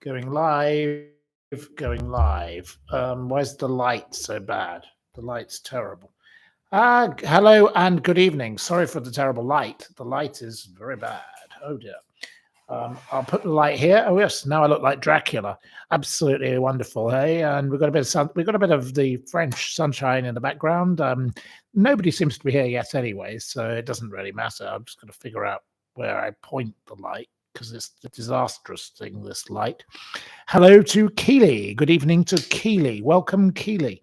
Going live, going live. Why is the light so bad? The light's terrible. Hello and good evening. Sorry for the terrible light. The light is very bad. Oh dear. I'll put the light here. Oh yes, now I look like Dracula. Absolutely wonderful, hey? And we've got a bit of sun. We've got a bit of the French sunshine in the background. Nobody seems to be here yet, anyway, so it doesn't really matter. I'm just going to figure out where I point the light because it's the disastrous thing. This light. Hello to Keely. Good evening to Keely. Welcome, Keely.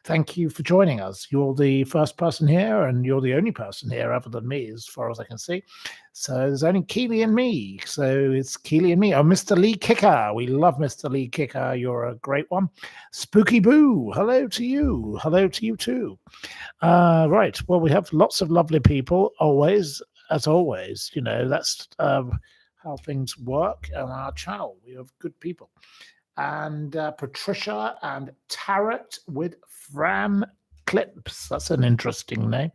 Thank you for joining us. You're the first person here, and you're the only person here other than me, as far as I can see. So there's only Keely and me. So it's Keely and me. Oh, Mr. Lee Kicker. We love Mr. Lee Kicker. You're a great one. Spooky Boo. Hello to you. Hello to you too. Right. Well, we have lots of lovely people always, as always. You know, that's how things work on our channel. We have good people. And Patricia and Tarot with Fran Clips. That's an interesting name.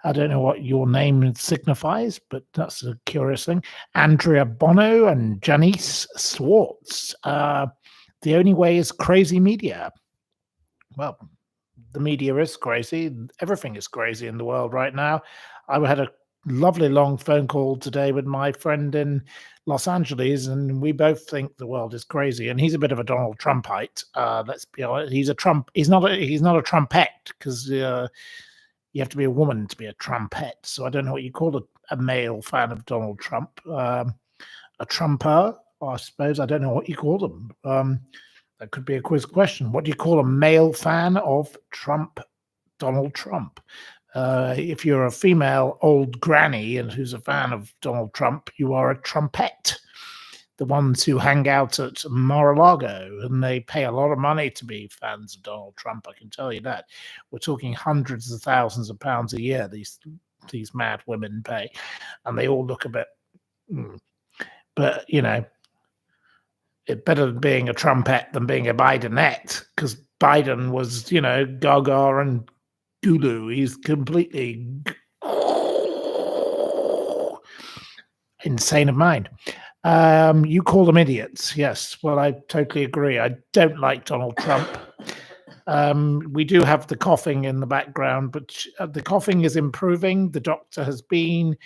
I don't know what your name signifies, but that's a curious thing. Andrea Bono and Janice Swartz. The only way is crazy media. Well, the media is crazy. Everything is crazy in the world right now. I had a lovely long phone call today with my friend in Los Angeles, and we both think the world is crazy. And he's a bit of a Donald Trumpite. Let's be honest. He's a Trump. He's not a trumpet because you have to be a woman to be a trumpet. So I don't know what you call a male fan of Donald Trump. A trumper, I suppose. I don't know what you call them. That could be a quiz question. What do you call a male fan of Donald Trump? If you're a female old granny and who's a fan of Donald Trump, you are a trumpet. The ones who hang out at Mar-a-Lago, and they pay a lot of money to be fans of Donald Trump, I can tell you that. We're talking hundreds of thousands of pounds a year these mad women pay, and they all look a bit... But, you know, it's better than being a trumpet than being a Bidenette, because Biden was, you know, gaga and Gulu. He's completely insane of mind. You call them idiots. Yes. Well, I totally agree. I don't like Donald Trump. We do have the coughing in the background, but the coughing is improving. The doctor has been.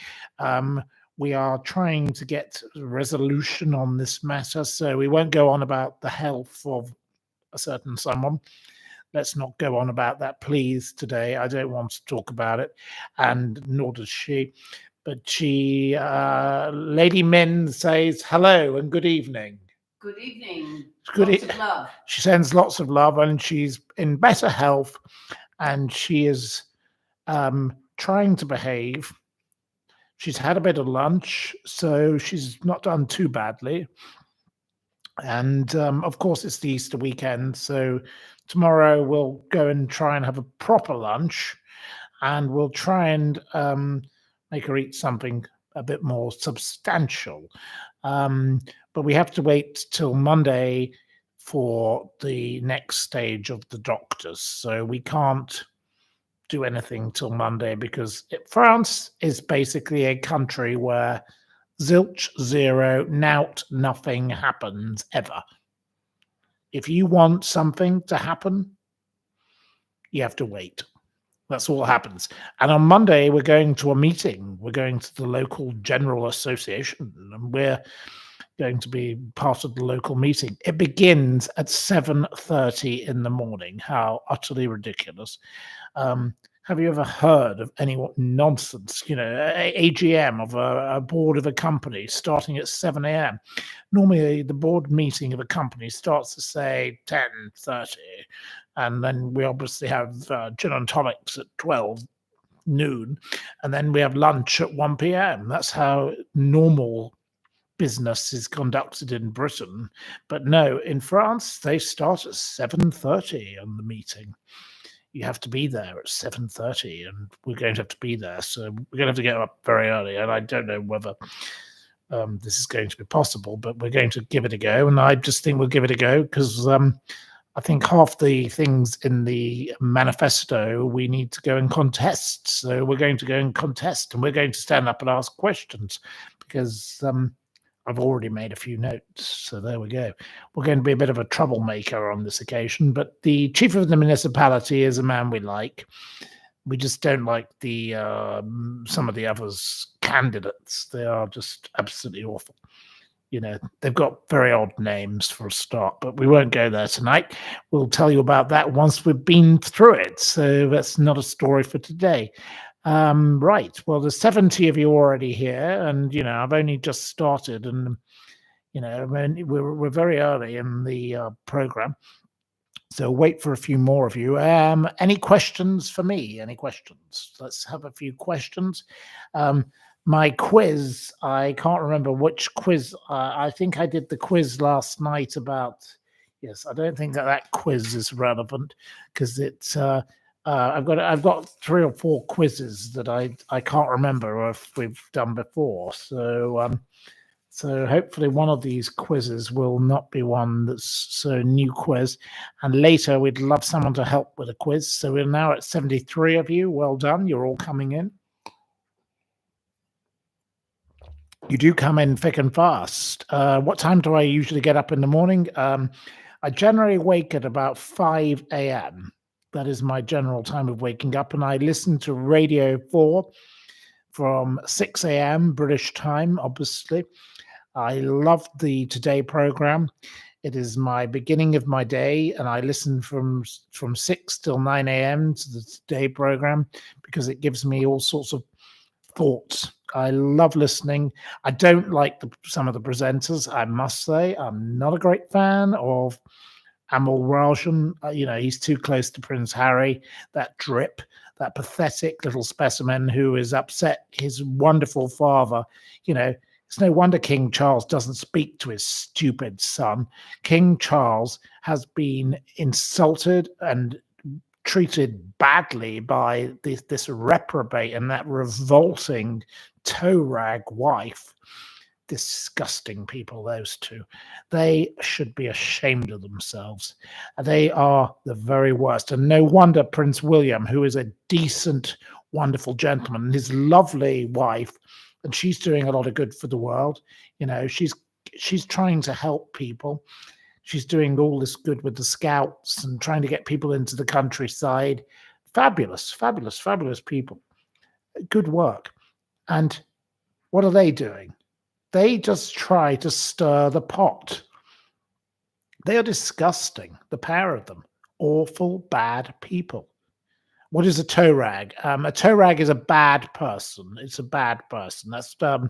We are trying to get a resolution on this matter, so we won't go on about the health of a certain someone. Let's not go on about that, please, today. I don't want to talk about it, and nor does she. But she, Lady Min, says hello and good evening. Good evening. Lots of love. She sends lots of love, and she's in better health, and she is trying to behave. She's had a bit of lunch, so she's not done too badly. And of course, it's the Easter weekend, so tomorrow we'll go and try and have a proper lunch, and we'll try and make her eat something a bit more substantial. But we have to wait till Monday for the next stage of the doctors, so we can't do anything till Monday because France is basically a country where zilch, zero, nout, nothing happens ever. If you want something to happen, you have to wait. That's all that happens. And on Monday, we're going to a meeting. We're going to the local general association, and we're going to be part of the local meeting. It begins at 7:30 in the morning. How utterly ridiculous. Have you ever heard of any nonsense, you know, AGM of a board of a company starting at 7 a.m.? Normally, the board meeting of a company starts at, say, 10:30, and then we obviously have gin and tonics at 12 noon, and then we have lunch at 1 p.m. That's how normal business is conducted in Britain. But no, in France, they start at 7:30 on the meeting. You have to be there at 7:30, and we're going to have to be there. So we're going to have to get up very early, and I don't know whether this is going to be possible, but we're going to give it a go. And I just think we'll give it a go because I think half the things in the manifesto we need to go and contest. So we're going to go and contest, and we're going to stand up and ask questions because I've already made a few notes, so there we go. We're going to be a bit of a troublemaker on this occasion, but the chief of the municipality is a man we like. We just don't like the some of the others candidates. They are just absolutely awful. They've got very odd names for a start, but we won't go there tonight. We'll tell you about that once we've been through it. So that's not a story for today. Right. Well, there's 70 of you already here, and I've only just started, and we're very early in the program. So wait for a few more of you. Any questions for me? Any questions? Let's have a few questions. My quiz, I can't remember which quiz. I think I did the quiz last night about. Yes, I don't think that quiz is relevant because it's. I've got 3 or 4 quizzes that I can't remember if we've done before. So hopefully one of these quizzes will not be one that's a new quiz. And later we'd love someone to help with a quiz. So we're now at 73 of you. Well done. You're all coming in. You do come in thick and fast. What time do I usually get up in the morning? I generally wake at about 5 a.m. That is my general time of waking up. And I listen to Radio 4 from 6 a.m. British time, obviously. I love the Today program. It is my beginning of my day, and I listen from 6 till 9 a.m. to the Today program because it gives me all sorts of thoughts. I love listening. I don't like some of the presenters, I must say. I'm not a great fan of Amal Rajan. He's too close to Prince Harry. That drip, that pathetic little specimen who has upset his wonderful father. It's no wonder King Charles doesn't speak to his stupid son. King Charles has been insulted and treated badly by this reprobate and that revolting toe rag wife. Disgusting people, those two. They should be ashamed of themselves. They are the very worst. And no wonder Prince William, who is a decent, wonderful gentleman, and his lovely wife, and she's doing a lot of good for the world. She's trying to help people. She's doing all this good with the scouts and trying to get people into the countryside. Fabulous, fabulous, fabulous people. Good work. And what are they doing? They just try to stir the pot. They are disgusting, the pair of them. Awful, bad people. What is a toe rag? A toe rag is a bad person. It's a bad person. That's the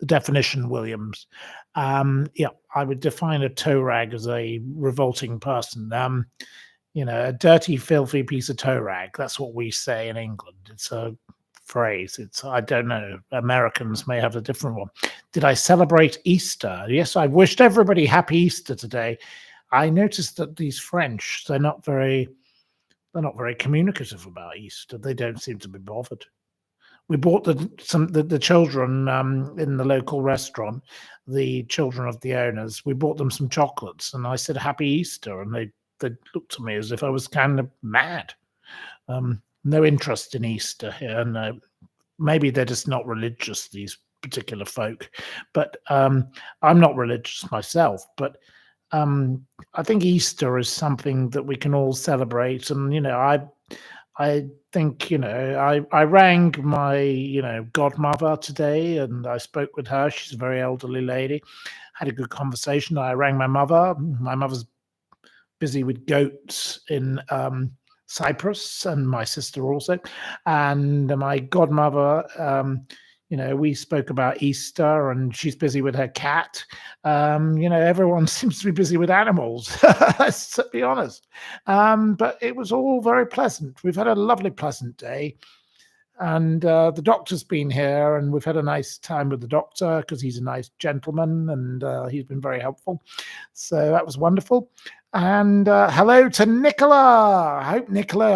definition, Williams. Yeah, I would define a toe rag as a revolting person. A dirty, filthy piece of toe rag. That's what we say in England. It's a phrase. I don't know. Americans may have a different one. Did I celebrate Easter? Yes, I wished everybody happy Easter today. I noticed that these French, they're not very communicative about Easter. They don't seem to be bothered. We bought the children in the local restaurant, the children of the owners. We bought them some chocolates, and I said Happy Easter, and they looked at me as if I was kind of mad. No interest in Easter here. No, maybe they're just not religious, these particular folk. But I'm not religious myself, but I think Easter is something that we can all celebrate. And, I think, I rang my, godmother today and I spoke with her. She's a very elderly lady. Had a good conversation. I rang my mother. My mother's busy with goats in Cyprus, and my sister also. And my godmother, we spoke about Easter, and she's busy with her cat. Everyone seems to be busy with animals, let's be honest. But it was all very pleasant. We've had a lovely, pleasant day. And the doctor's been here, and we've had a nice time with the doctor because he's a nice gentleman, and he's been very helpful. So that was wonderful. And hello to Nicola. I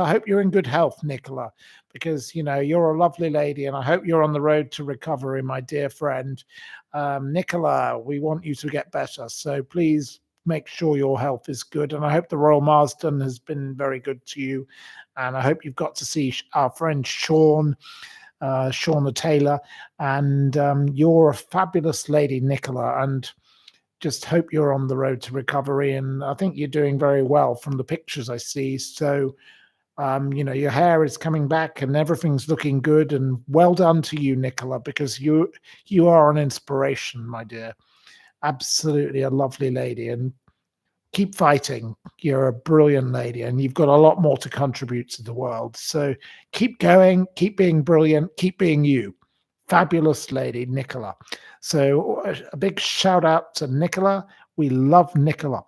hope you're in good health, Nicola, because you're a lovely lady, and I hope you're on the road to recovery, my dear friend. Nicola, we want you to get better, so please make sure your health is good. And I hope the Royal Marsden has been very good to you, and I hope you've got to see our friend Sean. Shauna Taylor, and you're a fabulous lady, Nicola, and just hope you're on the road to recovery. And I think you're doing very well from the pictures I see. So, your hair is coming back and everything's looking good. And well done to you, Nicola, because you are an inspiration, my dear. Absolutely a lovely lady, and keep fighting. You're a brilliant lady, and you've got a lot more to contribute to the world. So keep going, keep being brilliant, keep being you. Fabulous lady, Nicola. So a big shout out to Nicola. We love Nicola.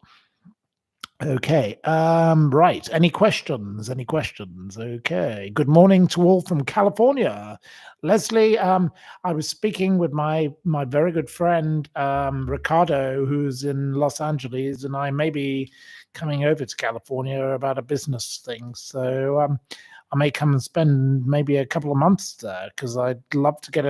Okay. Right. Any questions? Any questions? Okay. Good morning to all from California. Leslie, I was speaking with my very good friend Ricardo, who's in Los Angeles, and I may be coming over to California about a business thing. So I may come and spend maybe a couple of months there because I'd love to get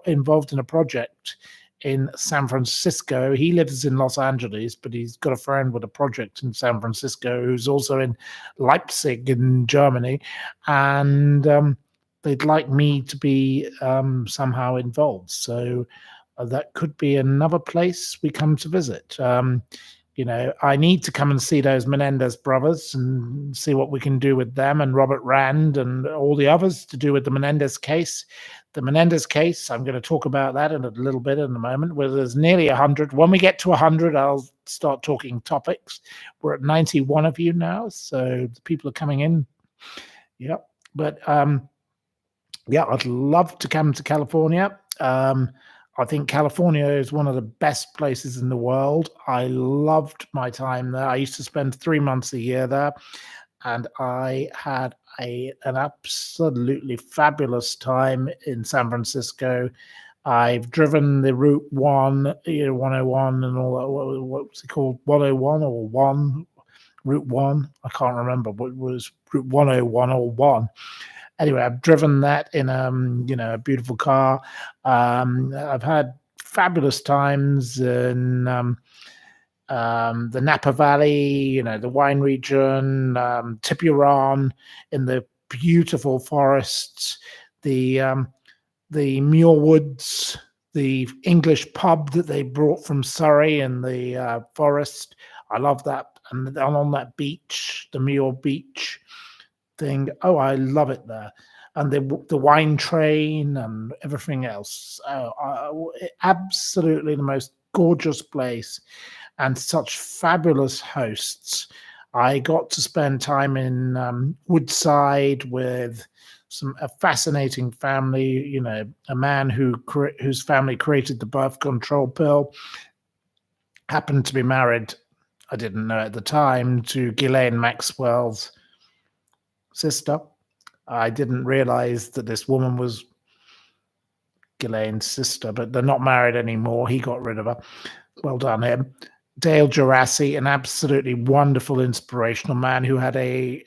involved in a project in San Francisco. He lives in Los Angeles, but he's got a friend with a project in San Francisco who's also in Leipzig in Germany, and they'd like me to be somehow involved. So that could be another place we come to visit. I need to come and see those Menendez brothers and see what we can do with them, and Robert Rand and all the others to do with the Menendez case. The Menendez case, I'm going to talk about that in a little bit in a moment, where there's nearly 100. When we get to 100, I'll start talking topics. We're at 91 of you now, so the people are coming in. Yep. But I'd love to come to California. I think California is one of the best places in the world. I loved my time there. I used to spend 3 months a year there, and I had an absolutely fabulous time in San Francisco. I've driven the Route 1, 101 and all that. What was it called? 101 or 1? Route 1? I can't remember. What was Route 101 or 1? Anyway, I've driven that in a beautiful car. I've had fabulous times in the Napa Valley, the wine region, Tiburon, in the beautiful forests, the Muir Woods, the English pub that they brought from Surrey in the forest. I love that. And on that beach, the Muir Beach thing. Oh, I love it there. And the wine train and everything else. Absolutely the most gorgeous place, and such fabulous hosts. I got to spend time in Woodside with a fascinating family. A man whose family created the birth control pill happened to be married. I didn't know at the time, to Ghislaine Maxwell's sister. I didn't realize that this woman was Ghislaine's sister, but they're not married anymore. He got rid of her. Well done him. Dale Gerassi, an absolutely wonderful, inspirational man who had a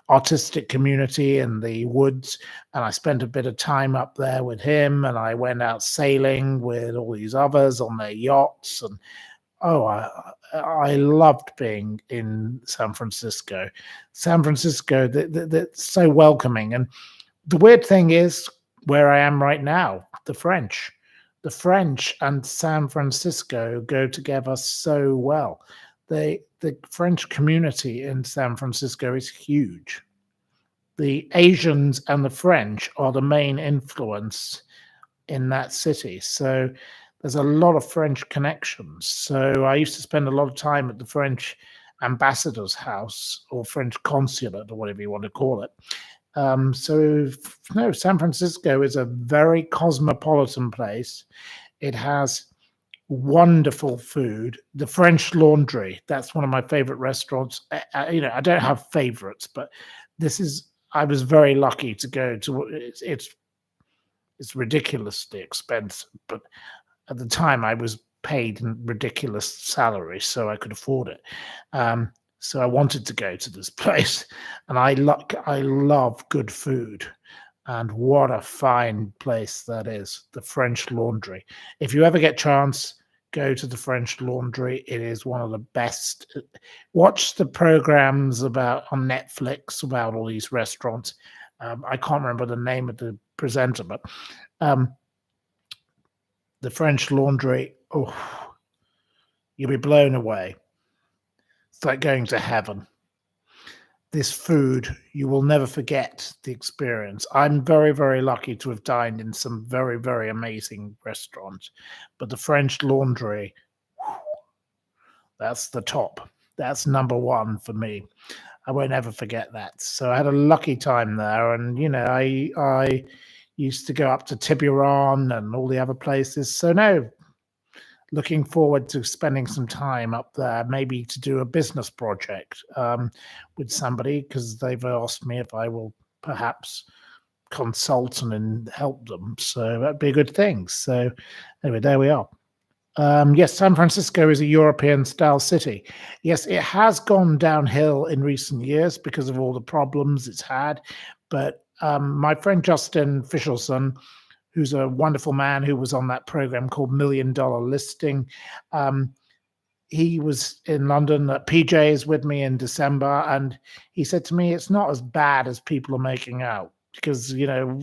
artistic community in the woods, and I spent a bit of time up there with him, and I went out sailing with all these others on their yachts, and I loved being in San Francisco. San Francisco, they're so welcoming. And the weird thing is, where I am right now, the French and San Francisco go together so well. The French community in San Francisco is huge. The Asians and the French are the main influence in that city. So there's a lot of French connections. So I used to spend a lot of time at the French ambassador's house, or French consulate, or whatever you want to call it. San Francisco is a very cosmopolitan place. It has wonderful food. The French Laundry, that's one of my favorite restaurants. I don't have favorites, but I was very lucky to go to. It's ridiculously expensive, but at the time I was paid a ridiculous salary, so I could afford it. So I wanted to go to this place, and I love good food, and what a fine place that is, the French Laundry. If you ever get chance, go to the French Laundry. It is one of the best. Watch the programs on Netflix about all these restaurants, I can't remember the name of the presenter, but um, the French Laundry. Oh, you'll be blown away. It's like going to heaven. This food, you will never forget the experience. I'm very, very lucky to have dined in some very, very amazing restaurants, but the French Laundry, that's the top. That's number one for me. I won't ever forget that. So I had a lucky time there, and I used to go up to Tiburon and all the other places. So no, looking forward to spending some time up there, maybe to do a business project with somebody, because they've asked me if I will perhaps consult and help them. So that'd be a good thing. So anyway, there we are. Yes, San Francisco is a European style city. Yes, it has gone downhill in recent years because of all the problems it's had. But my friend Justin Fishelson, who's a wonderful man who was on that program called Million Dollar Listing, he was in London at PJ's with me in December, and he said to me, it's not as bad as people are making out, because,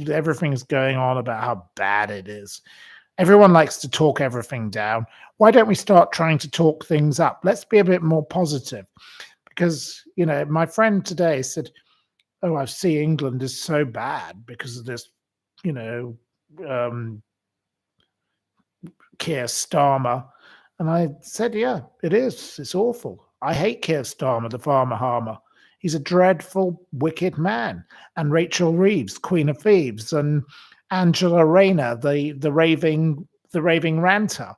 everything's going on about how bad it is. Everyone likes to talk everything down. Why don't we start trying to talk things up? Let's be a bit more positive. Because, my friend today said, oh, I see England is so bad because of this, um, Keir Starmer. And I said, yeah, it is. It's awful. I hate Keir Starmer, the farmer harmer. He's a dreadful, wicked man. And Rachel Reeves, Queen of Thieves, and Angela Rayner, the raving ranter.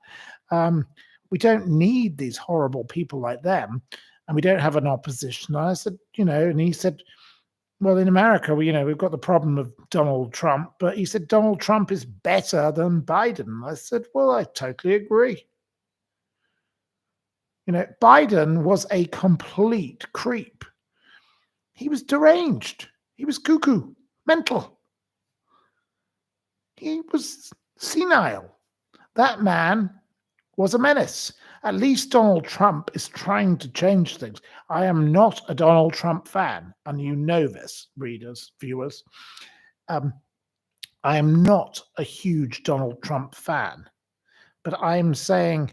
We don't need these horrible people like them, and we don't have an opposition. And I said, and he said, well, in America, we've got the problem of Donald Trump, but he said Donald Trump is better than Biden. I said, well, I totally agree. Biden was a complete creep. He was deranged. He was cuckoo, mental. He was senile. That man was a menace. At least Donald Trump is trying to change things. I am not a Donald Trump fan, and you know this, readers, viewers. I am not a huge Donald Trump fan, but I'm saying,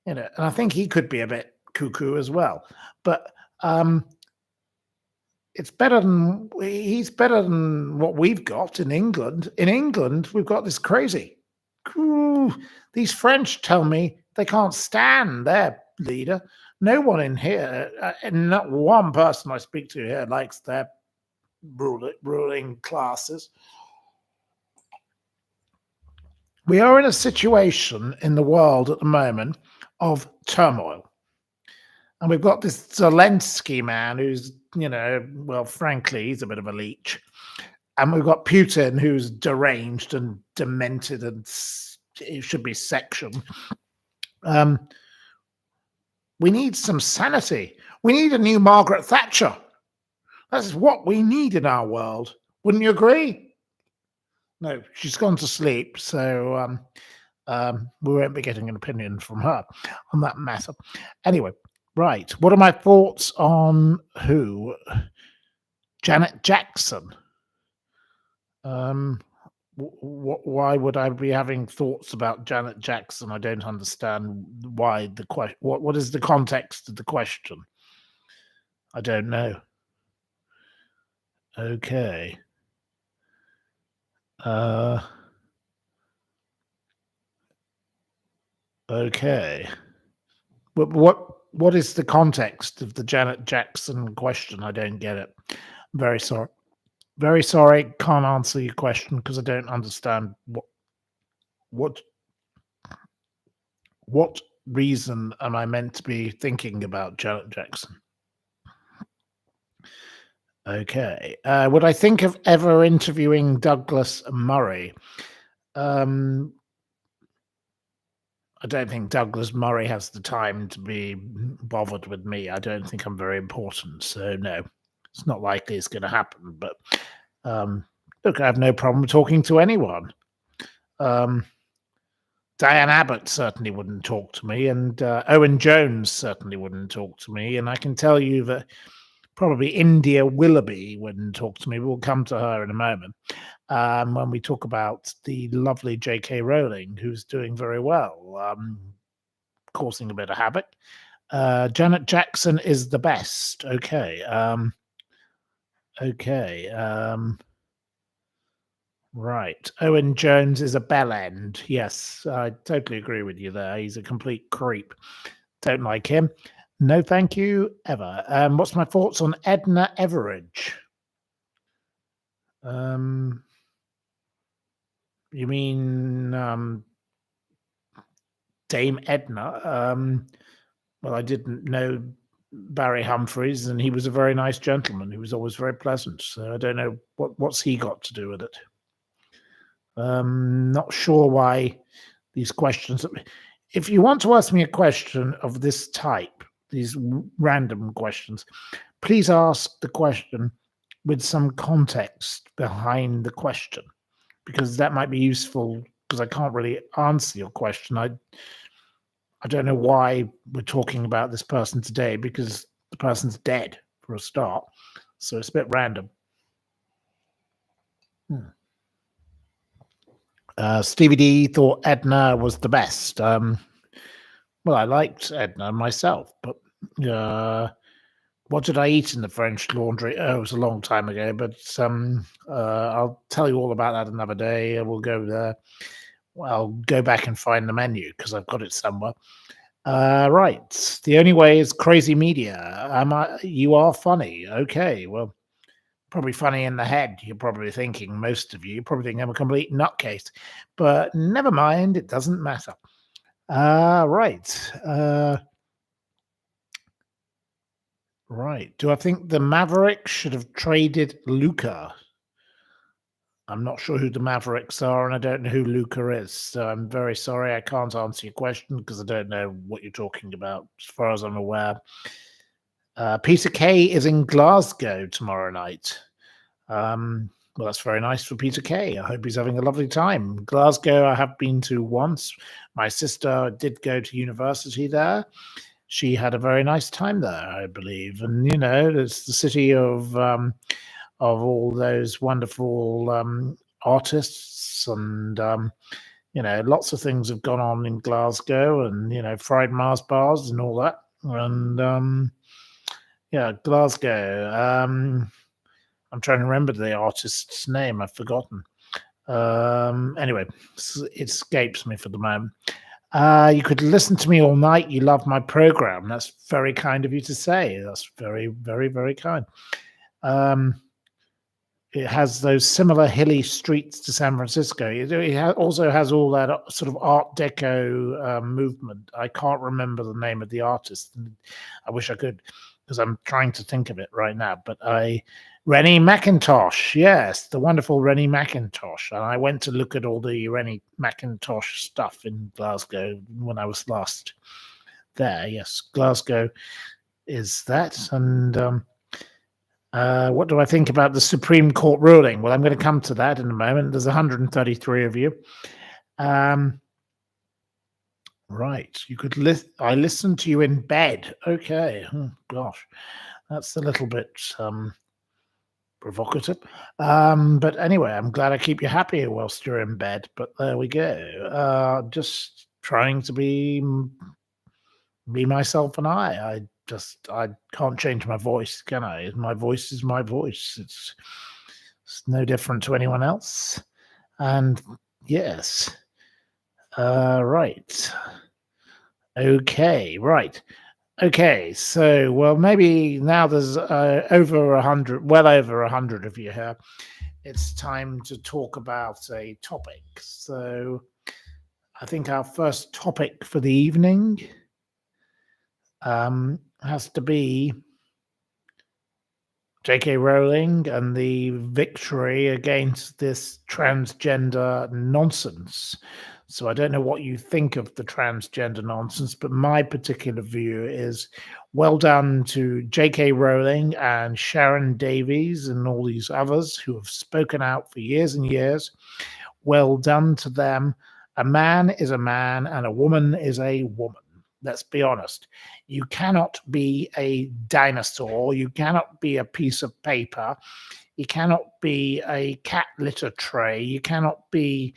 and I think he could be a bit cuckoo as well. But he's better than what we've got in England. In England, we've got this crazy. These French tell me they can't stand their leader. No one in here, and not one person I speak to here likes their ruling classes. We are in a situation in the world at the moment of turmoil. And we've got this Zelensky man who's, well, frankly, he's a bit of a leech. And we've got Putin, who's deranged and demented and it should be sectioned. We need some sanity. We need a new Margaret Thatcher. That's what we need in our world. Wouldn't you agree? No, she's gone to sleep, so we won't be getting an opinion from her on that matter. Anyway, right. What are my thoughts on who? Janet Jackson. Why would I be having thoughts about Janet Jackson? I don't understand why the question. What is the context of the question? I don't know. Okay. Okay. But what is the context of the Janet Jackson question? I don't get it. Very sorry. Very sorry. Can't answer your question because I don't understand what reason am I meant to be thinking about Janet Jackson? Okay. Would I think of ever interviewing Douglas Murray? I don't think Douglas Murray has the time to be bothered with me. I don't think I'm very important. So, no, it's not likely it's going to happen. But look, I have no problem talking to anyone. Diane Abbott certainly wouldn't talk to me, and Owen Jones certainly wouldn't talk to me. And I can tell you that probably India Willoughby wouldn't talk to me. We'll come to her in a moment when we talk about the lovely J.K. Rowling, who's doing very well, causing a bit of havoc. Janet Jackson is the best. Okay. Okay. Right. Owen Jones is a bell end. Yes, I totally agree with you there. He's a complete creep. Don't like him. No, thank you, ever. What's my thoughts on Edna Everage? You mean Dame Edna? Well, I didn't know Barry Humphries, and he was a very nice gentleman. He was always very pleasant. So I don't know what's he got to do with it. Not sure why these questions. If you want to ask me a question of this type, these random questions, please ask the question with some context behind the question, because that might be useful, because I can't really answer your question. I don't know why we're talking about this person today, because the person's dead for a start. So it's a bit random. Stevie D thought Edna was the best. Well, I liked Edna myself, but what did I eat in the French Laundry? Oh, it was a long time ago, but I'll tell you all about that another day. We'll go there. Well, I'll go back and find the menu because I've got it somewhere. Right. The only way is crazy media. You are funny. Okay. Well, probably funny in the head. You're probably thinking, most of you probably think I'm a complete nutcase, but never mind. It doesn't matter. Right. Right. Do I think the Mavericks should have traded Luca? I'm not sure who the Mavericks are, and I don't know who Luca is. So I'm very sorry. I can't answer your question because I don't know what you're talking about, as far as I'm aware. Peter Kay is in Glasgow tomorrow night. Well, that's very nice for Peter Kay. I hope he's having a lovely time. Glasgow, I have been to once. My sister did go to university there. She had a very nice time there, I believe. And, you know, it's the city of all those wonderful artists. And, you know, lots of things have gone on in Glasgow and, you know, fried Mars bars and all that. And, yeah, Glasgow. I'm trying to remember the artist's name. I've forgotten. Anyway, it escapes me for the moment. You could listen to me all night. You love my program. That's very kind of you to say. That's very, very, very kind. It has those similar hilly streets to San Francisco. It also has all that sort of Art Deco movement. I can't remember the name of the artist. I wish I could, because I'm trying to think of it right now. But Rennie McIntosh, yes, the wonderful Rennie McIntosh. And I went to look at all the Rennie McIntosh stuff in Glasgow when I was last there. Yes, Glasgow is that. And what do I think about the Supreme Court ruling? Well, I'm going to come to that in a moment. There's 133 of you. Right. You could I listened to you in bed. Okay. Gosh, that's a little bit provocative. But anyway, I'm glad I keep you happy whilst you're in bed. But there we go. Just trying to be myself and I can't change my voice, can I? My voice is my voice. It's no different to anyone else. And yes. Right. Okay, right. Okay, so, well, maybe now there's over 100, well over 100 of you here. It's time to talk about a topic. So I think our first topic for the evening has to be J.K. Rowling and the victory against this transgender nonsense. So I don't know what you think of the transgender nonsense, but my particular view is well done to J.K. Rowling and Sharon Davies and all these others who have spoken out for years and years. Well done to them. A man is a man and a woman is a woman. Let's be honest. You cannot be a dinosaur. You cannot be a piece of paper. You cannot be a cat litter tray. You cannot be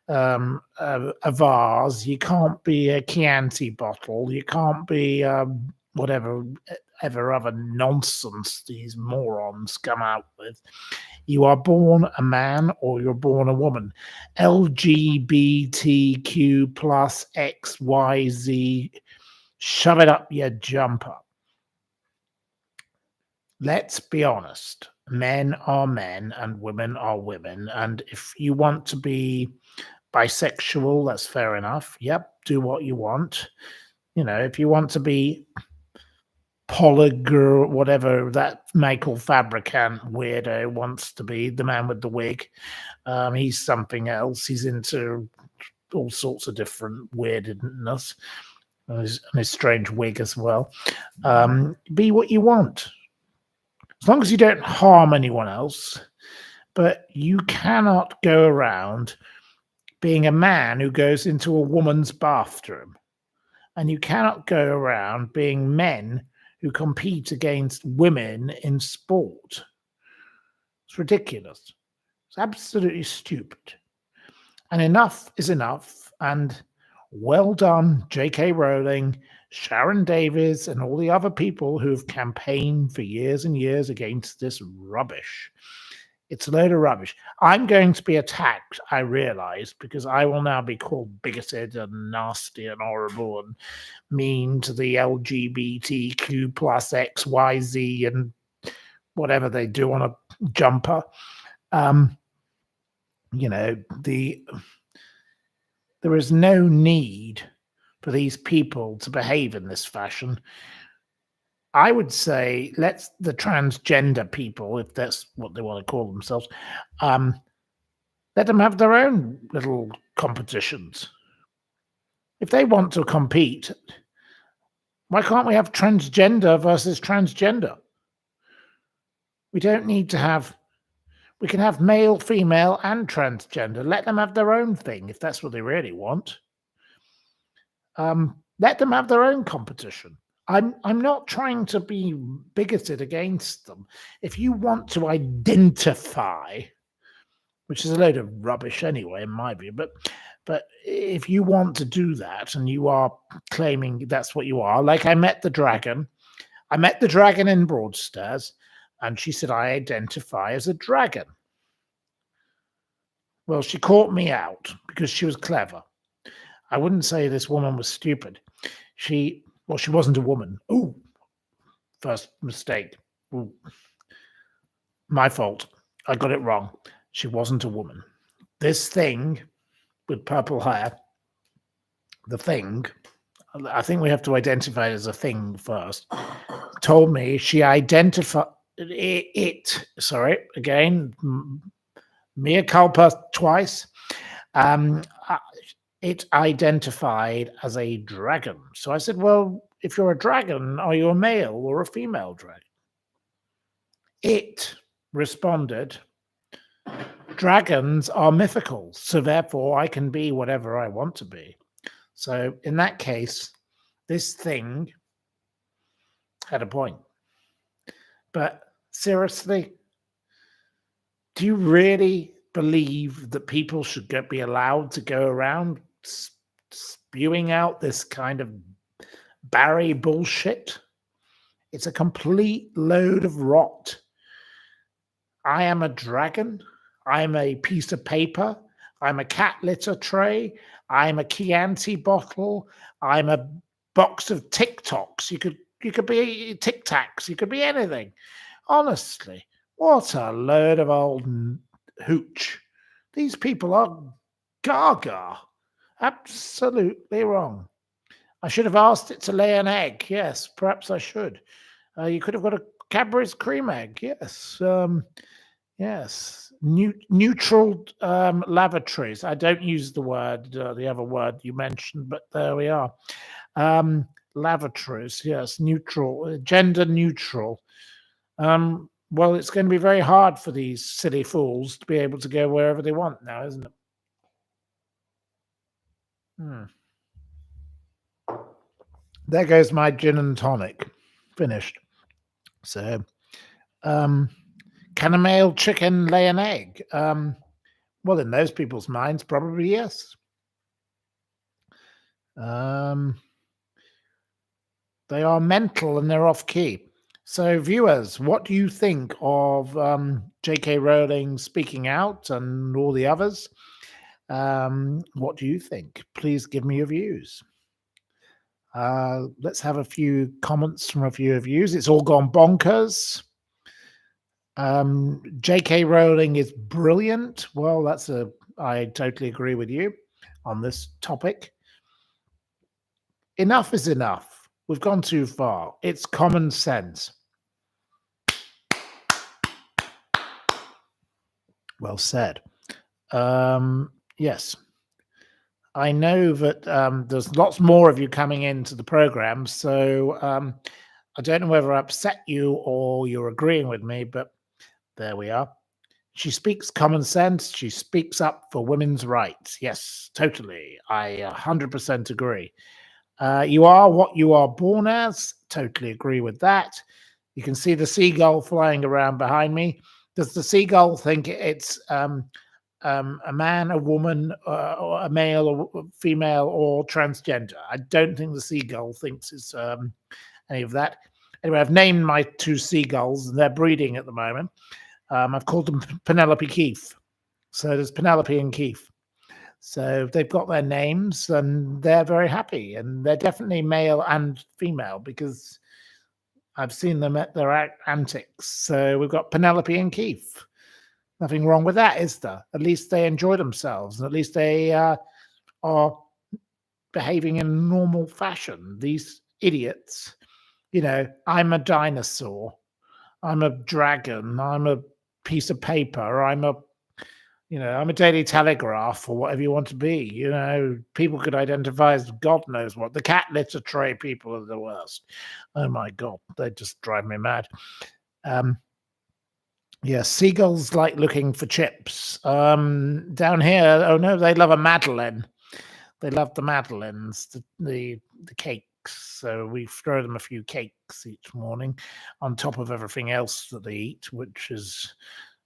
a vase. You can't be a Chianti bottle. You can't be whatever ever other nonsense these morons come out with. You are born a man or you're born a woman. LGBTQ plus XYZ. Shove it up your jumper. Let's be honest. Men are men and women are women. And if you want to be bisexual, that's fair enough. Yep, do what you want. If you want to be polyger, whatever that Michael Fabricant weirdo wants to be, the man with the wig, he's something else. He's into all sorts of different weirdness, and his strange wig as well. Be what you want, as long as you don't harm anyone else. But you cannot go around being a man who goes into a woman's bathroom, and you cannot go around being men who compete against women in sport. It's ridiculous. It's absolutely stupid. And enough is enough. And well done, J.K. Rowling, Sharon Davies, and all the other people who've campaigned for years and years against this rubbish. It's a load of rubbish. I'm going to be attacked, I realize, because I will now be called bigoted and nasty and horrible and mean to the LGBTQ plus XYZ and whatever they do on a jumper. There is no need for these people to behave in this fashion. I would say let's the transgender people, if that's what they want to call themselves, let them have their own little competitions. If they want to compete, why can't we have transgender versus transgender? We don't need to have. We can have male, female, and transgender. Let them have their own thing if that's what they really want. Let them have their own competition. I'm not trying to be bigoted against them. If you want to identify, which is a load of rubbish anyway, in my view, but if you want to do that and you are claiming that's what you are, like I met the dragon in Broadstairs, and she said, I identify as a dragon. Well, she caught me out because she was clever. I wouldn't say this woman was stupid. She wasn't a woman. Ooh, first mistake. Ooh. My fault. I got it wrong. She wasn't a woman. This thing with purple hair, the thing, I think we have to identify it as a thing first, told me she identified it. Sorry, again, mea culpa twice. It identified as a dragon. So I said, well, if you're a dragon, are you a male or a female dragon? It responded, dragons are mythical, so therefore I can be whatever I want to be. So in that case, this thing had a point. But seriously, do you really believe that people should be allowed to go around spewing out this kind of Barry bullshit? It's a complete load of rot. I am a dragon. I'm a piece of paper. I'm a cat litter tray. I'm a Chianti bottle. I'm a box of TikToks. You could be Tic Tacs. You could be anything. Honestly, what a load of old hooch. These people are gaga. Absolutely wrong. I should have asked it to lay an egg. Yes, perhaps I should. You could have got a Cadbury's cream egg. Yes. Yes. Neutral lavatories. I don't use the word, the other word you mentioned, but there we are. Lavatories. Yes. Neutral. Gender neutral. Well, it's going to be very hard for these silly fools to be able to go wherever they want now, isn't it? There goes my gin and tonic. Finished. So, um, can a male chicken lay an egg? Well, in those people's minds, probably yes. Um, they are mental and they're off key. So, viewers, what do you think of J.K. Rowling speaking out and all the others? What do you think? Please give me your views. Let's have a few comments from a few of you. It's all gone bonkers. J.K. Rowling is brilliant. Well, I totally agree with you on this topic. Enough is enough. We've gone too far. It's common sense. Well said. Yes. I know that there's lots more of you coming into the program, so I don't know whether I upset you or you're agreeing with me, but there we are. She speaks common sense. She speaks up for women's rights. Yes, totally. I 100% agree. You are what you are born as. Totally agree with that. You can see the seagull flying around behind me. Does the seagull think it's a man, a woman, or a male, or female, or transgender? I don't think the seagull thinks it's any of that. Anyway, I've named my two seagulls, and they're breeding at the moment. I've called them Penelope Keefe. So there's Penelope and Keefe. So they've got their names, and they're very happy, and they're definitely male and female because I've seen them at their antics. So we've got Penelope and Keefe. Nothing wrong with that, is there? At least they enjoy themselves, and at least they are behaving in a normal fashion. These idiots, I'm a dinosaur, I'm a dragon, I'm a piece of paper, I'm a Daily Telegraph or whatever you want to be. People could identify as God knows what. The cat litter tray people are the worst. Oh my God, they just drive me mad. Yeah, seagulls like looking for chips. Down here, oh no, they love a madeleine. They love the madeleines, the cakes. So we throw them a few cakes each morning on top of everything else that they eat, which is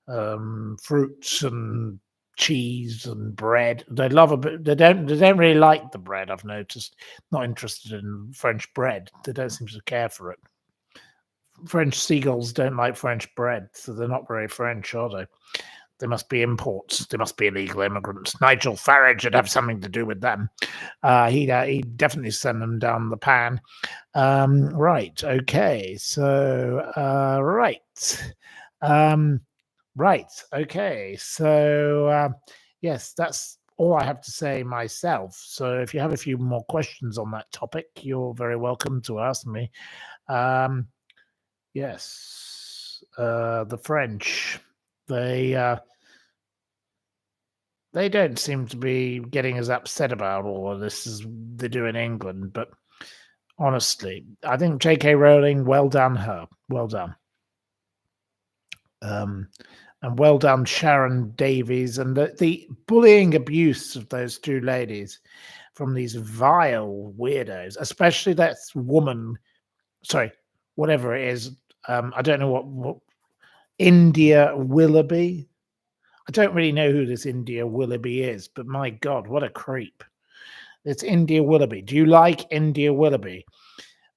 fruits and cheese and bread. They love a bit. They don't really like the bread. I've noticed. Not interested in French bread. They don't seem to care for it. French seagulls don't like French bread, so they're not very French, are they? They must be imports. They must be illegal immigrants. Nigel Farage would have something to do with them. He'd definitely send them down the pan. Right. Okay. So right. Right. Okay. So yes, that's all I have to say myself. So if you have a few more questions on that topic, you're very welcome to ask me. Yes, the French, they don't seem to be getting as upset about all of this as they do in England. But honestly, I think J.K. Rowling, well done her, well done. And well done Sharon Davies, and the bullying abuse of those two ladies from these vile weirdos, especially that woman. Sorry, whatever it is. I don't know what India Willoughby. I don't really know who this India Willoughby is, but my God, what a creep! It's India Willoughby. Do you like India Willoughby?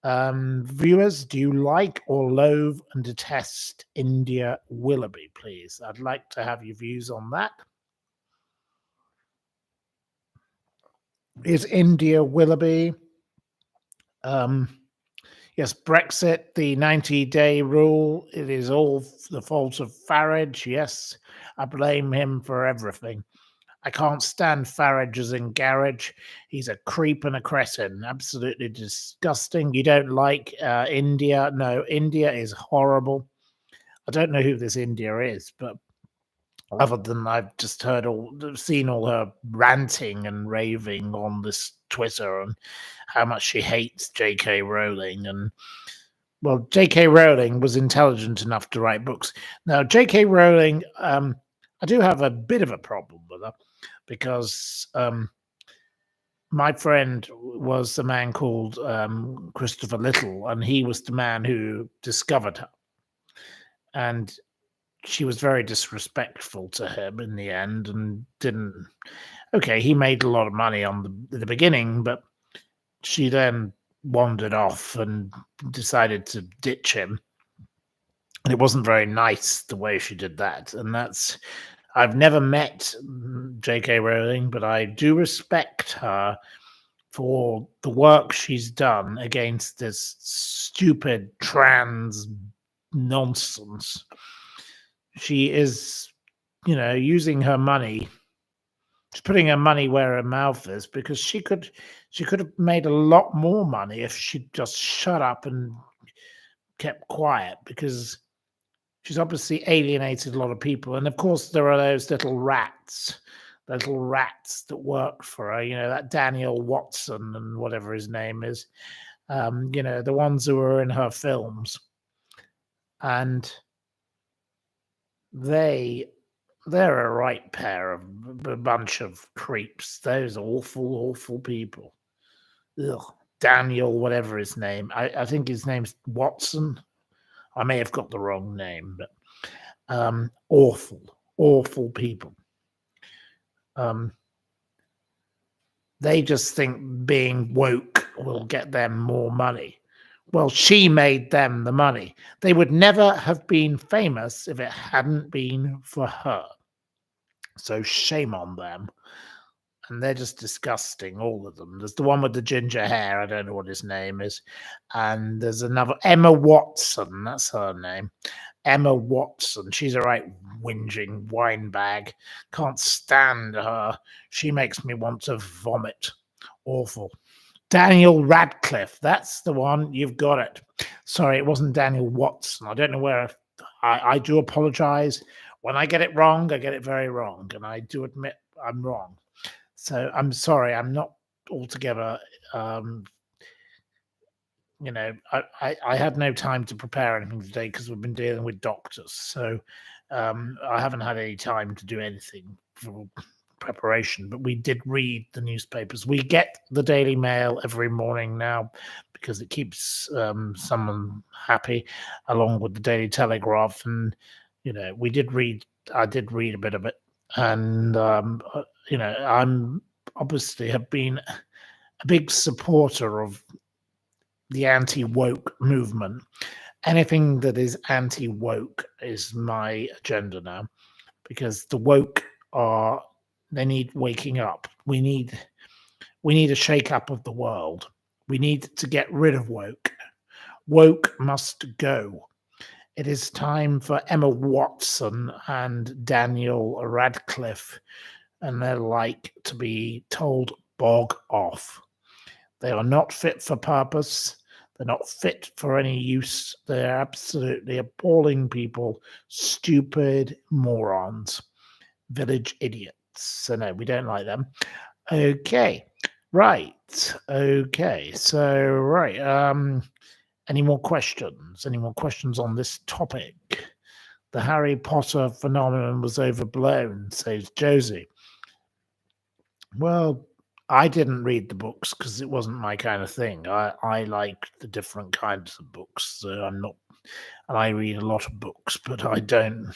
Viewers, do you like or loathe and detest India Willoughby, please? I'd like to have your views on that. Is India Willoughby? Yes, Brexit, the 90-day rule, it is all the fault of Farage. Yes, I blame him for everything. I can't stand Farage as in garage. He's a creep and a cretin. Absolutely disgusting. You don't like India? No, India is horrible. I don't know who this India is, but other than I've just seen all her ranting and raving on this Twitter and how much she hates J.K. Rowling. And well, J.K. Rowling was intelligent enough to write books. Now, J.K. Rowling, I do have a bit of a problem with her because my friend was a man called Christopher Little, and he was the man who discovered her. And she was very disrespectful to him in the end, and didn't. Okay, he made a lot of money in the beginning, but she then wandered off and decided to ditch him. And it wasn't very nice the way she did that. And that's I've never met J.K. Rowling, but I do respect her for the work she's done against this stupid trans nonsense. She is, using her money. She's putting her money where her mouth is, because she could have made a lot more money if she'd just shut up and kept quiet, because she's obviously alienated a lot of people. And of course, there are those little rats that work for her, that Daniel Watson and whatever his name is, the ones who are in her films. And they're a right pair of a bunch of creeps. Those awful, awful people. Ugh. Daniel, whatever his name. I think his name's Watson. I may have got the wrong name, but awful, awful people. They just think being woke will get them more money. Well, she made them the money. They would never have been famous if it hadn't been for her. So shame on them. And they're just disgusting, all of them. There's the one with the ginger hair. I don't know what his name is. And there's another, Emma Watson. That's her name. Emma Watson. She's a right whinging wine bag. Can't stand her. She makes me want to vomit. Awful. Daniel Radcliffe. That's the one. You've got it. Sorry, it wasn't Daniel Watson. I don't know where. I do apologize. When I get it wrong, I get it very wrong. And I do admit I'm wrong. So I'm sorry. I'm not altogether. I had no time to prepare anything today because we've been dealing with doctors. So I haven't had any time to do anything for preparation, but we did read the newspapers. We get the Daily Mail every morning now because it keeps someone happy, along with the Daily Telegraph. And, I did read a bit of it. And, I'm obviously have been a big supporter of the anti-woke movement. Anything that is anti-woke is my agenda now, because the woke they need waking up. We need a shake-up of the world. We need to get rid of woke. Woke must go. It is time for Emma Watson and Daniel Radcliffe and their like to be told bog off. They are not fit for purpose. They're not fit for any use. They're absolutely appalling people, stupid morons, village idiots. So no, we don't like them. Okay, right. Okay, so right. Any more questions? Any more questions on this topic? The Harry Potter phenomenon was overblown, says Josie. Well, I didn't read the books because it wasn't my kind of thing. I like the different kinds of books. So I'm not, and I read a lot of books, but I don't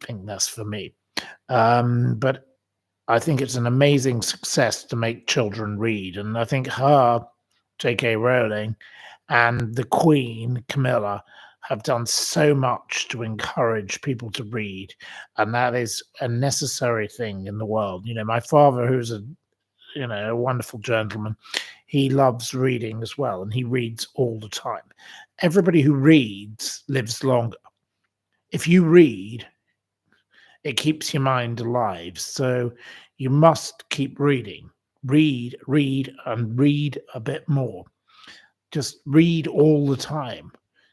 think that's for me. But I think it's an amazing success to make children read, and I think J.K. Rowling, and the Queen, Camilla, have done so much to encourage people to read, and that is a necessary thing in the world. My father, who's a wonderful gentleman, he loves reading as well, and he reads all the time. Everybody who reads lives longer. If you read, it keeps your mind alive. So you must keep reading. Read, and read a bit more. Just read all the time.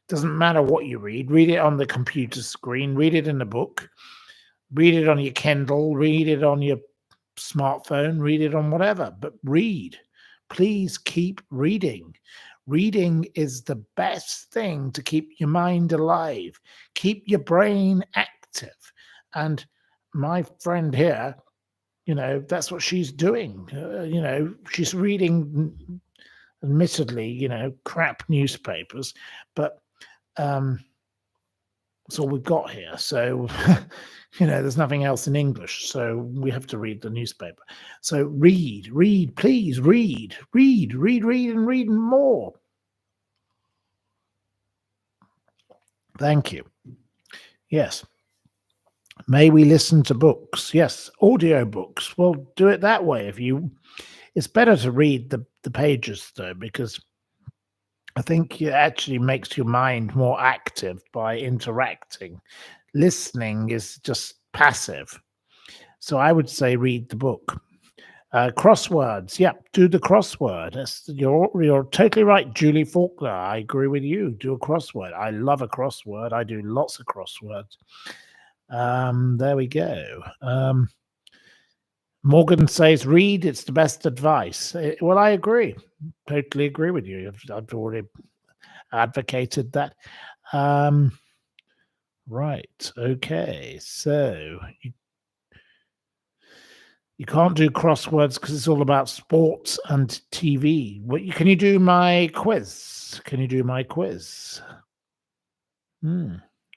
Doesn't matter what you read. Read it on the computer screen. Read it in a book. Read it on your Kindle. Read it on your smartphone. Read it on whatever. But read. Please keep reading. Reading is the best thing to keep your mind alive. Keep your brain active. And my friend here That's what she's doing. She's reading, admittedly, crap newspapers, but that's all we've got here. So, there's nothing else in English. So we have to read the newspaper. So read, please read, and read more. Thank you. Yes. May we listen to books? Yes. Audio books. Well, do it that way. It's better to read the pages though, because I think it actually makes your mind more active by interacting. Listening is just passive. So I would say read the book. Crosswords. Yep, do the crossword. You're totally right, Julie Faulkner. I agree with you. Do a crossword. I love a crossword. I do lots of crosswords. There we go. Morgan says, read. It's the best advice. Well, I agree. Totally agree with you. I've already advocated that. Right. Okay. So you can't do crosswords because it's all about sports and TV. Can you do my quiz? Can you do my quiz?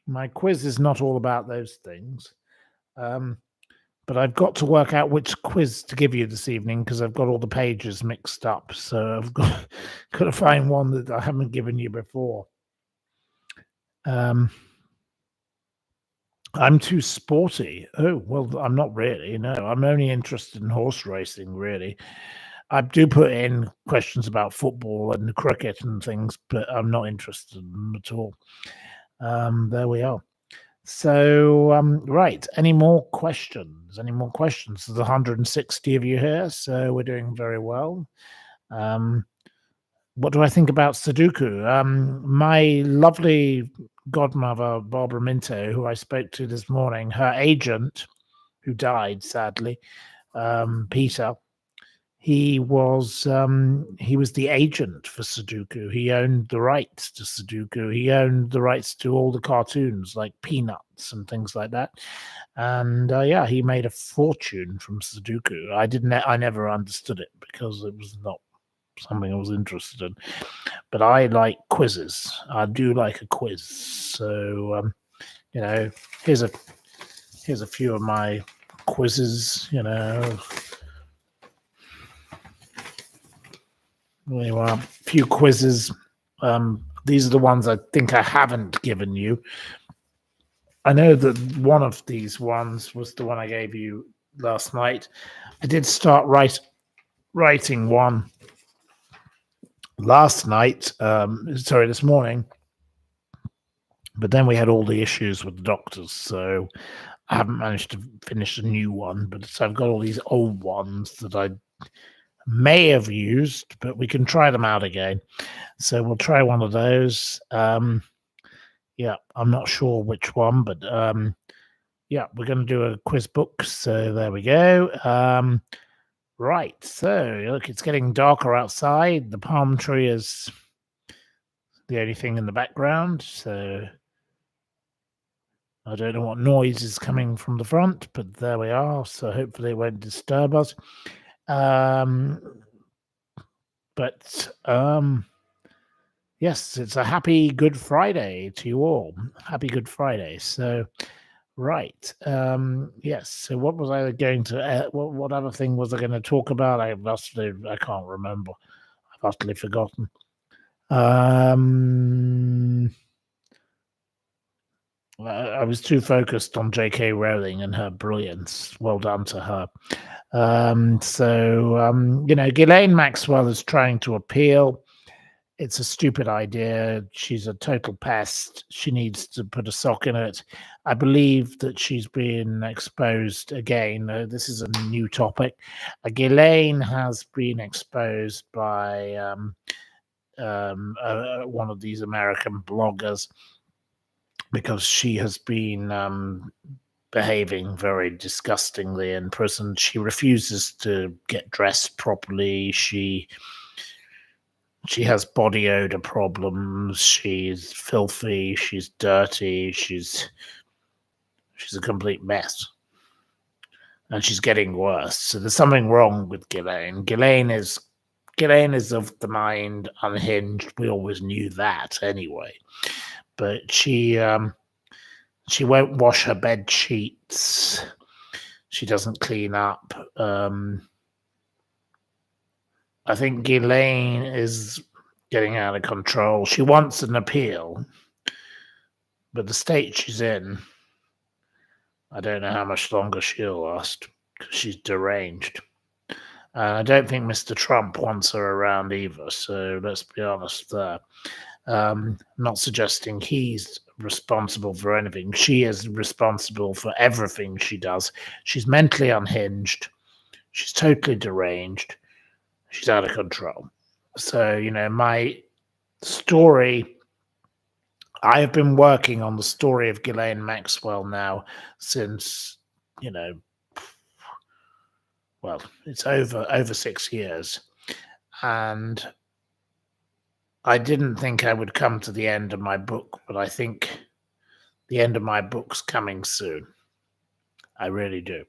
My quiz is not all about those things. But I've got to work out which quiz to give you this evening because I've got all the pages mixed up. So I've got to find one that I haven't given you before. I'm too sporty. Oh, well, I'm not really. No, I'm only interested in horse racing, really. I do put in questions about football and cricket and things, but I'm not interested in them at all. There we are. So, right. Any more questions? There's 160 of you here, so we're doing very well. What do I think about Sudoku? My lovely godmother, Barbara Minto, who I spoke to this morning, her agent, who died sadly, Peter, he was the agent for Sudoku. He owned the rights to Sudoku. He owned the rights to all the cartoons like Peanuts and things like that. And he made a fortune from Sudoku. I never understood it because it was not something I was interested in. But I like quizzes. I do like a quiz. So here's a few of my quizzes. A few quizzes. These are the ones I think I haven't given you. I know that one of these ones was the one I gave you last night. I did start writing one last night, this morning, but then we had all the issues with the doctors, so I haven't managed to finish a new one. But so I've got all these old ones that I may have used, but we can try them out again. So we'll try one of those. I'm not sure which one, but we're going to do a quiz book. So there we go. Right. So look, it's getting darker outside. The palm tree is the only thing in the background. So I don't know what noise is coming from the front, but there we are. So hopefully it won't disturb us. Yes, it's a happy Good Friday to you all. Happy Good Friday. So, right. Yes. So what was I going to, what other thing was I going to talk about? I can't remember. I've utterly forgotten. I was too focused on J.K. Rowling and her brilliance. Well done to her. Ghislaine Maxwell is trying to appeal. It's a stupid idea. She's a total pest. She needs to put a sock in it. I believe that she's been exposed again. This is a new topic. Ghislaine has been exposed by one of these American bloggers because she has been behaving very disgustingly in prison. She refuses to get dressed properly. She has body odor problems. She's filthy. She's dirty. She's a complete mess. and she's getting worse. So there's something wrong with Ghislaine. Ghislaine is of the mind, unhinged. We always knew that anyway. But she won't wash her bed sheets. She doesn't clean up. I think Ghislaine is getting out of control. She wants an appeal, but the state she's in, I don't know how much longer she'll last because she's deranged. And I don't think Mr. Trump wants her around either. So let's be honest there. Not suggesting he's responsible for anything. She is responsible for everything she does. She's mentally unhinged. She's totally deranged. She's out of control. So, my story, I have been working on the story of Ghislaine Maxwell now since, well, it's over 6 years. And I didn't think I would come to the end of my book, but I think the end of my book's coming soon. I really do.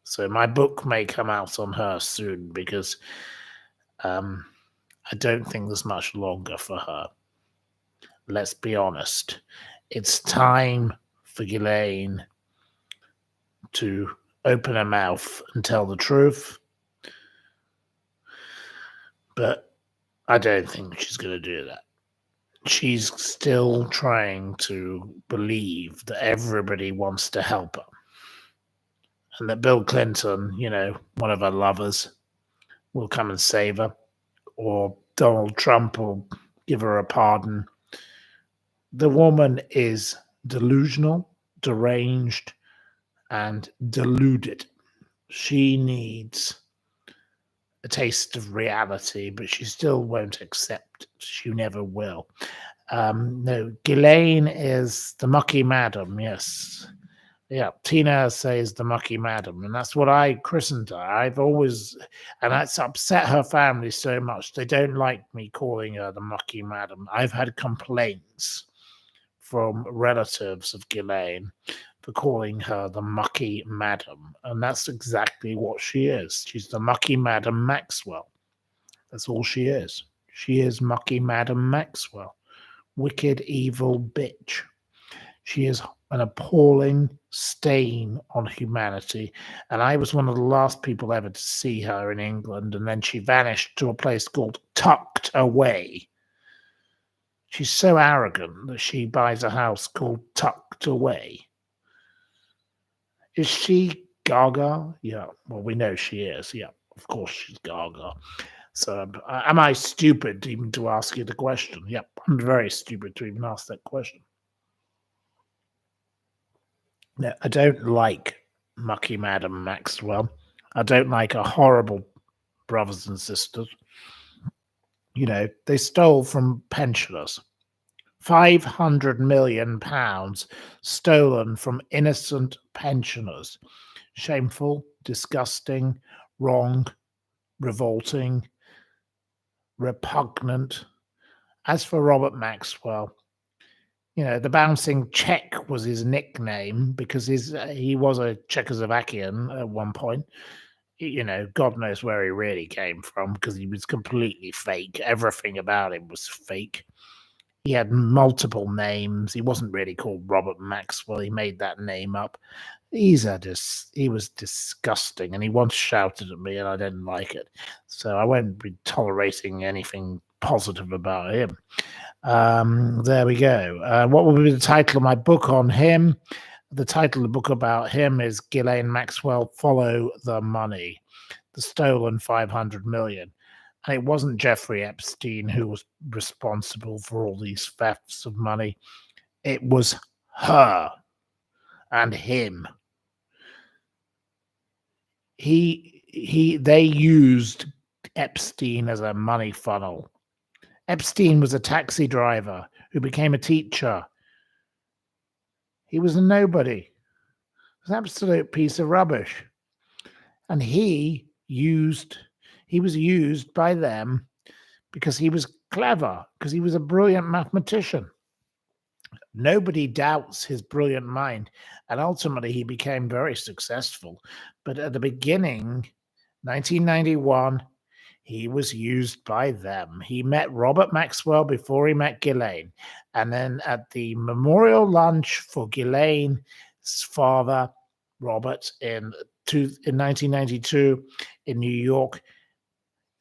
So my book may come out on her soon because I don't think there's much longer for her. Let's be honest. It's time for Ghislaine to open her mouth and tell the truth. But I don't think she's going to do that. She's still trying to believe that everybody wants to help her. And that Bill Clinton, one of her lovers, will come and save her. Or Donald Trump will give her a pardon. The woman is delusional, deranged, and deluded. She needs a taste of reality, but she still won't accept it. She never will. No, Ghislaine is the mucky madam, yes. Yeah, Tina says the mucky madam, and that's what I christened her. I've always, and that's upset her family so much. They don't like me calling her the mucky madam. I've had complaints from relatives of Ghislaine for calling her the mucky madam, and that's exactly what she is. She's the mucky madam Maxwell. That's all she is. She is mucky madam Maxwell. Wicked, evil bitch. She is an appalling stain on humanity, and I was one of the last people ever to see her in England, and then she vanished to a place called Tucked Away. She's so arrogant that she buys a house called Tucked Away. Is she Gaga? Yeah, well, we know she is. Yeah, of course she's Gaga. So am I stupid even to ask you the question? Yep, I'm very stupid to even ask that question. No, I don't like mucky Madam Maxwell. I don't like her horrible brothers and sisters. They stole from pensioners. £500 million stolen from innocent pensioners. Shameful, disgusting, wrong, revolting, repugnant. As for Robert Maxwell, the bouncing Czech was his nickname because he was a Czechoslovakian at one point. God knows where he really came from because he was completely fake. Everything about him was fake. He had multiple names. He wasn't really called Robert Maxwell. He made that name up. He was disgusting, and he once shouted at me, and I didn't like it. So I won't be tolerating anything positive about him. There we go. What will be the title of my book on him? The title of the book about him is Ghislaine Maxwell, Follow the Money, the stolen 500 million. And it wasn't Jeffrey Epstein who was responsible for all these thefts of money. It was her and him. They used Epstein as a money funnel. Epstein was a taxi driver who became a teacher. He was a nobody. He was an absolute piece of rubbish. And he was used by them because he was clever, because he was a brilliant mathematician. Nobody doubts his brilliant mind, and ultimately he became very successful. But at the beginning, 1991, he was used by them. He met Robert Maxwell before he met Ghislaine. And then at the memorial lunch for Ghislaine's father, Robert, in 1992 in New York,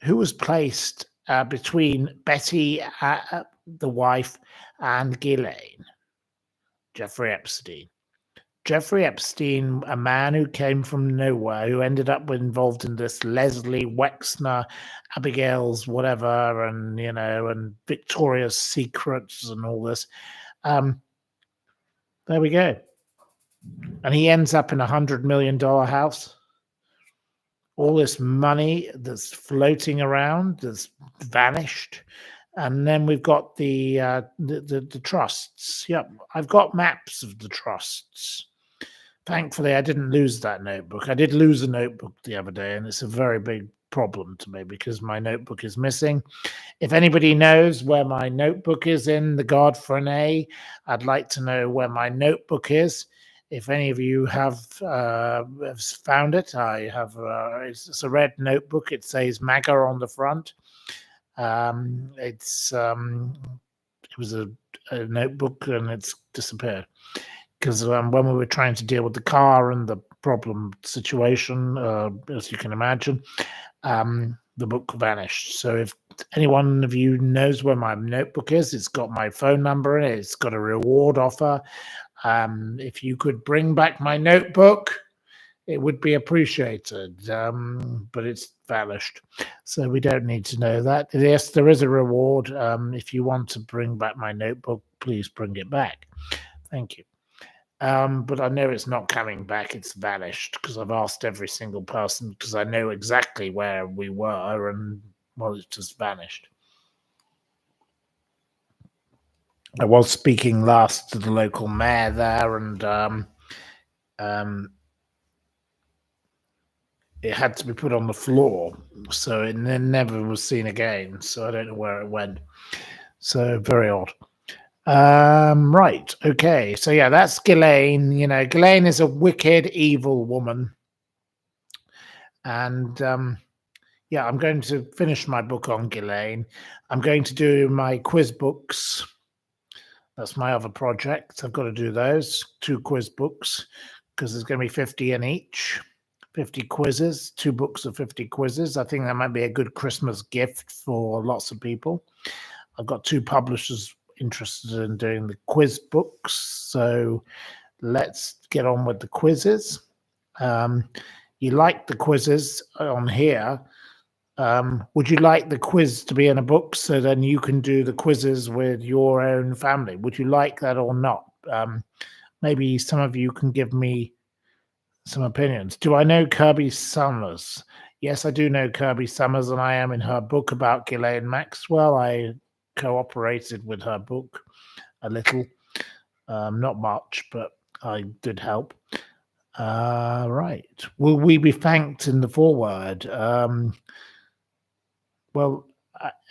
who was placed between Betty, the wife, and Ghislaine? Jeffrey Epstein. Jeffrey Epstein, a man who came from nowhere, who ended up involved in this Leslie Wexner, Abigail's whatever, and Victoria's Secrets and all this. There we go. And he ends up in $100 million house. All this money that's floating around, that's vanished. And then we've got the trusts. Yep, I've got maps of the trusts. Thankfully, I didn't lose that notebook. I did lose a notebook the other day, and it's a very big problem to me because my notebook is missing. If anybody knows where my notebook is in the Guard for an A, I'd like to know where my notebook is. If any of you have found it, I have. It's a red notebook. It says MAGA on the front. It was a notebook and it's disappeared because when we were trying to deal with the car and the problem situation, as you can imagine, the book vanished. So if any one of you knows where my notebook is, it's got my phone number in it. It's got a reward offer. If you could bring back my notebook, it would be appreciated, but it's vanished. So we don't need to know that. Yes, there is a reward. If you want to bring back my notebook, please bring it back. Thank you. But I know it's not coming back. It's vanished because I've asked every single person because I know exactly where we were and, well, it's just vanished. I was speaking last to the local mayor there and it had to be put on the floor, so it never was seen again. So I don't know where it went. So very odd. Right. Okay. So yeah, that's Ghislaine. Ghislaine is a wicked, evil woman. And yeah, I'm going to finish my book on Ghislaine. I'm going to do my quiz books. That's my other project. I've got to do those 2 quiz books because there's going to be 50 in each. 50 quizzes, 2 books of 50 quizzes. I think that might be a good Christmas gift for lots of people. I've got 2 publishers interested in doing the quiz books. So let's get on with the quizzes. You like the quizzes on here. Would you like the quiz to be in a book so then you can do the quizzes with your own family? Would you like that or not? Maybe some of you can give me some opinions. Do I know Kirby Summers? Yes, I do know Kirby Summers, and I am in her book about Ghislaine Maxwell. I cooperated with her book a little, not much, but I did help. Right. Will we be thanked in the foreword? Well,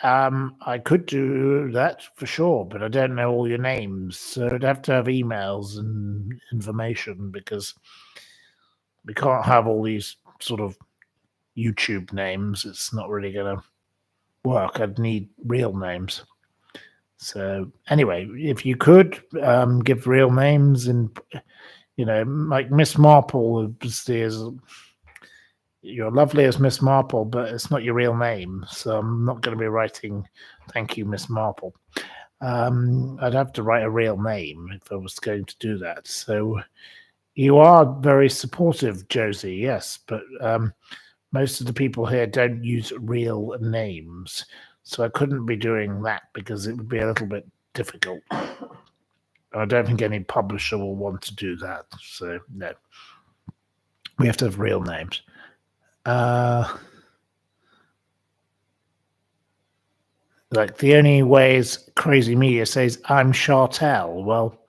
I could do that for sure, but I don't know all your names, so I'd have to have emails and information because we can't have all these sort of YouTube names. It's not really going to work. I'd need real names. So anyway, if you could give real names and, like Miss Marple, you're lovely as Miss Marple, but it's not your real name. So I'm not going to be writing, thank you, Miss Marple. I'd have to write a real name if I was going to do that. So you are very supportive, Josie, yes, but most of the people here don't use real names. So I couldn't be doing that because it would be a little bit difficult. I don't think any publisher will want to do that. So no, we have to have real names. Like the only way is Crazy Media says, I'm Chartel. Well,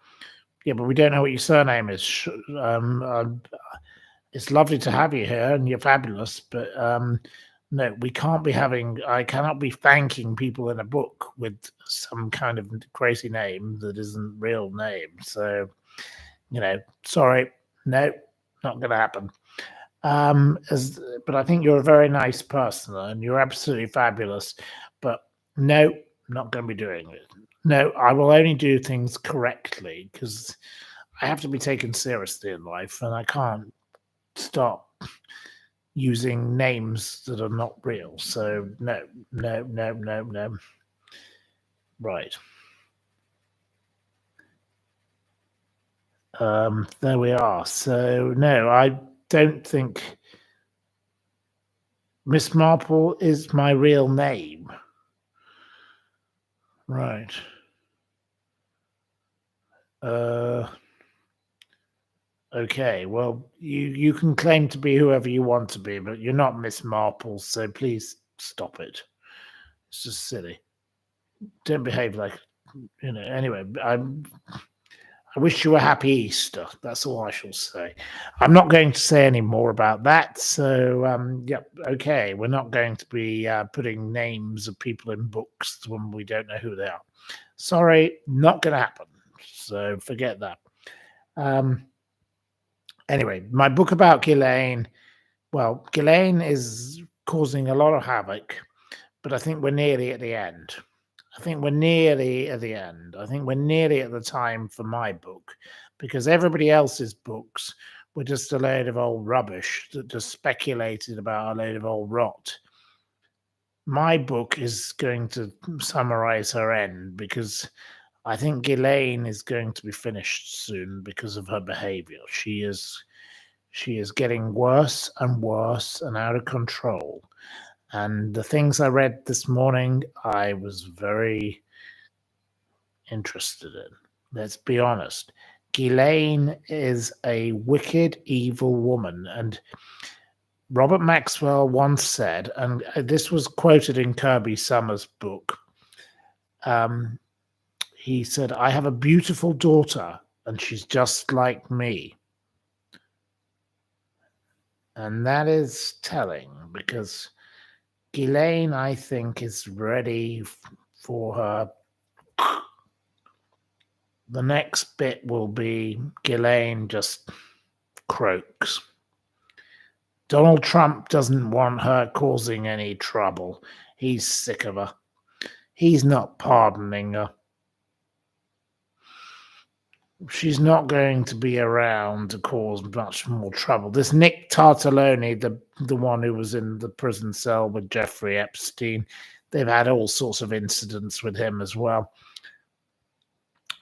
yeah, but we don't know what your surname is. It's lovely to have you here and you're fabulous, but No, we can't be having. I cannot be thanking people in a book with some kind of crazy name that isn't real name. So, sorry, no, not going to happen. But I think you're a very nice person and you're absolutely fabulous. But no, not going to be doing it. No, I will only do things correctly because I have to be taken seriously in life, and I can't stop using names that are not real. So no, no, no, no, no. Right. There we are. So no, I don't think Miss Marple is my real name. Right. Uh, okay. Well, you can claim to be whoever you want to be, but you're not Miss Marple. So please stop it. It's just silly. Don't behave like Anyway, I wish you a happy Easter. That's all I shall say. I'm not going to say any more about that. So, yep, okay. We're not going to be putting names of people in books when we don't know who they are. Sorry, not going to happen. So forget that. Um, anyway, my book about Ghislaine. Well, Ghislaine is causing a lot of havoc, but I think we're nearly at the end. I think we're nearly at the end. I think we're nearly at the time for my book because everybody else's books were just a load of old rubbish that just speculated about a load of old rot. My book is going to summarize her end because I think Ghislaine is going to be finished soon because of her behavior. She is getting worse and worse and out of control. And the things I read this morning, I was very interested in. Let's be honest. Ghislaine is a wicked, evil woman. And Robert Maxwell once said, and this was quoted in Kirby Summers' book, he said, I have a beautiful daughter, and she's just like me. And that is telling because Ghislaine, I think, is ready for her. The next bit will be Ghislaine just croaks. Donald Trump doesn't want her causing any trouble. He's sick of her. He's not pardoning her. She's not going to be around to cause much more trouble. This Nick Tartalone, the one who was in the prison cell with Jeffrey Epstein, they've had all sorts of incidents with him as well.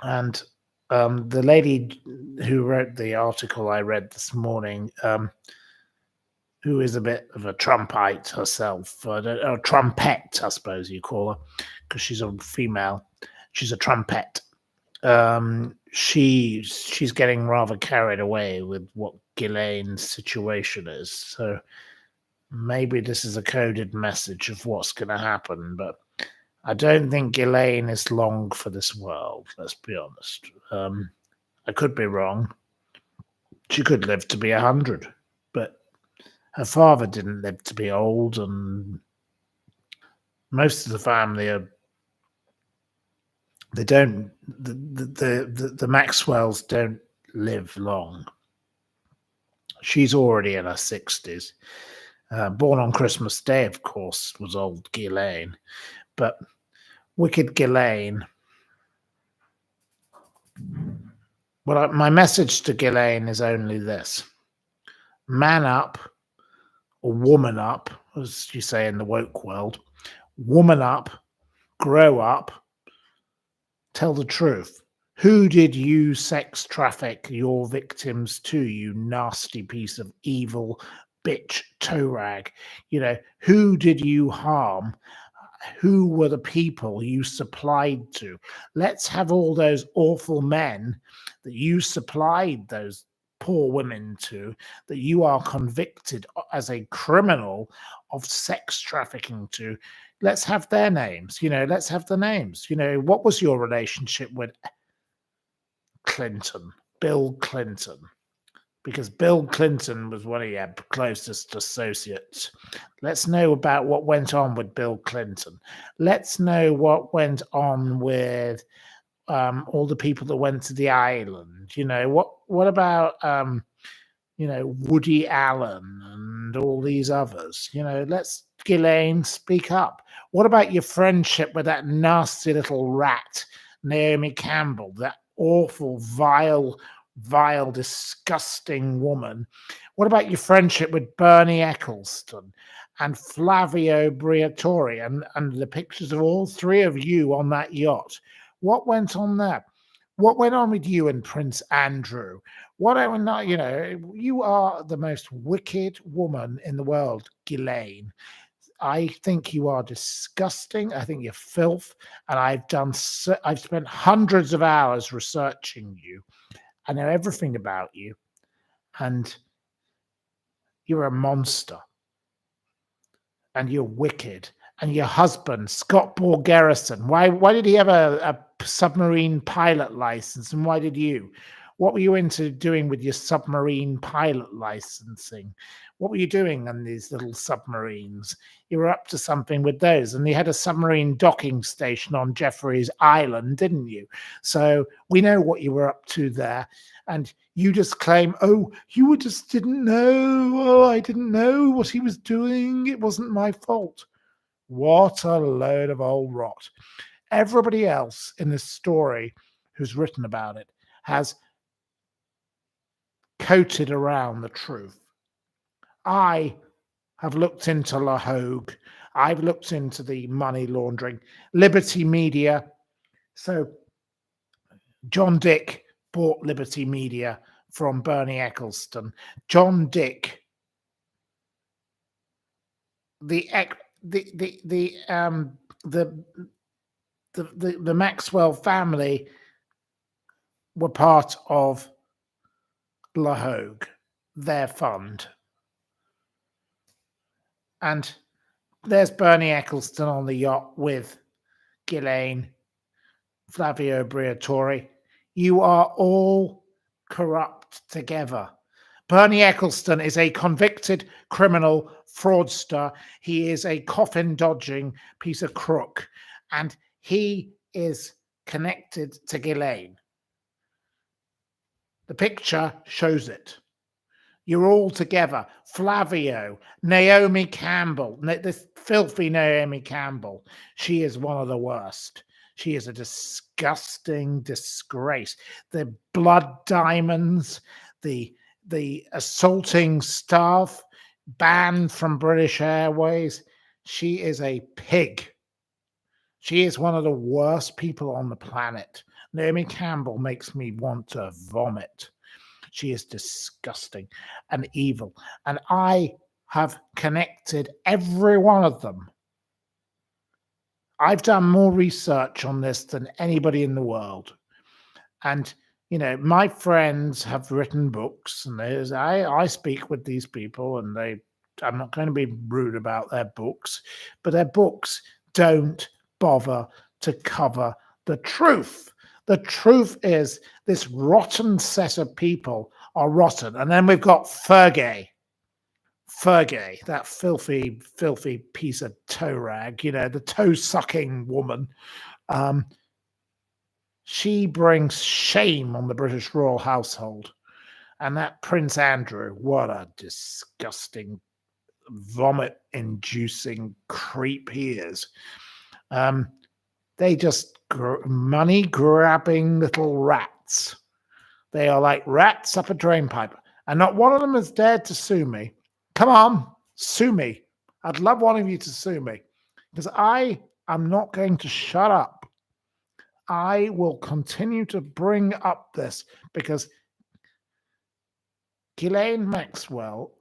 And the lady who wrote the article I read this morning, who is a bit of a Trumpite herself, or trumpet, I suppose you call her, because she's a female. She's a trumpet. She's getting rather carried away with what Ghislaine's situation is. So maybe this is a coded message of what's going to happen, but I don't think Ghislaine is long for this world, let's be honest. I could be wrong. She could live to be 100, but her father didn't live to be old, and most of the family are. They don't. The Maxwells don't live long. She's already in her 60s. Born on Christmas Day, of course, was old Ghislaine, but wicked Ghislaine. Well, my message to Ghislaine is only this: man up, or woman up, as you say in the woke world. Woman up, grow up, tell the truth. Who did you sex traffic your victims to, you nasty piece of evil bitch toe rag? Who did you harm? Who were the people you supplied to? Let's have all those awful men that you supplied those poor women to, that you are convicted as a criminal of sex trafficking to. Let's have their names. Let's have the names. What was your relationship with Clinton, Bill Clinton? because Bill Clinton was one of your closest associates. Let's know about what went on with Bill Clinton. Let's know what went on with all the people that went to the island. What about Woody Allen and all these others? Let's, Ghislaine, speak up. What about your friendship with that nasty little rat, Naomi Campbell, that awful, vile, disgusting woman? What about your friendship with Bernie Eccleston and Flavio Briatore and the pictures of all three of you on that yacht? What went on there? What went on with you and Prince Andrew? What I would not, you are the most wicked woman in the world, Ghislaine. I think you are disgusting. I think you're filth, and I've spent hundreds of hours researching you. I know everything about you, and you're a monster, and you're wicked. And your husband, Scott Ball Garrison, why did he have a submarine pilot license, and why did you? What were you into doing with your submarine pilot licensing? What were you doing on these little submarines? You were up to something with those, and you had a submarine docking station on Jeffrey's Island, didn't you? So we know what you were up to there. And you just claim, oh, you just didn't know. Oh, I didn't know what he was doing. It wasn't my fault. What a load of old rot. Everybody else in this story who's written about it has coated around the truth. I have looked into La Hogue. I've looked into the money laundering, Liberty Media. So John Dick bought Liberty Media from Bernie Eccleston. John Dick, the Maxwell family were part of La Hogue, their fund. And there's Bernie Eccleston on the yacht with Ghislaine, Flavio Briatore. You are all corrupt together. Bernie Eccleston is a convicted criminal fraudster. He is a coffin-dodging piece of crook, and he is connected to Ghislaine. The picture shows it. You're all together. Flavio, Naomi Campbell, this filthy Naomi Campbell. She is one of the worst. She is a disgusting disgrace. The blood diamonds, the assaulting staff, banned from British Airways. She is a pig. She is one of the worst people on the planet. Naomi Campbell makes me want to vomit. She is disgusting and evil. And I have connected every one of them. I've done more research on this than anybody in the world. And, my friends have written books, and I speak with these people, and I'm not going to be rude about their books, but their books don't bother to cover the truth. The truth is this rotten set of people are rotten. And then we've got Fergie, that filthy, filthy piece of toe rag, the toe-sucking woman. She brings shame on the British royal household. And that Prince Andrew, what a disgusting, vomit-inducing creep he is. They just money-grabbing little rats. They are like rats up a drain pipe. And not one of them has dared to sue me. Come on, sue me. I'd love one of you to sue me. Because I am not going to shut up. I will continue to bring up this because Ghislaine Maxwell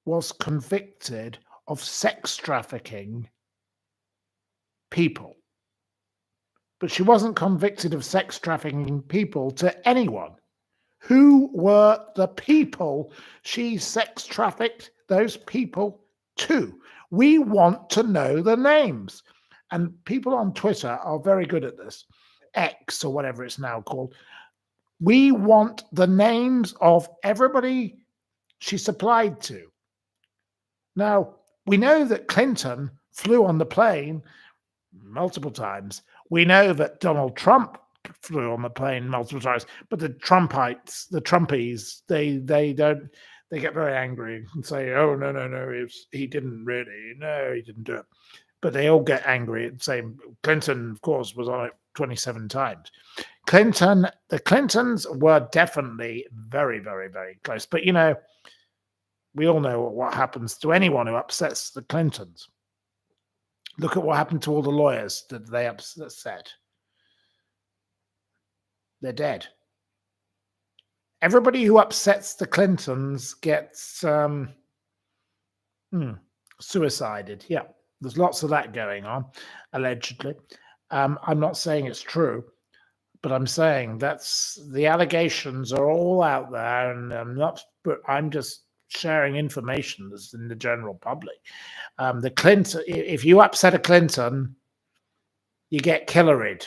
was convicted of sex trafficking people. But she wasn't convicted of sex trafficking people to anyone. Who were the people she sex trafficked those people to? We want to know the names. And people on Twitter are very good at this. X, or whatever it's now called. We want the names of everybody she supplied to. Now, we know that Clinton flew on the plane multiple times. We know that Donald Trump flew on the plane multiple times, but the Trumpites, the Trumpies, they don't. They get very angry and say, "Oh no, he didn't really. No, he didn't do it." But they all get angry and say Clinton, of course, was on it 27 times. The Clintons were definitely very, very, very close. But we all know what happens to anyone who upsets the Clintons. Look at what happened to all the lawyers that they upset. They're dead. Everybody who upsets the Clintons gets suicided. Yeah, there's lots of that going on, allegedly. I'm not saying it's true, but I'm saying that's the allegations are all out there, and I'm just sharing information that's in the general public. The Clinton, if you upset a Clinton, you get killeried.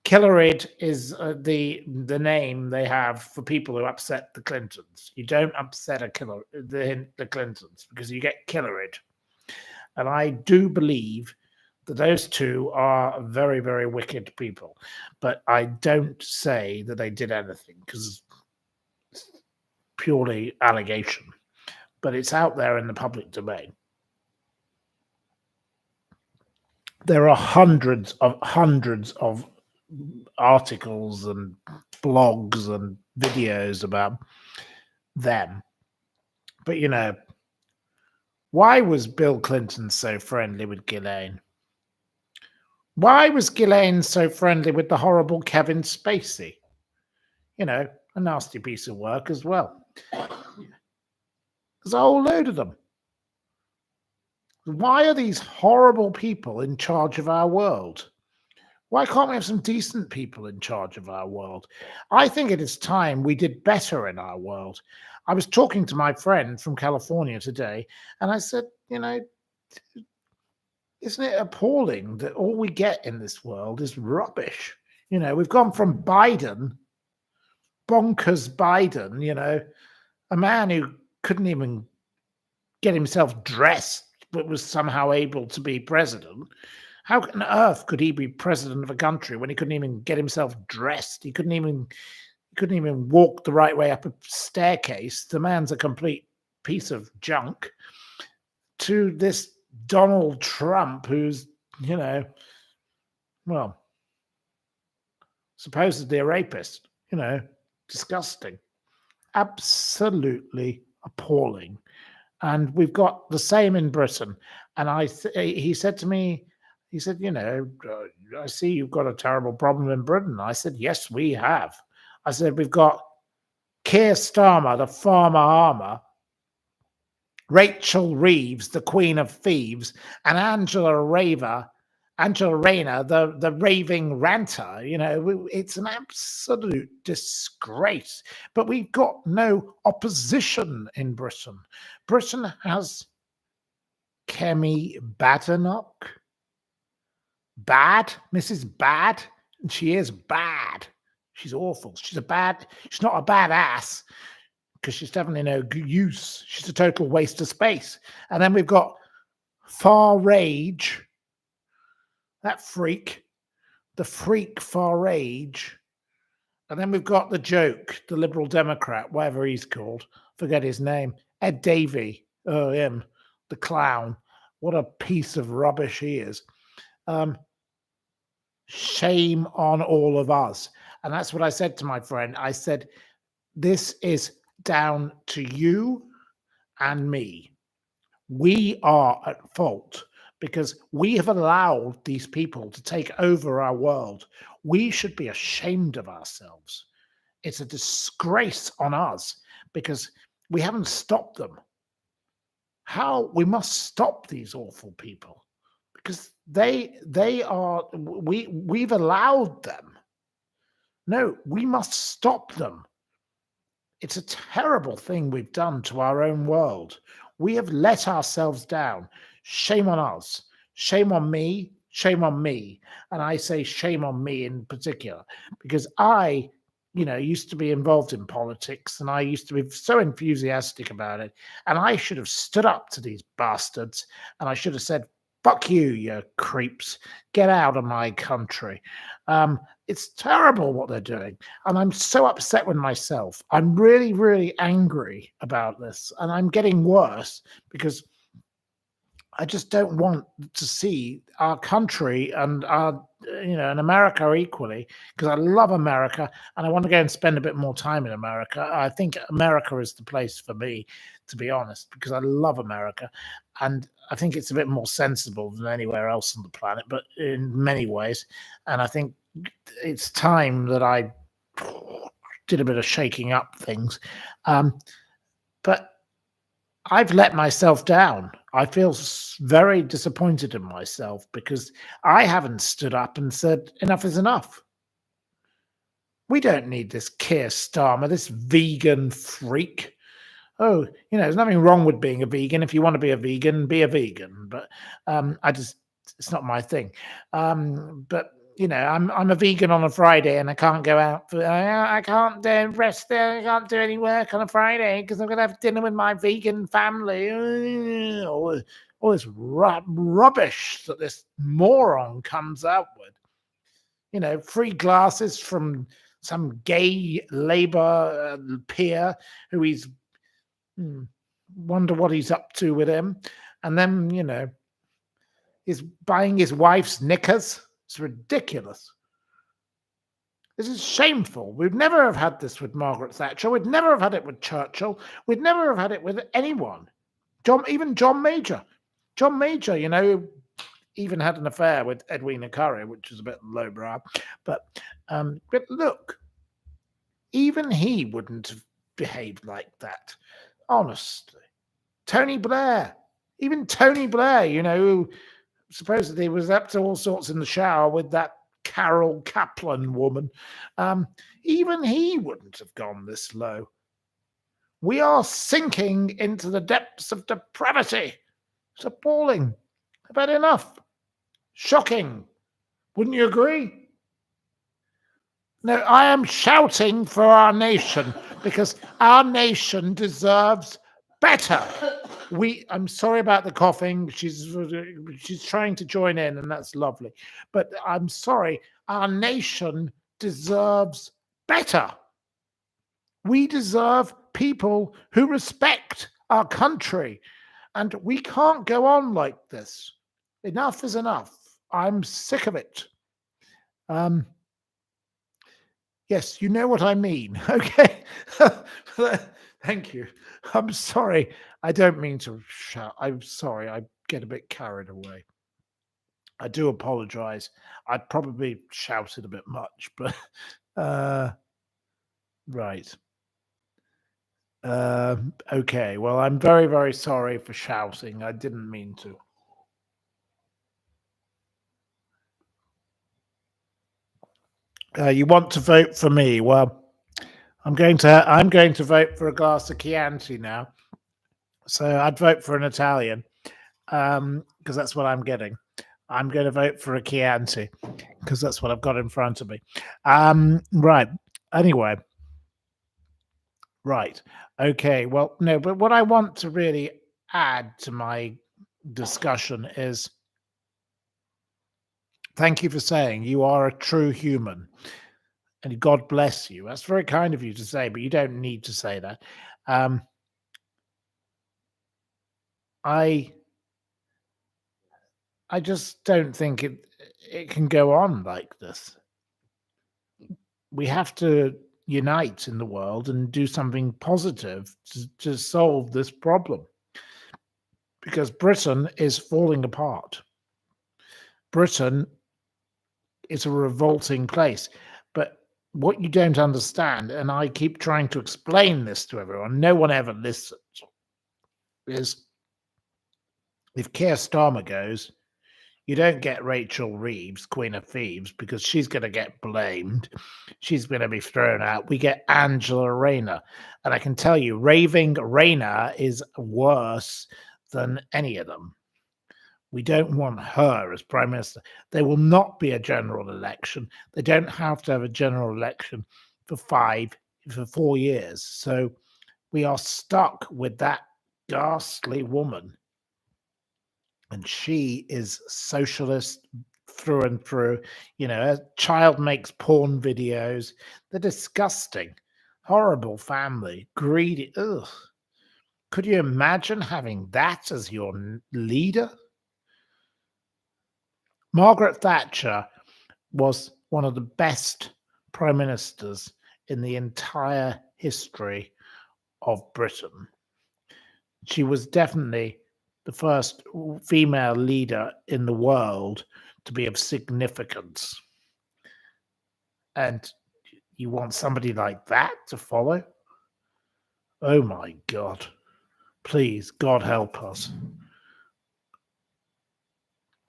Killerid is the name they have for people who upset the Clintons. You don't upset the Clintons because you get killerid. And I do believe that those two are very, very wicked people. But I don't say that they did anything because it's purely allegation. But it's out there in the public domain. There are hundreds of articles and blogs and videos about them. But why was Bill Clinton so friendly with Ghislaine? Why was Ghislaine so friendly with the horrible Kevin Spacey? A nasty piece of work as well. There's a whole load of them. Why are these horrible people in charge of our world? Why can't we have some decent people in charge of our world? I think it is time we did better in our world. I was talking to my friend from California today, and I said, isn't it appalling that all we get in this world is rubbish? We've gone from Biden, bonkers Biden, a man who couldn't even get himself dressed, but was somehow able to be president. How on earth could he be president of a country when he couldn't even get himself dressed? He couldn't even walk the right way up a staircase. The man's a complete piece of junk. To this Donald Trump, who's, well, supposedly a rapist, disgusting. Absolutely appalling. And we've got the same in Britain. And he said to me, I see you've got a terrible problem in Britain. I said, yes, we have. I said, we've got Keir Starmer, the farmer armour, Rachel Reeves, the queen of thieves, and Angela Rayner, the raving ranter. It's an absolute disgrace. But we've got no opposition in Britain. Britain has Kemi Badenoch. Bad, Mrs. Bad, and she is bad. She's awful. She's not a badass because she's definitely no use. She's a total waste of space. And then we've got Far Rage, that freak, the freak Far Rage. And then we've got the joke, the Liberal Democrat, whatever he's called, forget his name, Ed Davey. Oh, him, the clown. What a piece of rubbish he is. Shame on all of us. And that's what I said to my friend. I said, this is down to you and me. We are at fault because we have allowed these people to take over our world. We should be ashamed of ourselves. It's a disgrace on us because we haven't stopped them. We must stop these awful people. Because we've allowed them. No, we must stop them. It's a terrible thing we've done to our own world. We have let ourselves down. Shame on us. Shame on me. Shame on me. And I say shame on me in particular, because I used to be involved in politics, and I used to be so enthusiastic about it. And I should have stood up to these bastards, and I should have said, "Fuck you, you creeps! Get out of my country." It's terrible what they're doing, and I'm so upset with myself. I'm really, really angry about this, and I'm getting worse because I just don't want to see our country and and America equally, because I love America and I want to go and spend a bit more time in America. I think America is the place for me, to be honest, because I love America, and I think it's a bit more sensible than anywhere else on the planet, but in many ways. And I think it's time that I did a bit of shaking up things. But I've let myself down. I feel very disappointed in myself because I haven't stood up and said, enough is enough. We don't need this Keir Starmer, this vegan freak. Oh, there's nothing wrong with being a vegan. If you want to be a vegan, be a vegan. But it's not my thing. But I'm a vegan on a Friday, and I can't go out. I can't rest there. I can't do any work on a Friday because I'm going to have dinner with my vegan family. All this rubbish that this moron comes out with. Free glasses from some gay Labour peer who he's wonder what he's up to with him, and then he's buying his wife's knickers. It's ridiculous. This is shameful. We'd never have had this with Margaret Thatcher. We'd never have had it with Churchill. We'd never have had it with anyone. Even John Major. John Major, even had an affair with Edwina Currie, which is a bit lowbrow. But look, even he wouldn't have behaved like that. Honestly. Tony Blair. Even Tony Blair, who supposedly was up to all sorts in the shower with that Carol Kaplan woman. Even he wouldn't have gone this low. We are sinking into the depths of depravity. It's appalling. I've had enough. Shocking. Wouldn't you agree? No, I am shouting for our nation because our nation deserves better. I'm sorry about the coughing. She's trying to join in, and that's lovely. But I'm sorry. Our nation deserves better. We deserve people who respect our country, and we can't go on like this. Enough is enough. I'm sick of it. Yes, you know what I mean. Okay. Thank you. I'm sorry. I don't mean to shout. I'm sorry. I get a bit carried away. I do apologize. I probably shouted a bit much, but right. Okay. Well, I'm very, very sorry for shouting. I didn't mean to. You want to vote for me? Well, I'm going to vote for a glass of Chianti now. So I'd vote for an Italian because that's what I'm getting. I'm going to vote for a Chianti because that's what I've got in front of me. Right. Anyway. Right. Okay. Well, no, but what I want to really add to my discussion is thank you for saying you are a true human and God bless you. That's very kind of you to say, but you don't need to say that. I just don't think it can go on like this. We have to unite in the world and do something positive to solve this problem, because Britain is falling apart. Britain is a revolting place. But what you don't understand, and I keep trying to explain this to everyone, no one ever listens, is if Keir Starmer goes, you don't get Rachel Reeves, Queen of Thieves, because she's going to get blamed. She's going to be thrown out. We get Angela Rayner. And I can tell you, raving Rayner is worse than any of them. We don't want her as Prime Minister. There will not be a general election. They don't have to have a general election. for 4 years. So we are stuck with that ghastly woman, and she is socialist through and through. A child makes porn videos. They're disgusting, horrible family, greedy. Ugh. Could you imagine having that as your leader? Margaret Thatcher was one of the best prime ministers in the entire history of Britain. She was definitely the first female leader in the world to be of significance. And you want somebody like that to follow? Oh my God. Please, God help us.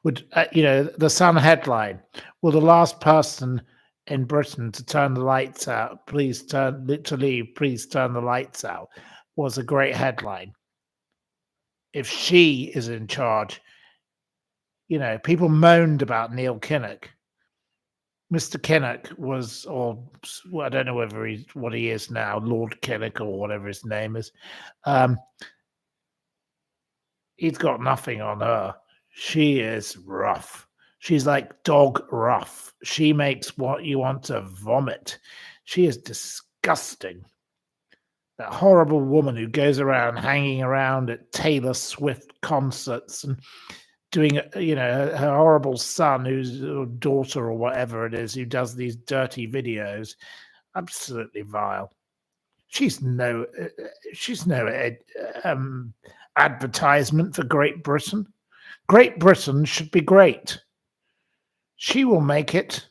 The Sun headline, will the last person in Britain to turn the lights out, please turn the lights out, was a great headline. If she is in charge, people moaned about Neil Kinnock. Mr. Kinnock was, I don't know what he is now, Lord Kinnock or whatever his name is. He's got nothing on her. She is rough. She's like dog rough. She makes what you want to vomit. She is disgusting. That horrible woman who goes around hanging around at Taylor Swift concerts and doing, her horrible son, or daughter or whatever it is, who does these dirty videos. Absolutely vile. She's no advertisement for Great Britain. Great Britain should be great. She will make it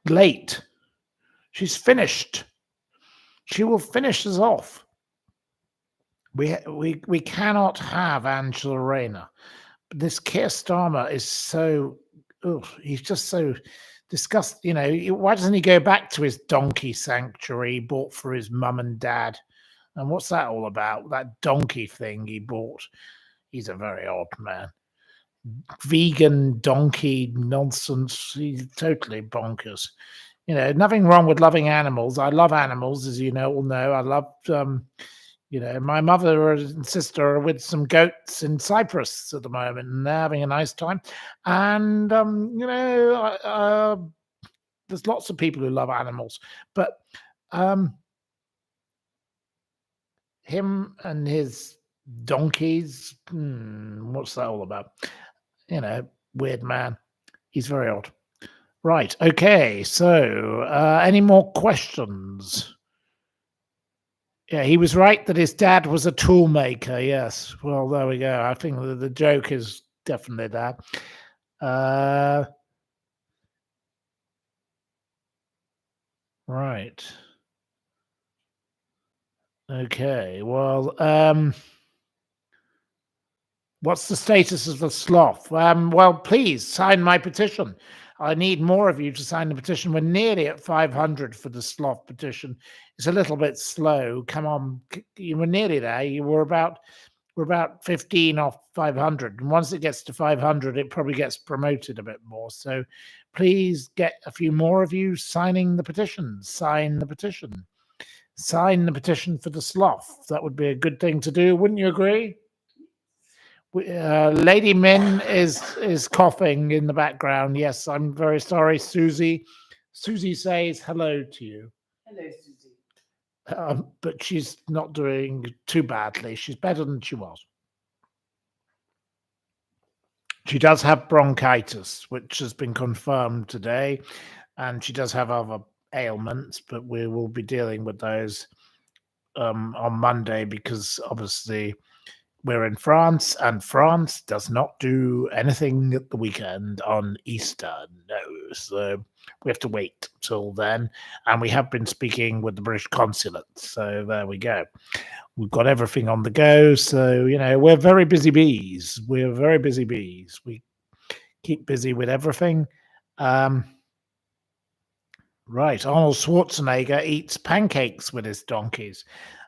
late. She's finished. She will finish us off. We cannot have Angela Rayner. This Keir Starmer is so, he's just so disgusting. Why doesn't he go back to his donkey sanctuary he bought for his mum and dad? And what's that all about? That donkey thing he bought. He's a very odd man. Vegan donkey nonsense. He's totally bonkers. Nothing wrong with loving animals. I love animals, as all know. I love, my mother and sister are with some goats in Cyprus at the moment, and they're having a nice time. And, there's lots of people who love animals, but him and his donkeys, what's that all about? Weird man. He's very odd. Right. Okay. So, any more questions? Yeah, he was right that his dad was a tool maker. Yes. Well, there we go. I think the joke is definitely that. Right. Okay. Well, what's the status of the sloth? Well, please sign my petition. I need more of you to sign the petition. We're nearly at 500 for the sloth petition. It's a little bit slow. Come on, you were nearly there. We're about 15 off 500, and once it gets to 500, it probably gets promoted a bit more. So, please get a few more of you signing the petition. Sign the petition. Sign the petition for the sloth. That would be a good thing to do, wouldn't you agree? Lady Min is coughing in the background. Yes, I'm very sorry, Susie. Susie says hello to you. Hello, Susie. But she's not doing too badly. She's better than she was. She does have bronchitis, which has been confirmed today, and she does have other ailments, but we will be dealing with those on Monday, because obviously we're in France, and France does not do anything at the weekend on Easter. No. So we have to wait till then. And we have been speaking with the British consulate. So there we go. We've got everything on the go. So, we're very busy bees. We're very busy bees. We keep busy with everything. Right. Arnold Schwarzenegger eats pancakes with his donkeys.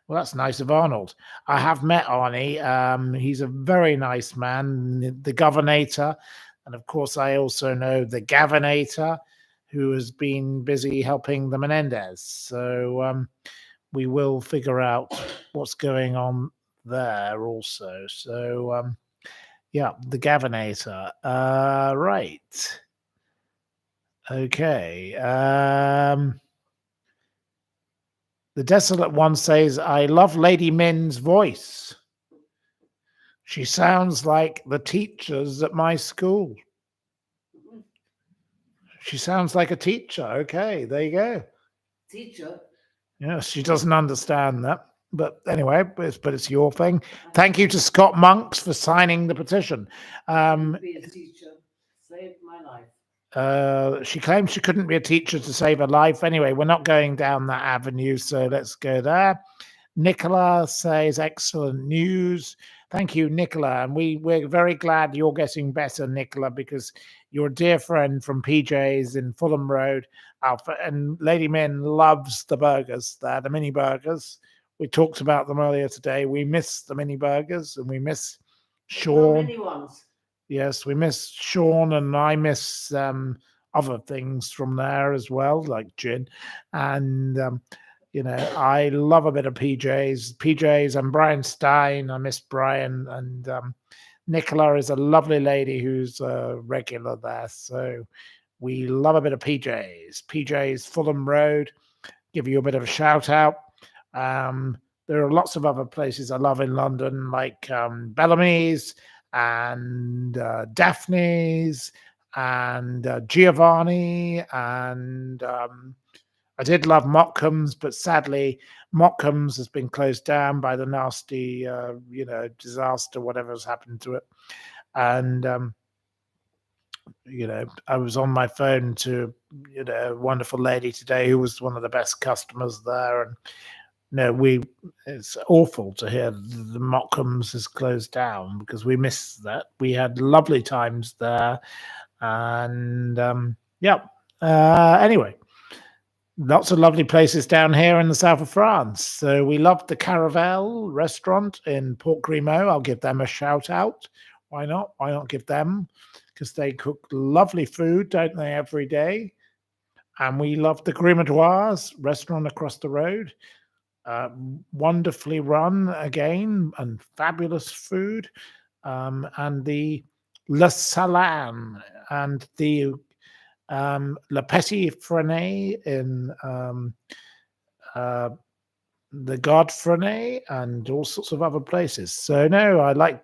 Well, that's nice of Arnold. I have met Arnie. He's a very nice man, the Governator. And of course, I also know the Gavinator, who has been busy helping the Menendez. So we will figure out what's going on there also. So yeah, the Gavinator. Right. Okay. The Desolate One says, I love Lady Min's voice. She sounds like the teachers at my school. She sounds like a teacher. Okay, there you go. Teacher. Yes, she doesn't understand that. But anyway, it's your thing. Thank you to Scott Monks for signing the petition. Be a teacher. Saved my life. She claims she couldn't be a teacher to save her life. Anyway, we're not going down that avenue, so let's go there. Nicola says, excellent news. Thank you, Nicola. And we're very glad you're getting better, Nicola, because you're a dear friend from PJ's in Fulham Road. And Lady Min loves the burgers there, the mini burgers. We talked about them earlier today. We miss the mini burgers and we miss Sean. Mini ones. Yes, we miss Sean, and I miss other things from there as well, like gin. And I love a bit of PJ's and Brian Stein. I miss Brian, and Nicola is a lovely lady who's a regular there. So we love a bit of PJ's Fulham Road. Give you a bit of a shout out. There are lots of other places I love in London, like Bellamy's and Daphne's and Giovanni, and I did love Mottcombs, but sadly Mottcombs has been closed down by the nasty disaster, whatever's happened to it. And I was on my phone to a wonderful lady today who was one of the best customers there, and it's awful to hear the Mottcombs is closed down because we miss that. We had lovely times there, and anyway, lots of lovely places down here in the south of France. So we loved the Caravel restaurant in Port Grimaud. I'll give them a shout out. Why not? Why not give them? Because they cook lovely food, don't they, every day? And we loved the Grimaudoirs restaurant across the road. Wonderfully run again, and fabulous food. And the Le Salin and the Le Petit Frenet in the Godfrenet and all sorts of other places. So no, I like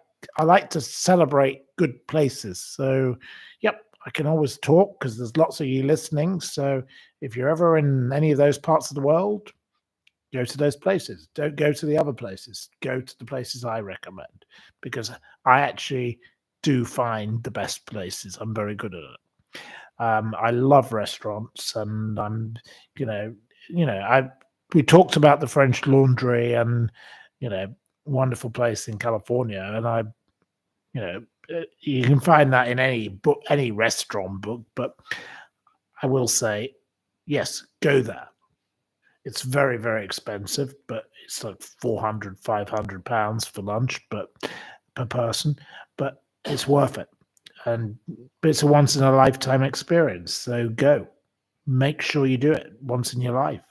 to celebrate good places. So yep, I can always talk because there's lots of you listening. So if you're ever in any of those parts of the world, go to those places. Don't go to the other places. Go to the places I recommend, because I actually do find the best places. I'm very good at it. I love restaurants, and we talked about the French Laundry and wonderful place in California, and you can find that in any book, any restaurant book. But I will say, yes, go there. It's very, very expensive, but it's like 400, 500 pounds for lunch, but per person. But it's worth it, but it's a once in a lifetime experience. So go, make sure you do it once in your life.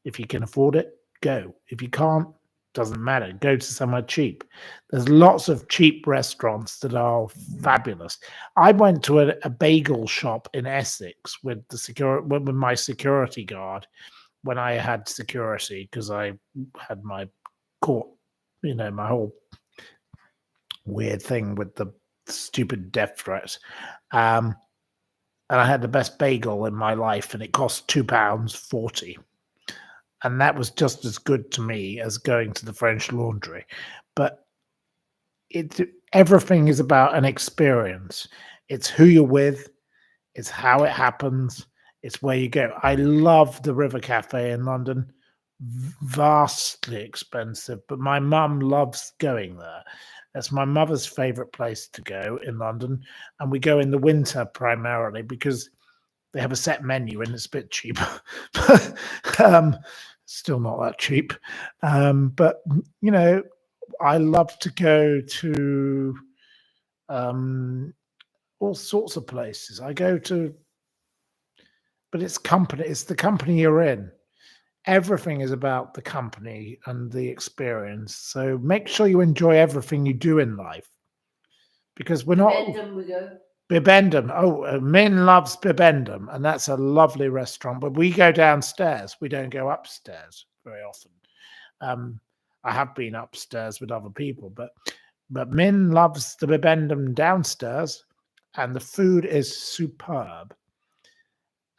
If you can afford it, go. If you can't, doesn't matter. Go to somewhere cheap. There's lots of cheap restaurants that are fabulous. I went to a bagel shop in Essex with my security guard when I had security, because I had my court, my whole weird thing with the stupid death threats. And I had the best bagel in my life, and it cost £2.40. And that was just as good to me as going to the French Laundry. But everything is about an experience. It's who you're with. It's how it happens. It's where you go. I love the River Cafe in London. Vastly expensive, but my mum loves going there. That's my mother's favourite place to go in London. And we go in the winter primarily because they have a set menu and it's a bit cheaper. Still not that cheap. But, I love to go to all sorts of places. I go to but it's company. It's the company you're in. Everything is about the company and the experience. So make sure you enjoy everything you do in life, because we're not. Bibendum we go. Bibendum. Oh, Min loves Bibendum, and that's a lovely restaurant. But we go downstairs. We don't go upstairs very often. I have been upstairs with other people, but Min loves the Bibendum downstairs, and the food is superb.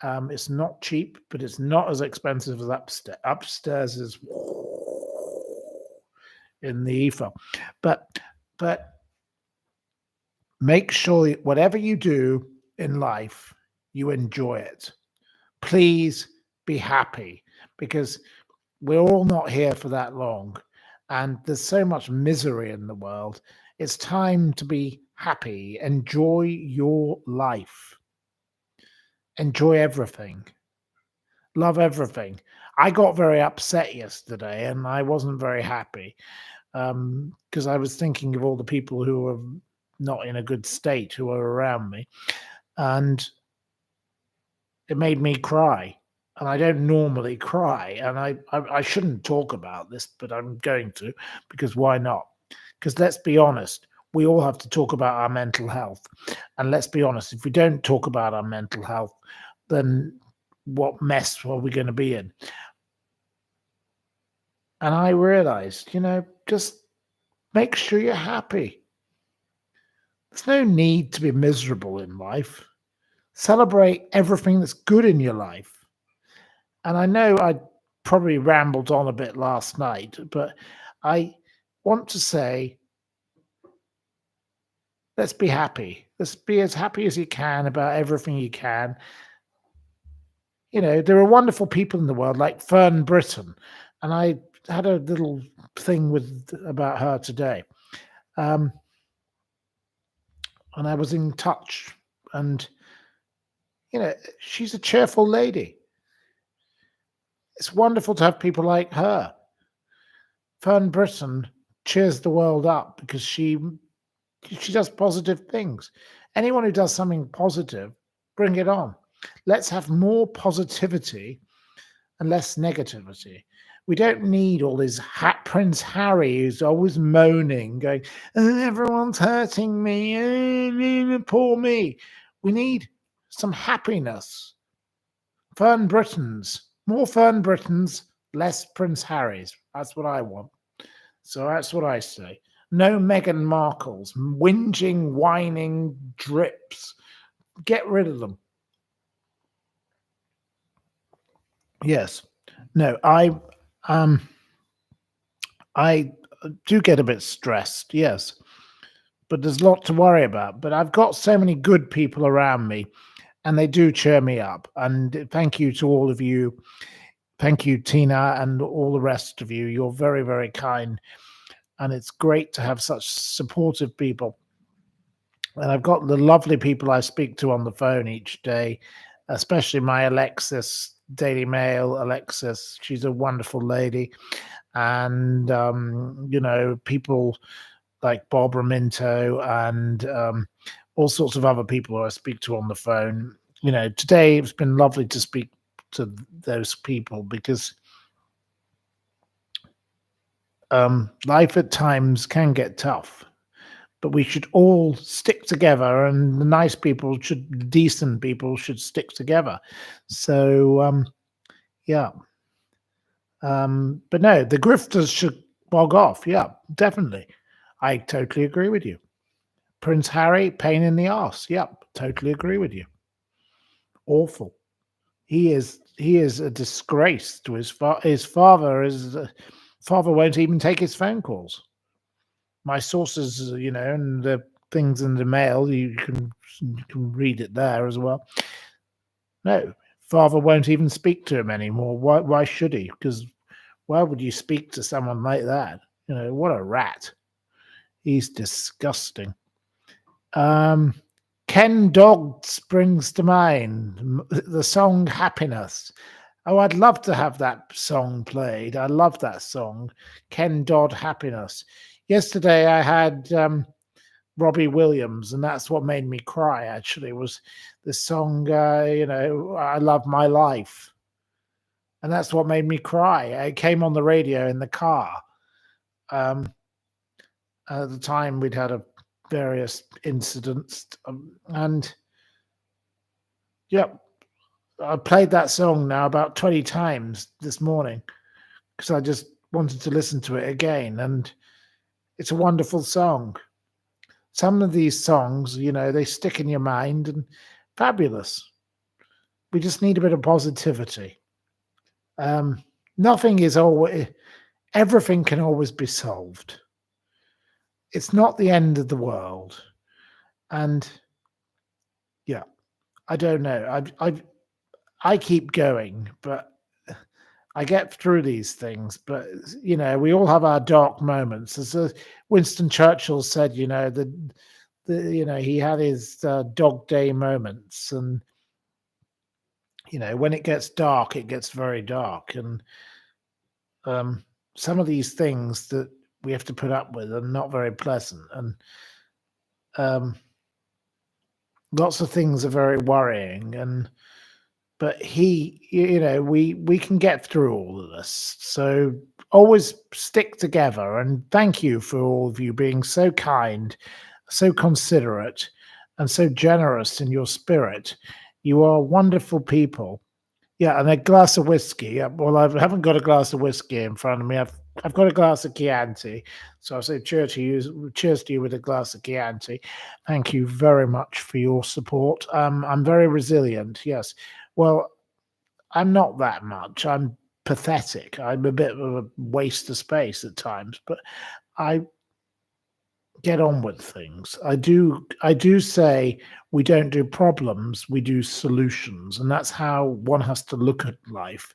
It's not cheap, but it's not as expensive as upstairs. Upstairs is in the ether, but make sure whatever you do in life, you enjoy it. Please be happy, because we're all not here for that long, and there's so much misery in the world. It's time to be happy. Enjoy your life. Enjoy everything. Love everything. I got very upset yesterday, and I wasn't very happy, because I was thinking of all the people who were not in a good state who are around me, and it made me cry. And I don't normally cry, and I shouldn't talk about this, but I'm going to, because why not? Because let's be honest, we all have to talk about our mental health. And let's be honest, if we don't talk about our mental health, then what mess are we going to be in? And I realized, just make sure you're happy. There's no need to be miserable in life. Celebrate everything that's good in your life. And I know I probably rambled on a bit last night, but I want to say, let's be happy. Let's be as happy as you can about everything you can. There are wonderful people in the world like Fern Britton, and I had a little thing about her today. And I was in touch, and she's a cheerful lady. It's wonderful to have people like her. Fern Britton cheers the world up because she does positive things. Anyone who does something positive, bring it on. Let's have more positivity and less negativity. We don't need all this Prince Harry who's always moaning, going, everyone's hurting me, poor me. We need some happiness. Fern Brittons, more Fern Brittons, less Prince Harrys. That's what I want. So that's what I say. No Meghan Markles, whinging, whining drips. Get rid of them. Yes. No, I do get a bit stressed, yes. But there's a lot to worry about. But I've got so many good people around me, and they do cheer me up. And thank you to all of you. Thank you, Tina, and all the rest of you. You're very, very kind. And it's great to have such supportive people. And I've got the lovely people I speak to on the phone each day, especially my Alexis, Daily Mail Alexis. She's a wonderful lady. And, people like Barbara Minto and all sorts of other people who I speak to on the phone. Today it's been lovely to speak to those people, because life at times can get tough, but we should all stick together, and the decent people should stick together. So, yeah. But no, the grifters should bog off. Yeah, definitely. I totally agree with you. Prince Harry, pain in the arse. Yep, totally agree with you. Awful. He is a disgrace to his father. His father won't even take his phone calls. My sources, and the things in the mail, you can read it there as well. No, father won't even speak to him anymore. Why should he? Because why would you speak to someone like that? What a rat. He's disgusting. Ken Dodd springs to mind, the song Happiness. Oh, I'd love to have that song played. I love that song, Ken Dodd, Happiness. Yesterday I had Robbie Williams, and that's what made me cry. Actually, was the song, "I Love My Life," and that's what made me cry. It came on the radio in the car. Um, at the time, we'd had various incidents, and yep, I played that song now about 20 times this morning because I just wanted to listen to it again, and it's a wonderful song. Some of these songs, they stick in your mind and fabulous. We just need a bit of positivity. Um, Nothing is always, everything can always be solved. It's not the end of the world. And yeah, I don't know. I keep going, but I get through these things. But we all have our dark moments. As Winston Churchill said, he had his dog day moments, and when it gets dark, it gets very dark, and some of these things that we have to put up with are not very pleasant, and lots of things are very worrying, but we can get through all of this. So always stick together, and thank you for all of you being so kind, so considerate, and so generous in your spirit. You are wonderful people. Yeah, and a glass of whiskey. Yeah, well, I haven't got a glass of whiskey in front of me. I've got a glass of Chianti, so I'll say cheers to you. Cheers to you with a glass of Chianti. Thank you very much for your support. I'm very resilient. Yes. Well, I'm not that much. I'm pathetic. I'm a bit of a waste of space at times, but I get on with things. I do say we don't do problems, we do solutions, and that's how one has to look at life.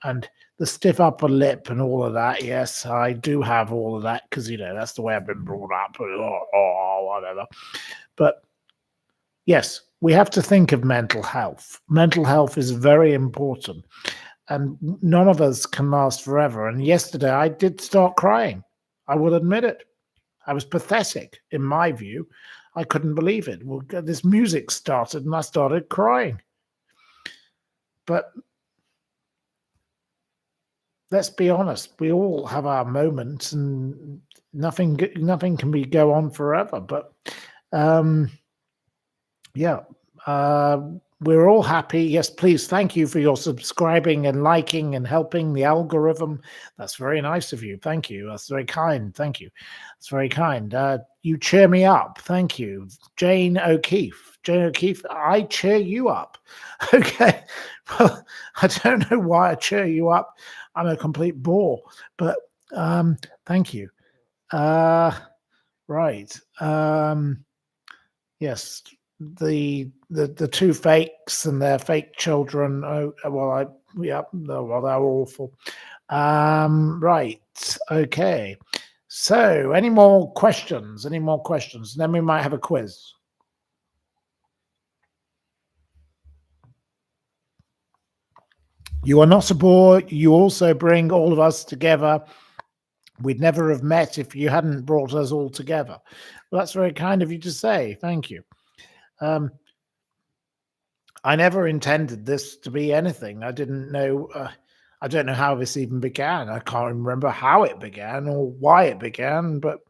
And the stiff upper lip and all of that, yes, I do have all of that because that's the way I've been brought up, or whatever. But yes, we have to think of mental health. Mental health is very important, and none of us can last forever. And yesterday I did start crying. I will admit it. I was pathetic, in my view. I couldn't believe it. Well, this music started and I started crying. But let's be honest, we all have our moments, and nothing can go on forever. But yeah, we're all happy. Yes, please. Thank you for your subscribing and liking and helping the algorithm. That's very nice of you. Thank you. That's very kind. Thank you. That's very kind. You cheer me up. Thank you. Jane O'Keefe. Jane O'Keefe, I cheer you up. Okay. Well, I don't know why I cheer you up. I'm a complete bore, but thank you. Right. Yes, the two fakes and their fake children. Oh well, well, they're awful. Right. Okay. So, any more questions? Any more questions? Then we might have a quiz. You are not a bore. You also bring all of us together. We'd never have met if you hadn't brought us all together. Well, that's very kind of you to say. Thank you. I never intended this to be anything. I didn't know. I don't know how this even began. I can't remember how it began or why it began, but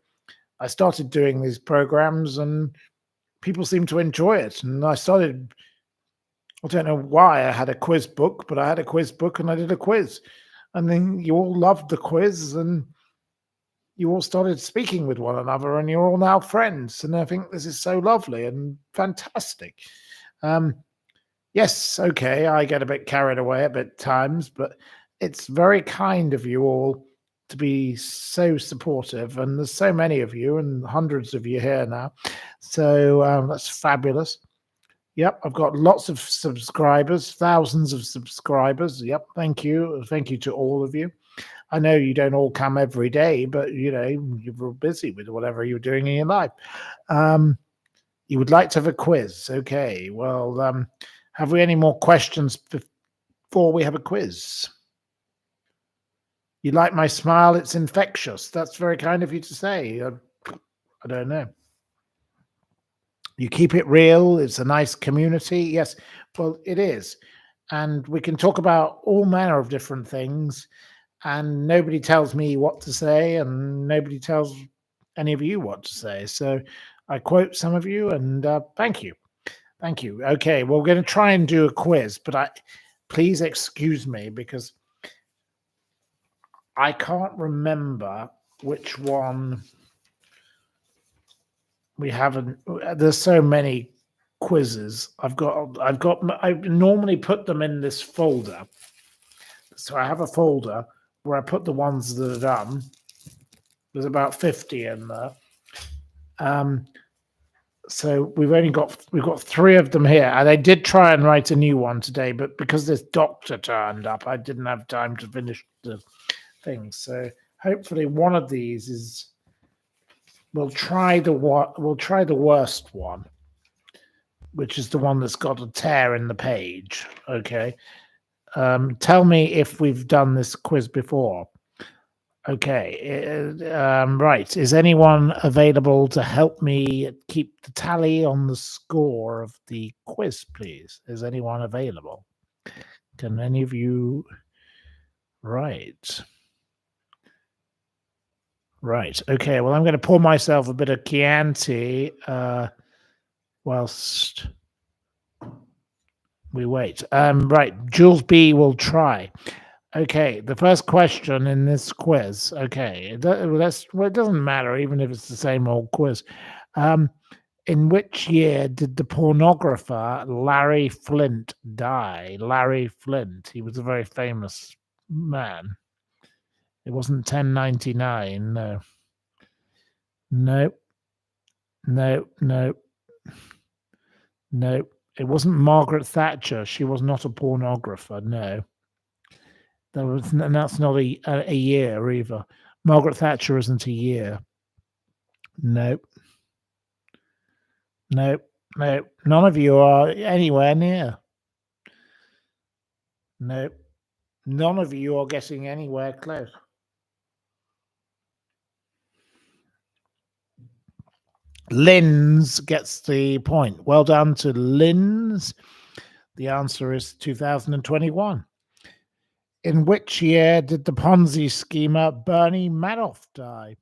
I started doing these programs and people seemed to enjoy it. And I don't know why I had a quiz book, but I had a quiz book and I did a quiz. And then you all loved the quiz and you all started speaking with one another and you're all now friends. And I think this is so lovely and fantastic. Yes, okay, I get a bit carried away at times, but it's very kind of you all to be so supportive. And there's so many of you and hundreds of you here now. So that's fabulous. Yep, I've got lots of subscribers, thousands of subscribers. Yep, thank you. Thank you to all of you. I know you don't all come every day, but you're busy with whatever you're doing in your life. You would like to have a quiz. Okay, well, have we any more questions before we have a quiz? You like my smile? It's infectious. That's very kind of you to say. I don't know. You keep it real. It's a nice community. Yes, well, it is. And we can talk about all manner of different things. And nobody tells me what to say, and nobody tells any of you what to say. So I quote some of you, and thank you. Thank you. Okay, well, we're going to try and do a quiz, but please excuse me because I can't remember which one we haven't. There's so many quizzes. I normally put them in this folder. So I have a folder where I put the ones that are done. There's about 50 in there. So we've got 3 of them here, and I did try and write a new one today, but because this doctor turned up, I didn't have time to finish the thing. So hopefully one of these is. We'll try the worst one, which is the one that's got a tear in the page. Okay. Tell me if we've done this quiz before. Okay. Right. Is anyone available to help me keep the tally on the score of the quiz, please? Is anyone available? Can any of you? Right. Right. Okay. Well, I'm going to pour myself a bit of Chianti whilst we wait. Right. Jules B will try. Okay, the first question in this quiz. Okay, it doesn't matter, even if it's the same old quiz. In which year did the pornographer Larry Flint die? Larry Flint. He was a very famous man. It wasn't 1099. No. Nope. Nope. Nope. Nope. It wasn't Margaret Thatcher. She was not a pornographer. No. And that's not a year either. Margaret Thatcher isn't a year. Nope. Nope. Nope. None of you are anywhere near. Nope. None of you are getting anywhere close. Linz gets the point. Well done to Linz. The answer is 2021. In which year did the Ponzi schemer Bernie Madoff die?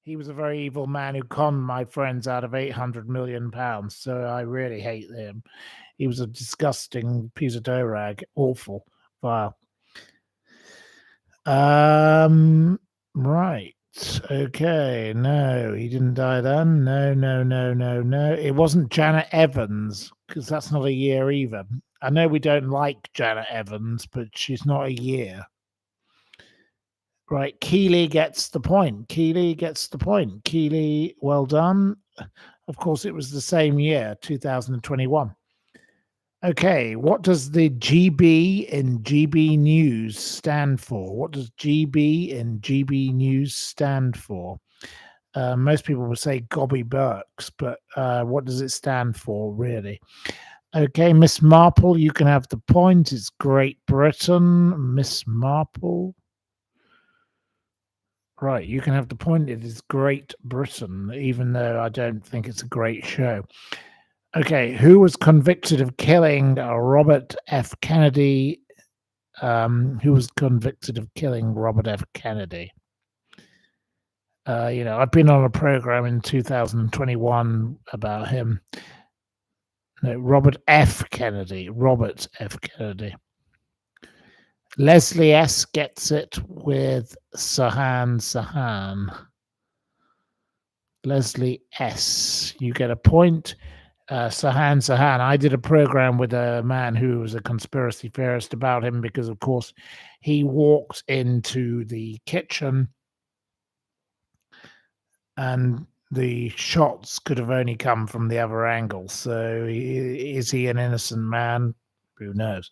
He was a very evil man who conned my friends out of £800 million. So I really hate him. He was a disgusting piece of dough rag. Awful. Vile. Right. Okay. No, he didn't die then. No. It wasn't Janet Evans, because that's not a year either. I know we don't like Janet Evans, but she's not a year. Right. Keeley gets the point. Keeley, well done. Of course, it was the same year, 2021. Okay, what does the GB in GB News stand for? What does GB in GB News stand for? Most people would say Gobby Burks, but what does it stand for, really? Okay, Miss Marple, you can have the point. It's Great Britain. Miss Marple. Right, you can have the point. It is Great Britain, even though I don't think it's a great show. Okay, who was convicted of killing Robert F. Kennedy? Who was convicted of killing Robert F. Kennedy? I've been on a program in 2021 about him. No, Robert F. Kennedy. Robert F. Kennedy. Leslie S. gets it with Sahan. Leslie S. You get a point. Sahan. I did a program with a man who was a conspiracy theorist about him because, of course, he walked into the kitchen and the shots could have only come from the other angle. So is he an innocent man? Who knows?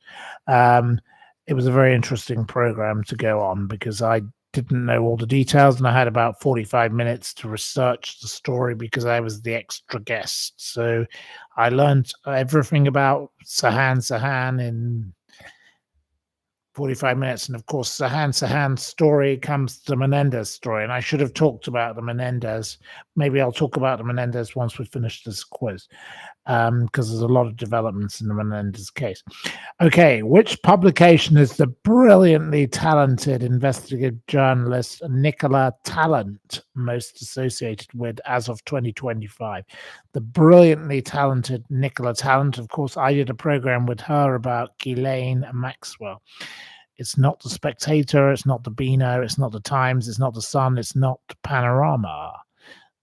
It was a very interesting program to go on because I didn't know all the details, and I had about 45 minutes to research the story because I was the extra guest. So I learned everything about Sahan 45 minutes. And of course, the Sahan story comes to the Menendez story. And I should have talked about the Menendez. Maybe I'll talk about the Menendez once we finish this quiz, because there's a lot of developments in the Menendez case. Okay, which publication is the brilliantly talented investigative journalist Nicola Tallant most associated with as of 2025? The brilliantly talented Nicola Tallant. Of course, I did a program with her about Ghislaine Maxwell. It's not the Spectator, it's not the Beano, it's not the Times, it's not the Sun, it's not Panorama.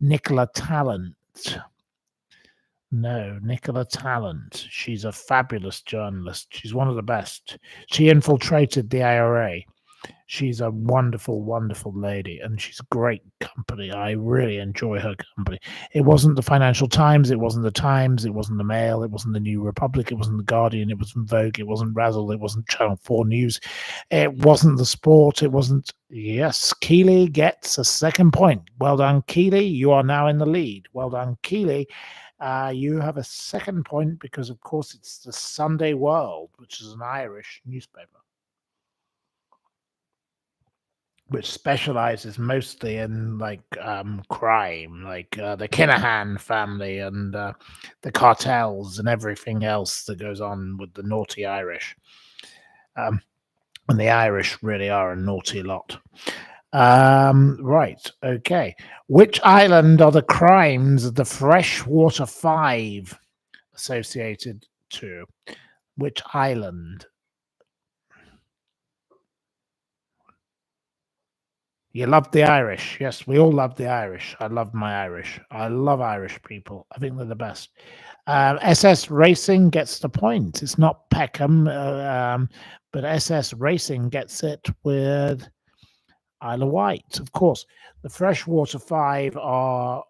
Nicola Tallant. No, Nicola Tallant. She's a fabulous journalist. She's one of the best. She infiltrated the IRA. She's a wonderful, wonderful lady, and she's great company. I really enjoy her company. It wasn't the Financial Times, it wasn't the Times, it wasn't the Mail, it wasn't the New Republic, it wasn't the Guardian, it wasn't Vogue, it wasn't Razzle, it wasn't Channel 4 News, it wasn't the Sport, it wasn't. Yes, Keeley gets a second point. Well done, Keeley. You are now in the lead. Well done, Keeley. You have a second point because, of course, it's the Sunday World, which is an Irish newspaper, which specializes mostly in crime, like the Kinahan family and the cartels and everything else that goes on with the naughty Irish. And the Irish really are a naughty lot. Right, okay. Which island are the crimes of the Freshwater Five associated to? Which island? You love the Irish. Yes, we all love the Irish. I love my Irish. I love Irish people. I think they're the best. SS Racing gets the point. It's not Peckham, but SS Racing gets it with Isle of Wight. Of course, the Freshwater Five are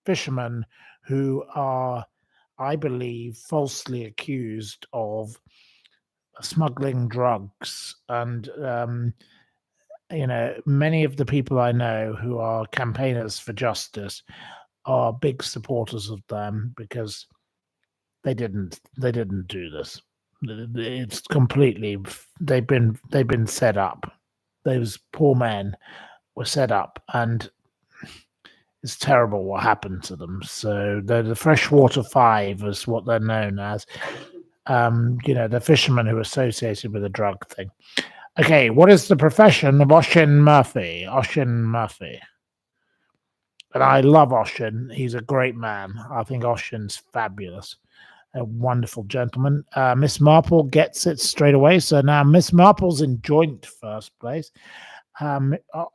fishermen who are, I believe, falsely accused of smuggling drugs, and many of the people I know who are campaigners for justice are big supporters of them because they didn't do this. It's completely, they've been set up. Those poor men were set up, and it's terrible what happened to them. So the Freshwater Five is what they're known as. The fishermen who are associated with the drug thing. Okay, what is the profession of Oisin Murphy? Oisin Murphy. And I love Oisin. He's a great man. I think Oisin's fabulous. A wonderful gentleman. Miss Marple gets it straight away. So now Miss Marple's in joint first place.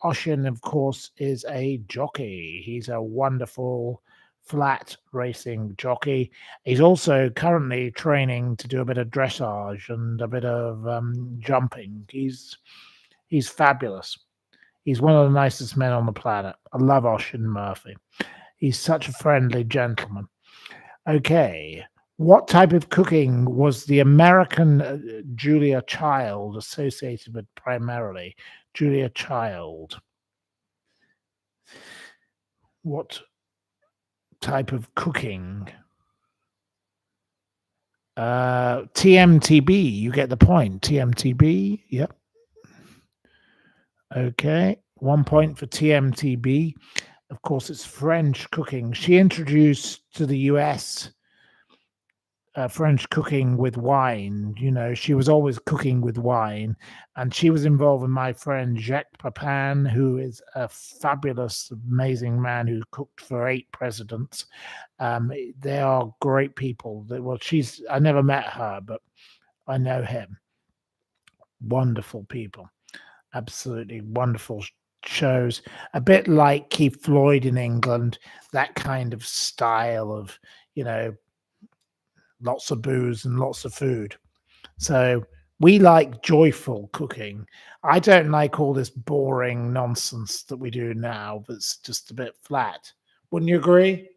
Oisin, of course, is a jockey. He's a wonderful flat racing jockey. He's also currently training to do a bit of dressage and a bit of jumping. He's fabulous. He's one of the nicest men on the planet. I love Oisin Murphy. He's such a friendly gentleman. Okay. What type of cooking was the American Julia Child associated with primarily? Julia Child. What type of cooking? TMTB. You get the point. TMTB. Yep. Okay. 1 point for TMTB. Of course, it's French cooking. She introduced to the US French cooking with wine. She was always cooking with wine, and she was involved with my friend Jacques Pepin, who is a fabulous, amazing man who cooked for 8 presidents. They are great people. I never met her, but I know him. Wonderful people. Absolutely wonderful shows. A bit like Keith Floyd in England, that kind of style of, lots of booze and lots of food. So we like joyful cooking. I don't like all this boring nonsense that we do now that's just a bit flat. Wouldn't you agree?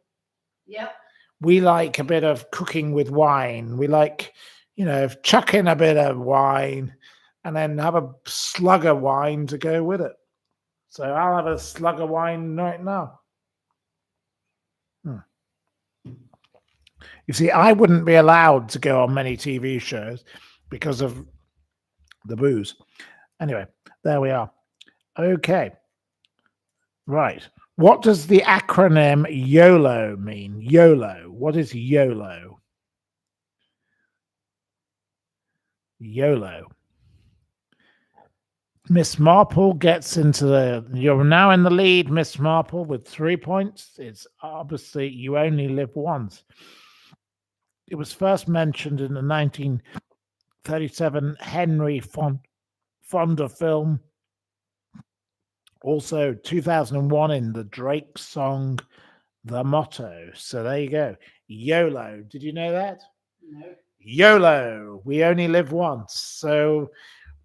Yep. We like a bit of cooking with wine. We like, chuck in a bit of wine and then have a slug of wine to go with it. So I'll have a slug of wine right now. You see, I wouldn't be allowed to go on many TV shows because of the booze. Anyway, there we are. Okay. Right. What does the acronym YOLO mean? YOLO. What is YOLO? YOLO. Miss Marple gets into the. You're now in the lead, Miss Marple, with 3 points. It's obviously you only live once. It was first mentioned in the 1937 Henry Fonda film. Also, 2001 in the Drake song The Motto. So there you go. YOLO. Did you know that? No. YOLO. We only live once. So,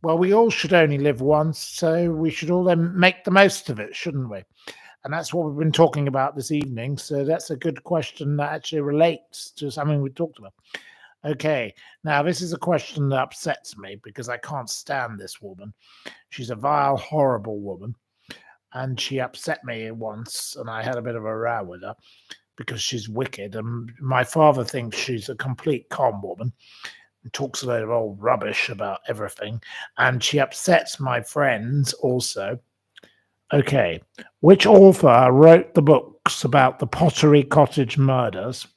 well, we all should only live once. So we should all then make the most of it, shouldn't we? And that's what we've been talking about this evening. So that's a good question that actually relates to something we talked about. Okay. Now, this is a question that upsets me because I can't stand this woman. She's a vile, horrible woman. And she upset me once, and I had a bit of a row with her because she's wicked. And my father thinks she's a complete con woman and talks a load of old rubbish about everything. And she upsets my friends also. Okay, which author wrote the books about the Pottery Cottage murders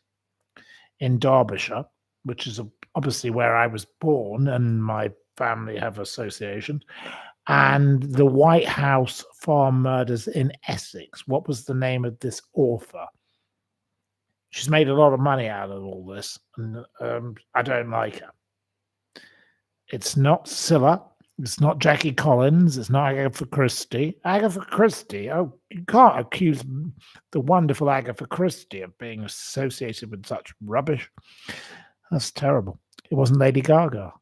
in Derbyshire, which is obviously where I was born and my family have associations, and the White House farm murders in Essex? What was the name of this author? She's made a lot of money out of all this, and I don't like her. It's not Scylla. It's not Jackie Collins. It's not Agatha Christie. Agatha Christie. Oh, you can't accuse the wonderful Agatha Christie of being associated with such rubbish. That's terrible. It wasn't Lady Gaga.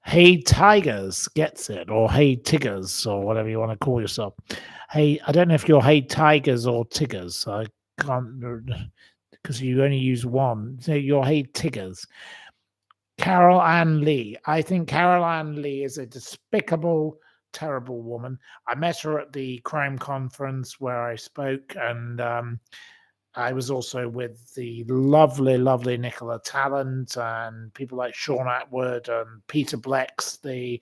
Hey Tigers gets it, or Hey Tiggers, or whatever you want to call yourself. Hey, I don't know if you're Hey Tigers or Tiggers. I can't, because you only use one. So you're Hey Tiggers. Carol Ann Lee. I think Carol Ann Lee is a despicable, terrible woman. I met her at the crime conference where I spoke, and I was also with the lovely, lovely Nicola Tallant and people like Sean Atwood and Peter Blexley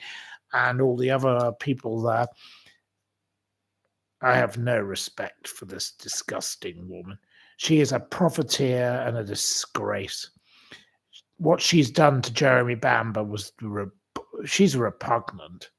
and all the other people there. I have no respect for this disgusting woman. She is a profiteer and a disgrace. What she's done to Jeremy Bamber was she's repugnant.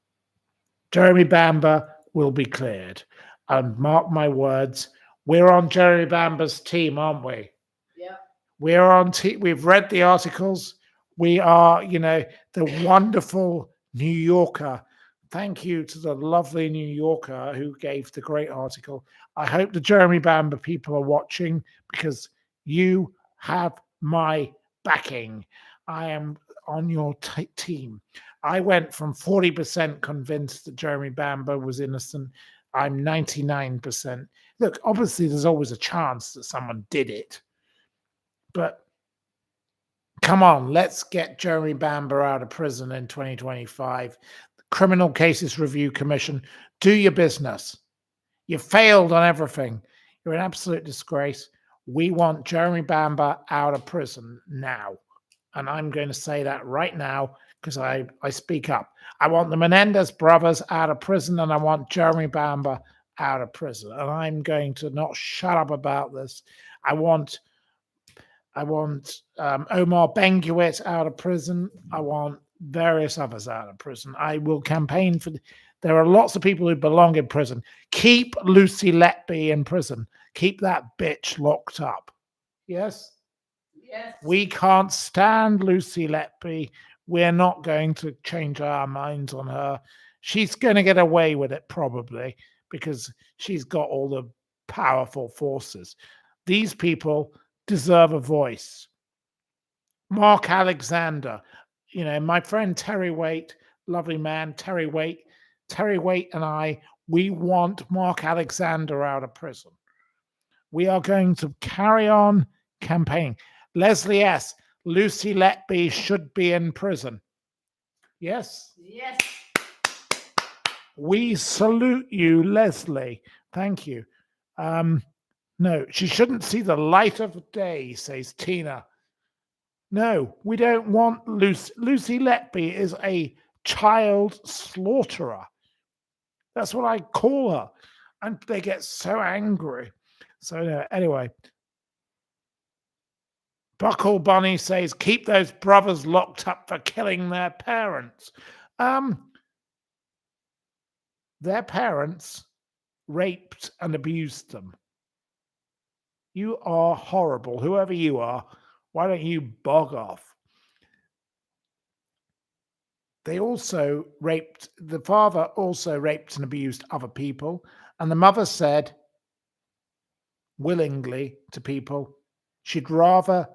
Jeremy Bamber will be cleared. And mark my words, we're on Jeremy Bamber's team, aren't we? Yeah. We're on team. We've read the articles. We are, the wonderful New Yorker. Thank you to the lovely New Yorker who gave the great article. I hope the Jeremy Bamber people are watching because you have my backing. I am on your team. I went from 40% convinced that Jeremy Bamber was innocent. I'm 99%. Look, obviously, there's always a chance that someone did it. But come on, let's get Jeremy Bamber out of prison in 2025. The Criminal Cases Review Commission, do your business. You failed on everything. You're an absolute disgrace. We want Jeremy Bamber out of prison now. And I'm going to say that right now because I speak up. I want the Menendez brothers out of prison and I want Jeremy Bamber out of prison. And I'm going to not shut up about this. I want Omar Ben-Gvir out of prison. I want various others out of prison. I will campaign for... There are lots of people who belong in prison. Keep Lucy Letby in prison. Keep that bitch locked up. Yes? Yes. We can't stand Lucy Letby. We're not going to change our minds on her. She's going to get away with it probably because she's got all the powerful forces. These people deserve a voice. Mark Alexander, my friend Terry Waite, lovely man, Terry Waite and I, we want Mark Alexander out of prison. We are going to carry on campaigning. Leslie S., Lucy Letby should be in prison. Yes? Yes. We salute you, Leslie. Thank you. No, she shouldn't see the light of day, says Tina. No, we don't want Lucy. Lucy Letby is a child slaughterer. That's what I call her. And they get so angry. So, anyway, Buckle Bunny says, keep those brothers locked up for killing their parents. Their parents raped and abused them. You are horrible. Whoever you are, why don't you bog off? The father also raped and abused other people. And the mother said willingly to people she'd rather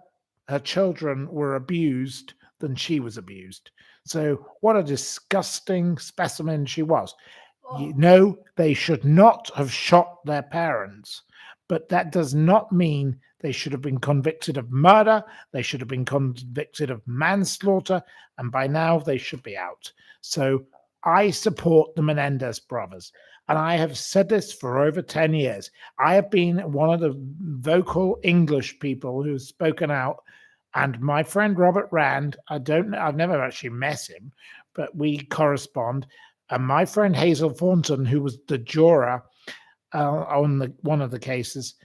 her children were abused than she was abused. So what a disgusting specimen she was. They should not have shot their parents, but that does not mean they should have been convicted of murder. They should have been convicted of manslaughter, and by now they should be out. So I support the Menendez brothers, and I have said this for over 10 years. I have been one of the vocal English people who's spoken out, and my friend Robert Rand, I've never actually met him, but we correspond. And my friend Hazel Thornton, who was the juror on one of the cases,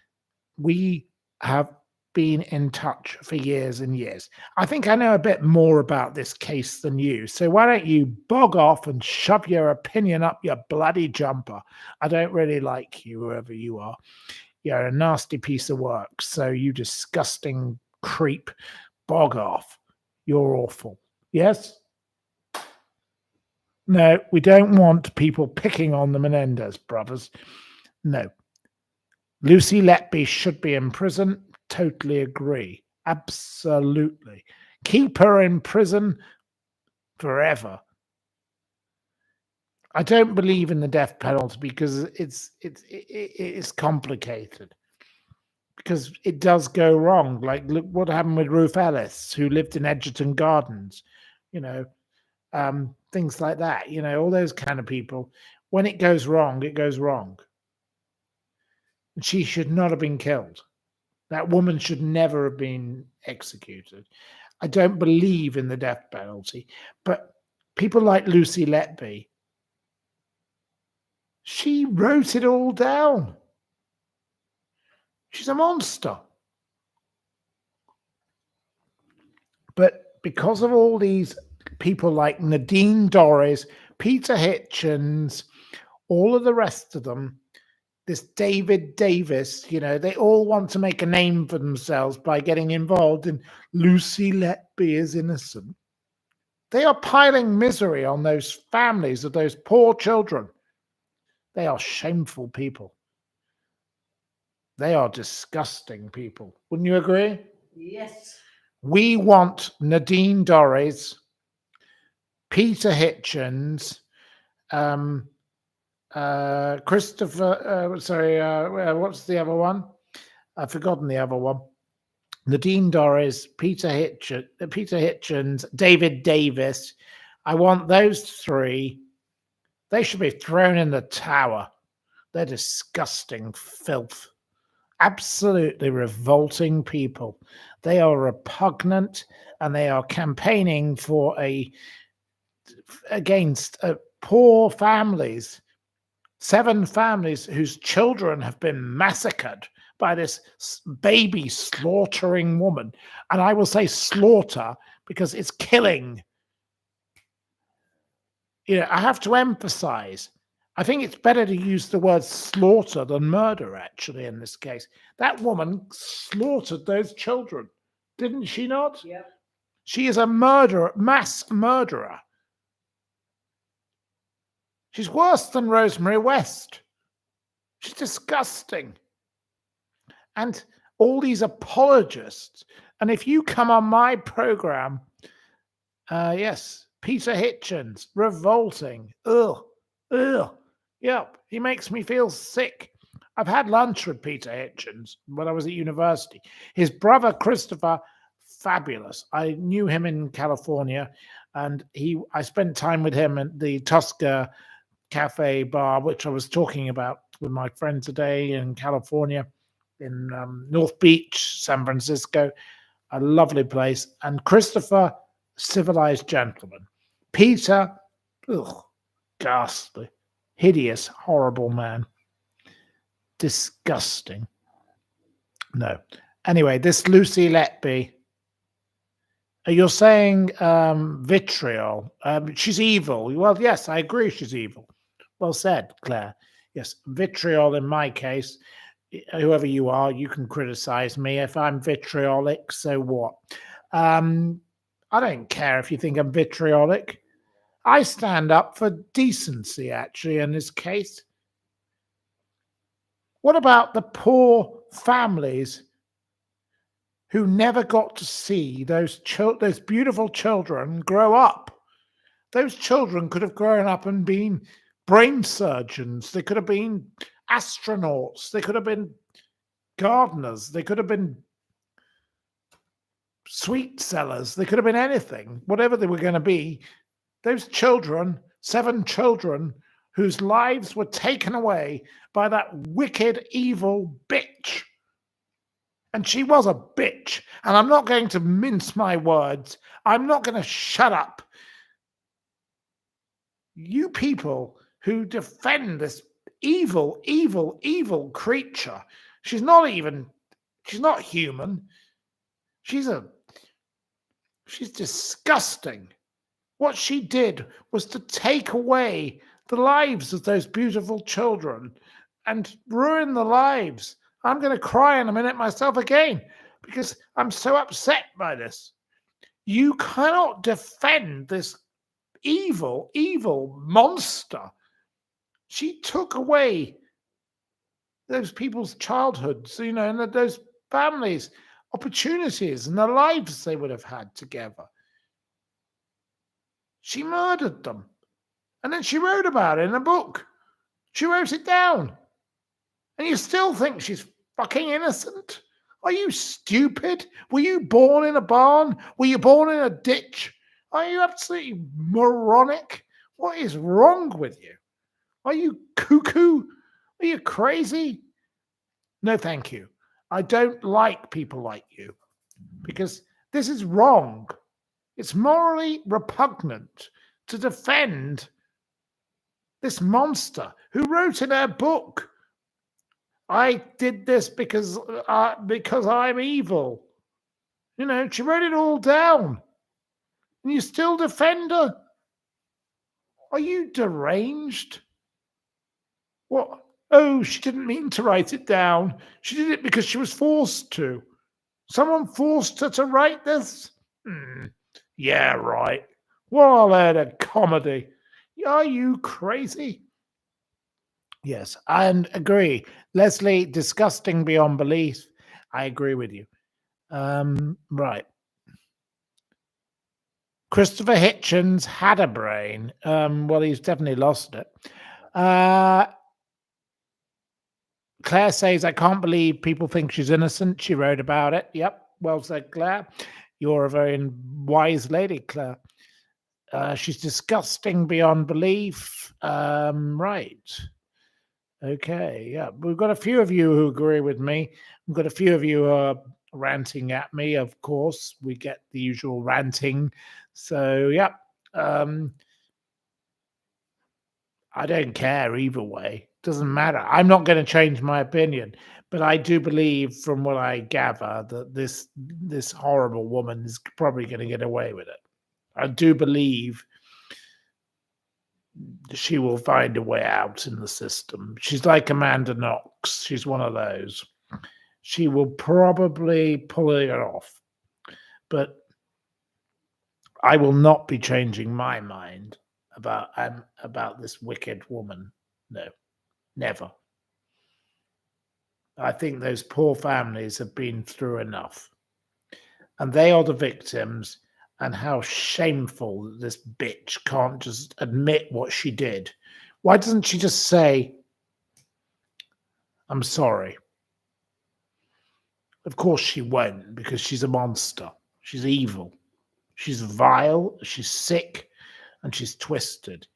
we have been in touch for years and years. I think I know a bit more about this case than you. So why don't you bog off and shove your opinion up your bloody jumper? I don't really like you, whoever you are. You're a nasty piece of work. So you disgusting creep, bog off. You're awful. Yes? No, we don't want people picking on the Menendez brothers. No. Lucy Letby should be in prison. Totally agree. Absolutely. Keep her in prison forever. I don't believe in the death penalty because it's complicated. Because it does go wrong. Like, look what happened with Ruth Ellis, who lived in Edgerton Gardens. Things like that. All those kind of people. When it goes wrong, it goes wrong. She should not have been killed. That woman should never have been executed. I don't believe in the death penalty. But people like Lucy Letby, she wrote it all down. She's a monster. But because of all these people like Nadine Dorries, Peter Hitchens, all of the rest of them, this David Davis, they all want to make a name for themselves by getting involved in Lucy Letby is innocent. They are piling misery on those families of those poor children. They are shameful people. They are disgusting people. Wouldn't you agree? Yes. We want Nadine Dorries, Peter Hitchens, Christopher, what's the other one? I've forgotten the other one. Nadine Dorries, Peter Hitchens, David Davis. I want those three. They should be thrown in the tower. They're disgusting filth. Absolutely revolting people. They are repugnant, and they are campaigning against poor families. 7 families whose children have been massacred by this baby slaughtering woman. And I will say slaughter because it's killing. I have to emphasize, I think it's better to use the word slaughter than murder, actually, in this case. That woman slaughtered those children, didn't she not? Yeah. She is a murderer, mass murderer. She's worse than Rosemary West. She's disgusting. And all these apologists. And if you come on my program, yes, Peter Hitchens, revolting. Ugh. Yep, he makes me feel sick. I've had lunch with Peter Hitchens when I was at university. His brother, Christopher, fabulous. I knew him in California, and I spent time with him at the Tosca Cafe bar, which I was talking about with my friend today in California, in North Beach, San Francisco. a lovely place. And Christopher, civilized gentleman. Peter, ugh, ghastly, hideous, horrible man. Disgusting. No. Anyway, this Lucy Letby, you're saying vitriol. She's evil. Well, yes, I agree she's evil. Well said, Claire. Yes, vitriol in my case. Whoever you are, you can criticize me. If I'm vitriolic, so what? I don't care if you think I'm vitriolic. I stand up for decency, actually, in this case. What about the poor families who never got to see those beautiful children grow up? Those children could have grown up and been brain surgeons. They could have been astronauts. They could have been gardeners. They could have been sweet sellers. They could have been anything, whatever they were going to be. Those children, 7 children, whose lives were taken away by that wicked, evil bitch. And she was a bitch. And I'm not going to mince my words. I'm not going to shut up. You people who defend this evil, evil, evil creature. She's not human. She's disgusting. What she did was to take away the lives of those beautiful children and ruin the lives. I'm going to cry in a minute myself again because I'm so upset by this. You cannot defend this evil, evil monster. She took away those people's childhoods, and those families' opportunities and the lives they would have had together. She murdered them. And then she wrote about it in a book. She wrote it down. And you still think she's fucking innocent? Are you stupid? Were you born in a barn? Were you born in a ditch? Are you absolutely moronic? What is wrong with you? Are you cuckoo? Are you crazy? No, thank you. I don't like people like you because this is wrong. It's morally repugnant to defend this monster who wrote in her book, I did this because I'm evil. She wrote it all down. And you still defend her? Are you deranged? What? Oh, she didn't mean to write it down. She did it because she was forced to. Someone forced her to write this? Yeah, right. What a load of comedy. Are you crazy? Yes, I agree. Leslie, disgusting beyond belief. I agree with you. Right. Christopher Hitchens had a brain. Well, he's definitely lost it. Claire says, I can't believe people think she's innocent. She wrote about it. Yep. Well said, Claire. You're a very wise lady, Claire. She's disgusting beyond belief. Right. Okay. Yeah. We've got a few of you who agree with me. We've got a few of you who are ranting at me. Of course, we get the usual ranting. So, yeah. I don't care either way. Doesn't matter. I'm not going to change my opinion, but I do believe, from what I gather, that this horrible woman is probably going to get away with it. I do believe she will find a way out in the system. She's like Amanda Knox. She's one of those. She will probably pull it off, but I will not be changing my mind about this wicked woman. No, never. I think those poor families have been through enough, and they are the victims. And how shameful that this bitch can't just admit what she did. Why doesn't she just say, I'm sorry? Of course she won't, because she's a monster. She's evil. She's vile. She's sick. And she's twisted.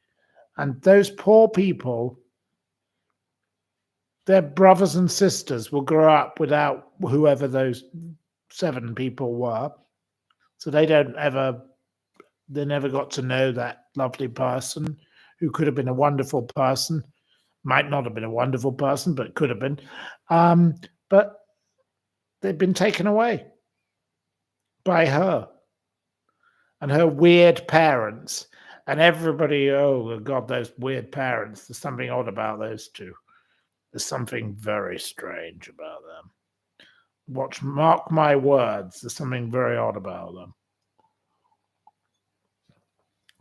And those poor people, their brothers and sisters will grow up without whoever those 7 people were. So they never got to know that lovely person who could have been a wonderful person, might not have been a wonderful person, but could have been. But they've been taken away by her and her weird parents. And everybody, oh God, those weird parents. There's something odd about those two. There's something very strange about them. Mark my words, there's something very odd about them.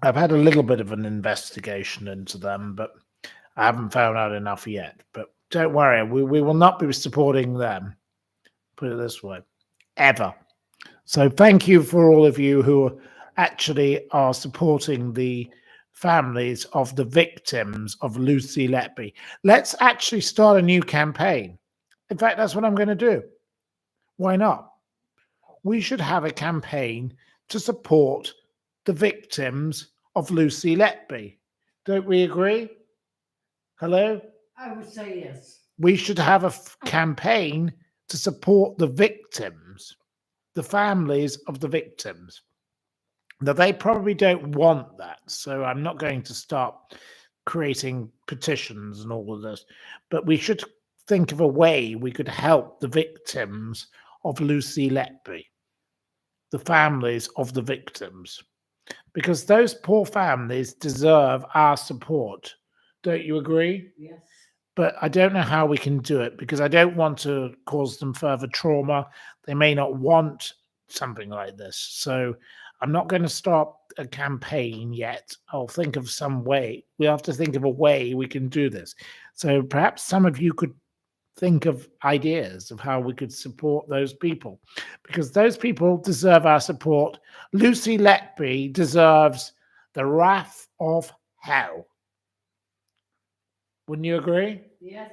I've had a little bit of an investigation into them, but I haven't found out enough yet. But don't worry, we will not be supporting them. Put it this way, ever. So thank you for all of you who actually are supporting the families of the victims of Lucy Letby. Let's actually start a new campaign. In fact, that's what I'm going to do. Why not? We should have a campaign to support the victims of Lucy Letby. Don't we agree? Hello? I would say yes. We should have a campaign to support the victims, the families of the victims. Now, they probably don't want that, so I'm not going to start creating petitions and all of this, but we should think of a way we could help the victims of Lucy Letby, the families of the victims, because those poor families deserve our support. Don't you agree? Yes. But I don't know how we can do it because I don't want to cause them further trauma. They may not want something like this. So I'm not going to start a campaign yet. I'll think of some way. We have to think of a way we can do this. So perhaps some of you could think of ideas of how we could support those people, because those people deserve our support. Lucy Letby deserves the wrath of hell. Wouldn't you agree? Yes.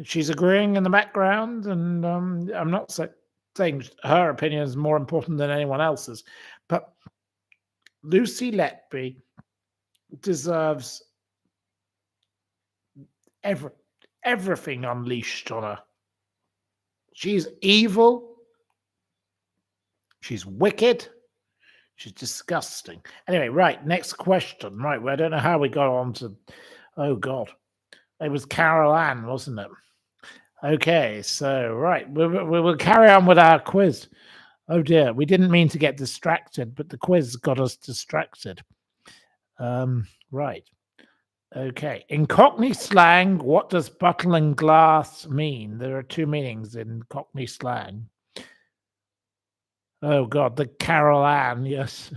She's agreeing in the background, and I'm not saying her opinion is more important than anyone else's, but Lucy Letby deserves everything unleashed on her. She's evil. She's wicked. She's disgusting. Anyway, right, next question. Right, well, I don't know how we got on to, oh God. It was Carol Ann, wasn't it? Okay, so, right, we will carry on with our quiz. Oh dear, we didn't mean to get distracted, but the quiz got us distracted. Right. Okay. In Cockney slang, what does bottle and glass mean? There are 2 meanings in Cockney slang. Oh God, the Carol Ann, yes.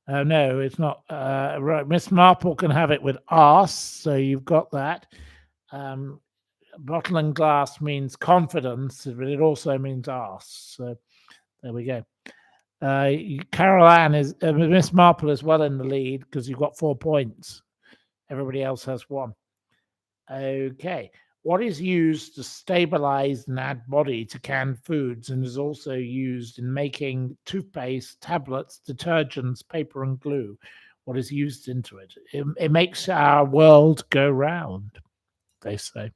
No, it's not. Right, Miss Marple can have it with arse, so you've got that. Bottle and glass means confidence, but it also means arse. So there we go. Carol Ann is Miss Marple is well in the lead because you've got 4 points. Everybody else has 1. Okay. What is used to stabilize and add body to canned foods and is also used in making toothpaste, tablets, detergents, paper, and glue? What is used into it? It makes our world go round, they say.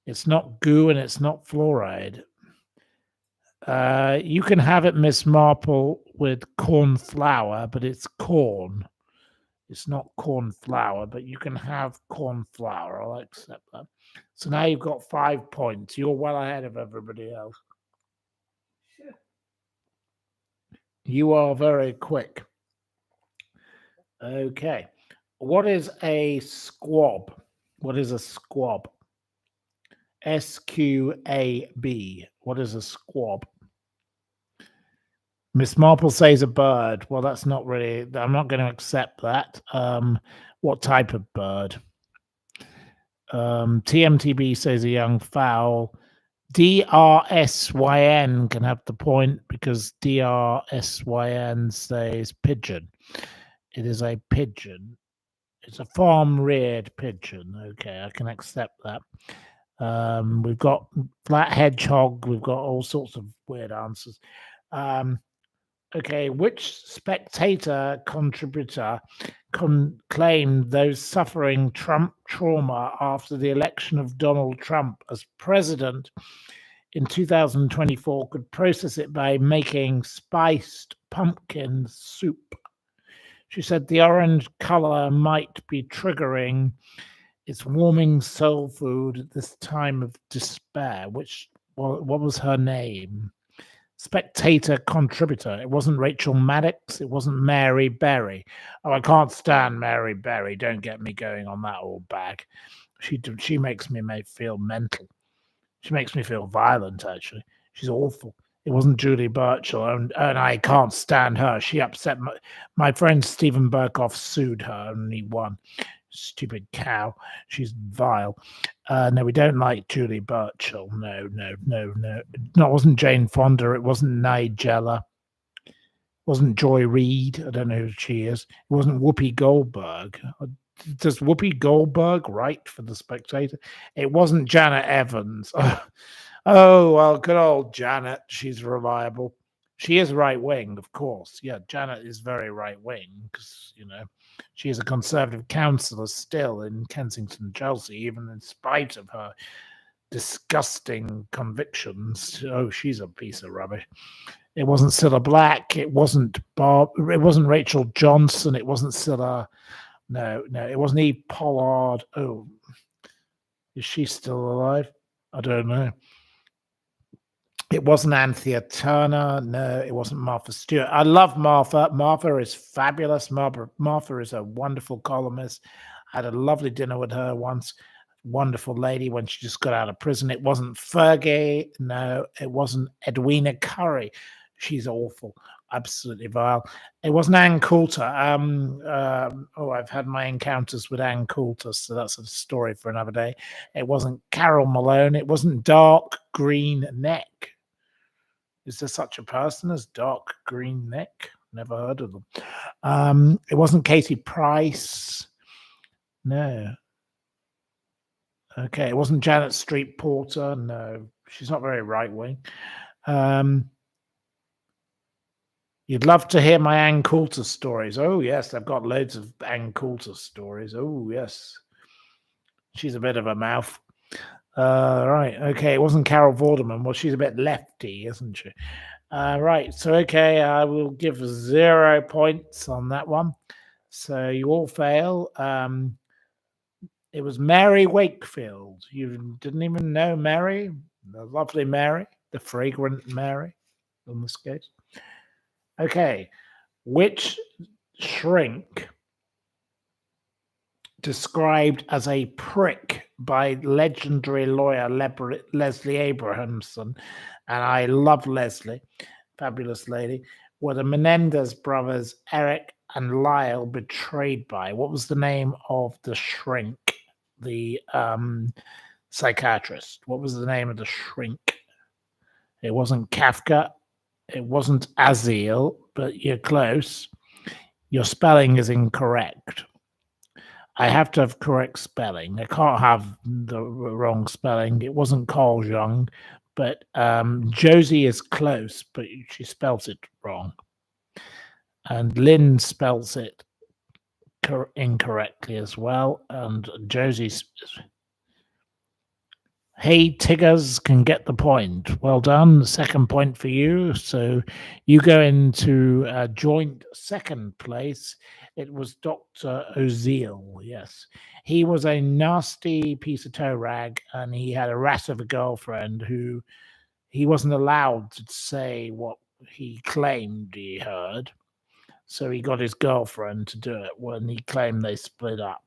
It's not goo and it's not fluoride. You can have it, Miss Marple, with corn flour, but it's corn. It's not corn flour, but you can have corn flour. I'll accept that. So now you've got 5 points. You're well ahead of everybody else. Sure. You are very quick. Okay. What is a squab? What is a squab? SQAB. What is a squab? Miss Marple says a bird. Well, that's not really, I'm not going to accept that. What type of bird? TMTB says a young fowl. DRSYN can have the point because DRSYN says pigeon. It is a pigeon. It's a farm-reared pigeon. Okay, I can accept that. We've got flat hedgehog. We've got all sorts of weird answers. Okay, which spectator contributor claimed those suffering Trump trauma after the election of Donald Trump as president in 2024 could process it by making spiced pumpkin soup. She said the orange color might be triggering its warming soul food at this time of despair. What was her name? Spectator contributor. It wasn't Rachel Maddox. It wasn't Mary Berry. Oh, I can't stand Mary Berry. Don't get me going on that old bag. She makes me feel mental. She makes me feel violent, actually. She's awful. It wasn't Julie Burchill, and I can't stand her. She upset my friend Stephen Burkoff sued her, and he won. Stupid cow. She's vile. No, we don't like Julie Burchill. No. No, it wasn't Jane Fonda. It wasn't Nigella. It wasn't Joy Reid. I don't know who she is. It wasn't Whoopi Goldberg. Does Whoopi Goldberg write for The Spectator? It wasn't Janet Evans. Oh, well, good old Janet. She's reliable. She is right wing, of course. Yeah, Janet is very right wing because, she is a Conservative councillor still in Kensington, Chelsea, even in spite of her disgusting convictions. Oh, she's a piece of rubbish. It wasn't Cilla Black. It wasn't Bob. It wasn't Rachel Johnson. It wasn't Cilla. No, it wasn't Eve Pollard. Oh, is she still alive? I don't know. It wasn't Anthea Turner. No, it wasn't Martha Stewart. I love Martha. Martha is fabulous. Martha is a wonderful columnist. I had a lovely dinner with her once. Wonderful lady when she just got out of prison. It wasn't Fergie. No, it wasn't Edwina Curry. She's awful. Absolutely vile. It wasn't Ann Coulter. I've had my encounters with Ann Coulter, so that's a story for another day. It wasn't Carol Malone. It wasn't Dark Green Neck. Is there such a person as Dark Green Neck? Never heard of them. It wasn't Katie Price. No. Okay, it wasn't Janet Street Porter. No, she's not very right wing. You'd love to hear my Ann Coulter stories. Oh, yes, I've got loads of Ann Coulter stories. Oh, yes. She's a bit of a mouth. Right, okay, it wasn't Carol Vorderman. Well, she's a bit lefty, isn't she? Right, so, okay, I will give 0 points on that one. So you all fail. It was Mary Wakefield. You didn't even know Mary? The lovely Mary, the fragrant Mary, in this case. Okay, which shrink described as a prick by legendary lawyer Leslie Abrahamson, and I love Leslie, fabulous lady, were the Menendez brothers Eric and Lyle betrayed by? What was the name of the shrink, the psychiatrist? What was the name of the shrink? It wasn't Kafka. It wasn't Azil, but you're close. Your spelling is incorrect. I have to have correct spelling. I can't have the wrong spelling. It wasn't Carl Jung, but Josie is close, but she spells it wrong. And Lynn spells it incorrectly as well. And Josie's... Hey, Tiggers can get the point. Well done. Second point for you. So you go into joint second place. It was Dr. Oziel. Yes. He was a nasty piece of toe rag, and he had a rat of a girlfriend who he wasn't allowed to say what he claimed he heard. So he got his girlfriend to do it when he claimed they split up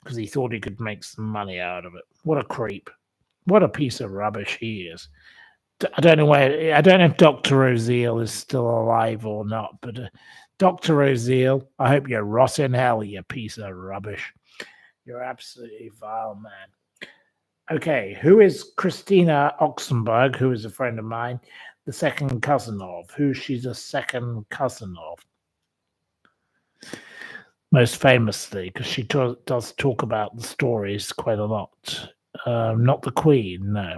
because he thought he could make some money out of it. What a creep. What a piece of rubbish he is. I don't know if Dr. Oziel is still alive or not, but Dr. Oziel, I hope you rot in hell, you piece of rubbish. You're absolutely vile, man. Okay, who is Christina Oxenberg, who is a friend of mine, the second cousin of? Who she's a second cousin of? Most famously, because she does talk about the stories quite a lot. Not the Queen, no.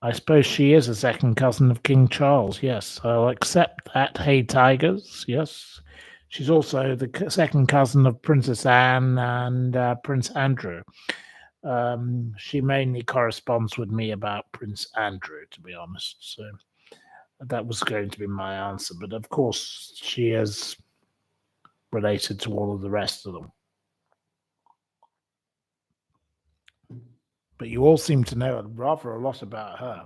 I suppose she is a second cousin of King Charles, yes. I'll accept that. Hey, Tigers, yes. She's also the second cousin of Princess Anne and Prince Andrew. She mainly corresponds with me about Prince Andrew, to be honest. So that was going to be my answer. But of course, she is related to all of the rest of them. But you all seem to know rather a lot about her.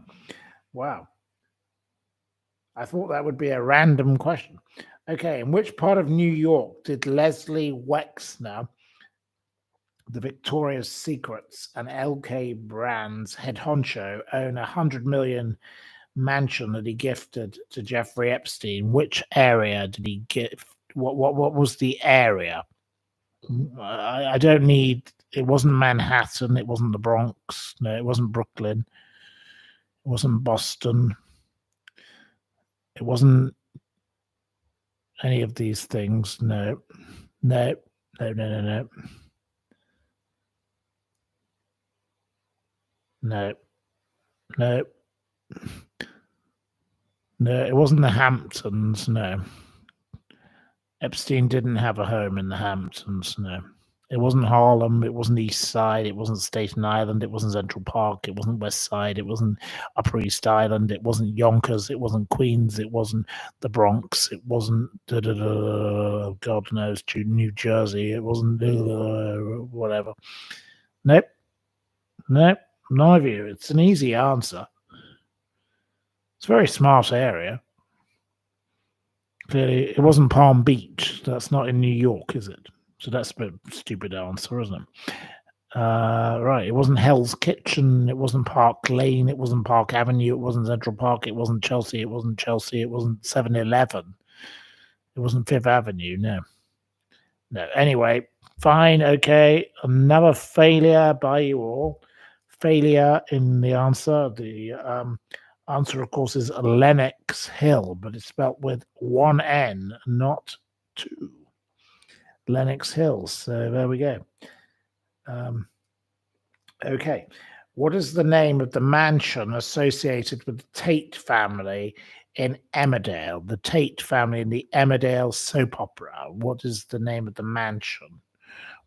Wow. I thought that would be a random question. Okay, in which part of New York did Leslie Wexner, the Victoria's Secrets and LK Brands head honcho, own $100 million mansion that he gifted to Jeffrey Epstein? Which area did he gift? What was the area? I don't need. It wasn't Manhattan. It wasn't the Bronx. No, it wasn't Brooklyn. It wasn't Boston. It wasn't any of these things. No, no, no, no, no, no, no, no, no. It wasn't the Hamptons. No, Epstein didn't have a home in the Hamptons. No. It wasn't Harlem. It wasn't East Side. It wasn't Staten Island. It wasn't Central Park. It wasn't West Side. It wasn't Upper East Island. It wasn't Yonkers. It wasn't Queens. It wasn't the Bronx. It wasn't God knows New Jersey. It wasn't whatever. Nope. Nope. None of you. It's an easy answer. It's a very smart area. Clearly, it wasn't Palm Beach. That's not in New York, is it? So that's a bit stupid answer, isn't it? Right. It wasn't Hell's Kitchen. It wasn't Park Lane. It wasn't Park Avenue. It wasn't Central Park. It wasn't Chelsea. It wasn't Chelsea. It wasn't 7-Eleven. It wasn't Fifth Avenue. No. No. Anyway, fine. Okay. Another failure by you all. Failure in the answer. The answer, of course, is Lenox Hill, but it's spelt with one N, not two. Lenox Hill. So there we go. Okay. What is the name of the mansion associated with the Tate family in Emmerdale? The Tate family in the Emmerdale soap opera. What is the name of the mansion?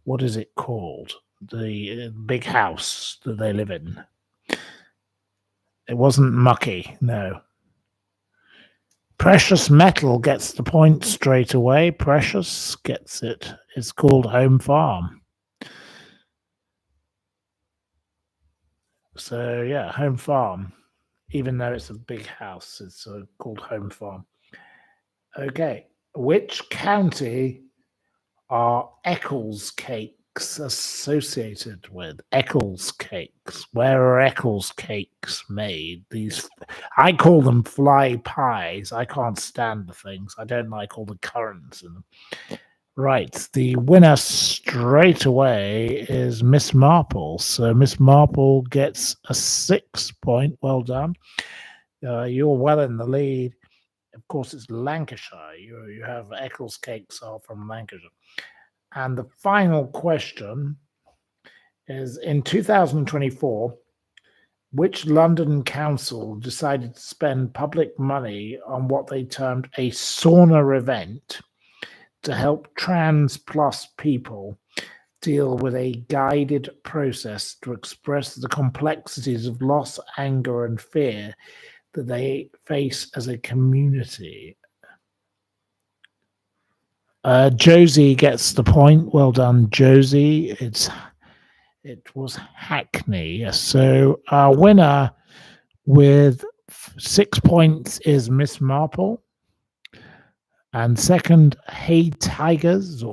What is it called? The big house that they live in. It wasn't Mucky, no. Precious Metal gets the point straight away. Precious gets it. It's called Home Farm. So yeah, Home Farm. Even though it's a big house, it's called Home Farm. Okay, which county are Eccles cakes associated with? Eccles cakes. Where are Eccles cakes made? These, I call them fly pies. I can't stand the things. I don't like all the currants in them. Right, the winner straight away is Miss Marple. So Miss Marple gets a 6 point. Well done. You're well in the lead. Of course, it's Lancashire. You have Eccles cakes are from Lancashire. And the final question is, in 2024, which London council decided to spend public money on what they termed a sauna event to help trans plus people deal with a guided process to express the complexities of loss, anger, and fear that they face as a community? Josie gets the point. Well done, Josie. It was Hackney. Yes. So our winner with 6 points is Miss Marple. And second, Hey Tigers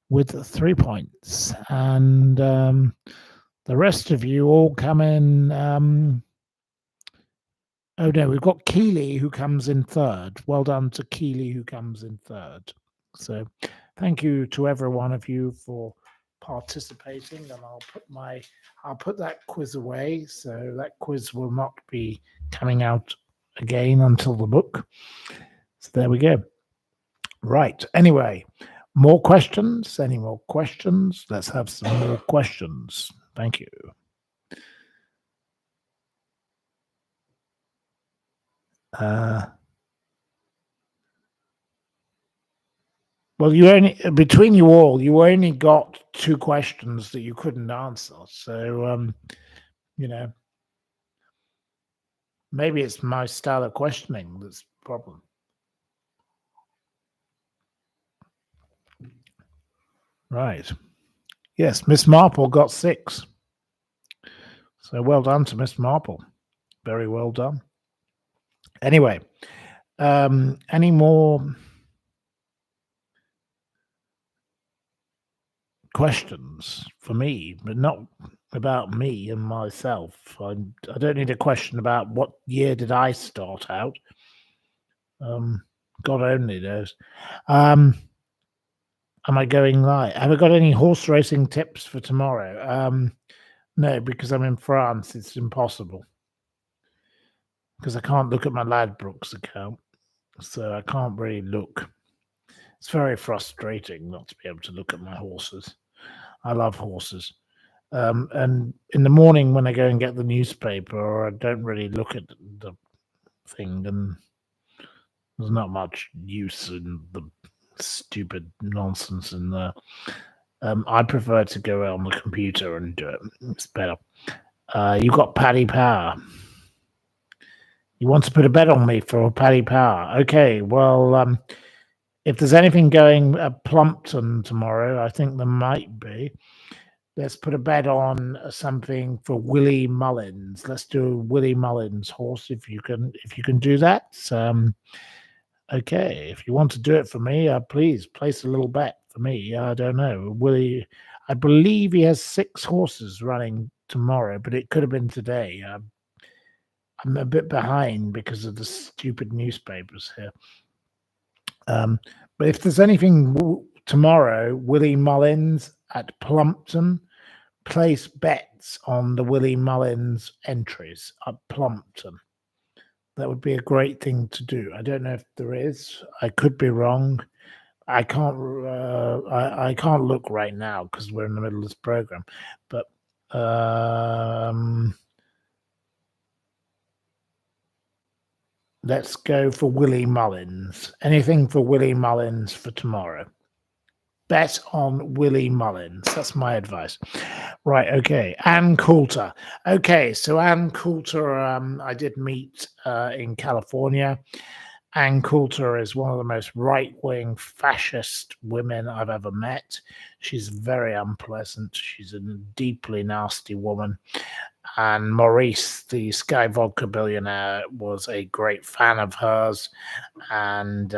with 3 points. And the rest of you all come in. Oh no, we've got Keeley who comes in third. Well done to Keeley who comes in third. So thank you to every one of you for participating, and I'll put that quiz away, so that quiz will not be coming out again until the book. So there we go. Right. Anyway, more questions? Any more questions? Let's have some more questions. Thank you. Well, you only between you all, you only got two questions that you couldn't answer. So, you know, maybe it's my style of questioning that's the problem. Right. Yes, Miss Marple got 6. So well done to Miss Marple. Very well done. Anyway, any more questions for me, but not about me and myself? I don't need a question about what year did I start out. God only knows. Am I going live? Have I got any horse racing tips for tomorrow? No, because I'm in France. It's impossible because I can't look at my Ladbrokes account, so I can't really look. It's very frustrating not to be able to look at my horses. I love horses. And in the morning when I go and get the newspaper, I don't really look at the thing, and there's not much use in the stupid nonsense in there. I prefer to go on the computer and do it. It's better. You got Paddy Power. You want to put a bet on me for Paddy Power? Okay. Well, if there's anything going at Plumpton tomorrow, I think there might be. Let's put a bet on something for Willie Mullins. Let's do Willie Mullins horse if you can do that. Okay, if you want to do it for me, please place a little bet for me. I don't know. Willie, I believe he has 6 horses running tomorrow, but it could have been today. I'm a bit behind because of the stupid newspapers here. But if there's anything tomorrow, Willie Mullins at Plumpton, place bets on the Willie Mullins entries at Plumpton. That would be a great thing to do. I don't know if there is. I could be wrong. I can't. I can't look right now because we're in the middle of this program. But let's go for Willie Mullins. Anything for Willie Mullins for tomorrow? Bet on Willie Mullins. That's my advice. Right. Okay. Ann Coulter. Okay. So Ann Coulter, I did meet in California. Ann Coulter is one of the most right-wing fascist women I've ever met. She's very unpleasant. She's a deeply nasty woman. And Maurice, the Sky Vodka billionaire, was a great fan of hers. And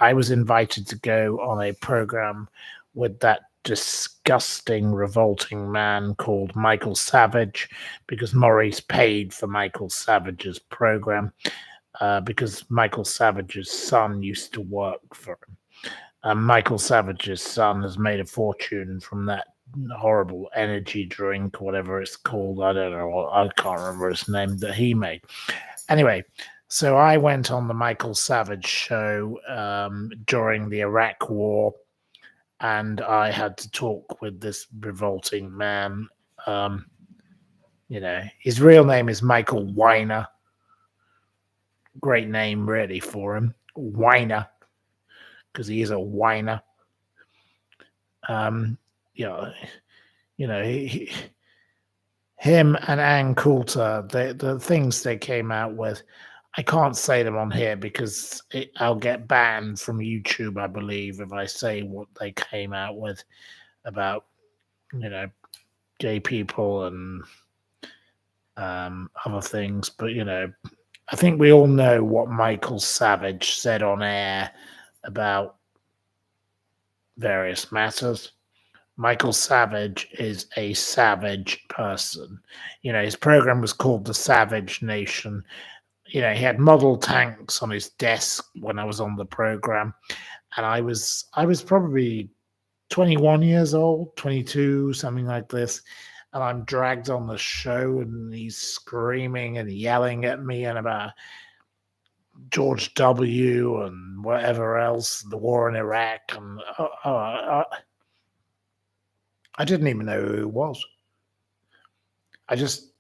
I was invited to go on a program with that disgusting, revolting man called Michael Savage, because Maurice paid for Michael Savage's program, because Michael Savage's son used to work for him. Michael Savage's son has made a fortune from that horrible energy drink, whatever it's called. I don't know. I can't remember his name that he made. Anyway, so I went on the Michael Savage show during the Iraq War, and I had to talk with this revolting man. His real name is Michael Weiner. Great name, really, for him. Weiner, because he is a whiner. Him and Ann Coulter, the things they came out with, I can't say them on here because I'll get banned from YouTube, I believe, if I say what they came out with about, gay people and other things. But, I think we all know what Michael Savage said on air about various matters. Michael Savage is a savage person. His program was called The Savage Nation. He had model tanks on his desk when I was on the program, and I was probably 21 years old, 22, something like this, and I'm dragged on the show, and he's screaming and yelling at me and about George W. and whatever else, the war in Iraq, and I didn't even know who he was. I just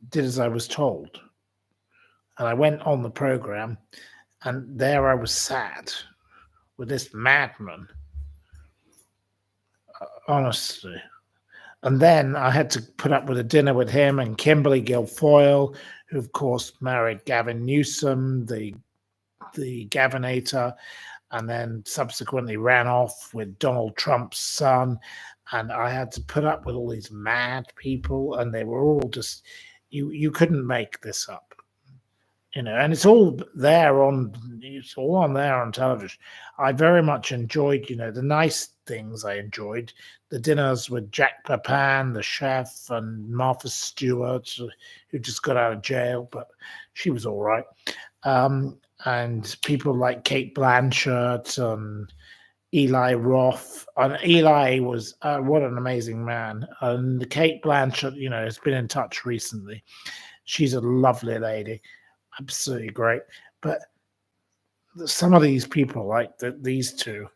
did as I was told. And I went on the program, and there I was sat with this madman. Honestly. And then I had to put up with a dinner with him and Kimberly Guilfoyle, who of course married Gavin Newsom, the Gavinator, and then subsequently ran off with Donald Trump's son. And I had to put up with all these mad people, and they were all just you couldn't make this up. And it's all there on television. I very much enjoyed, the nice things I enjoyed. The dinners with Jack Papan, the chef, and Martha Stewart, who just got out of jail, but she was all right. And people like Kate Blanchett and Eli Roth. And Eli was, what an amazing man. And Kate Blanchett, has been in touch recently. She's a lovely lady. Absolutely great. But some of these people, like these two,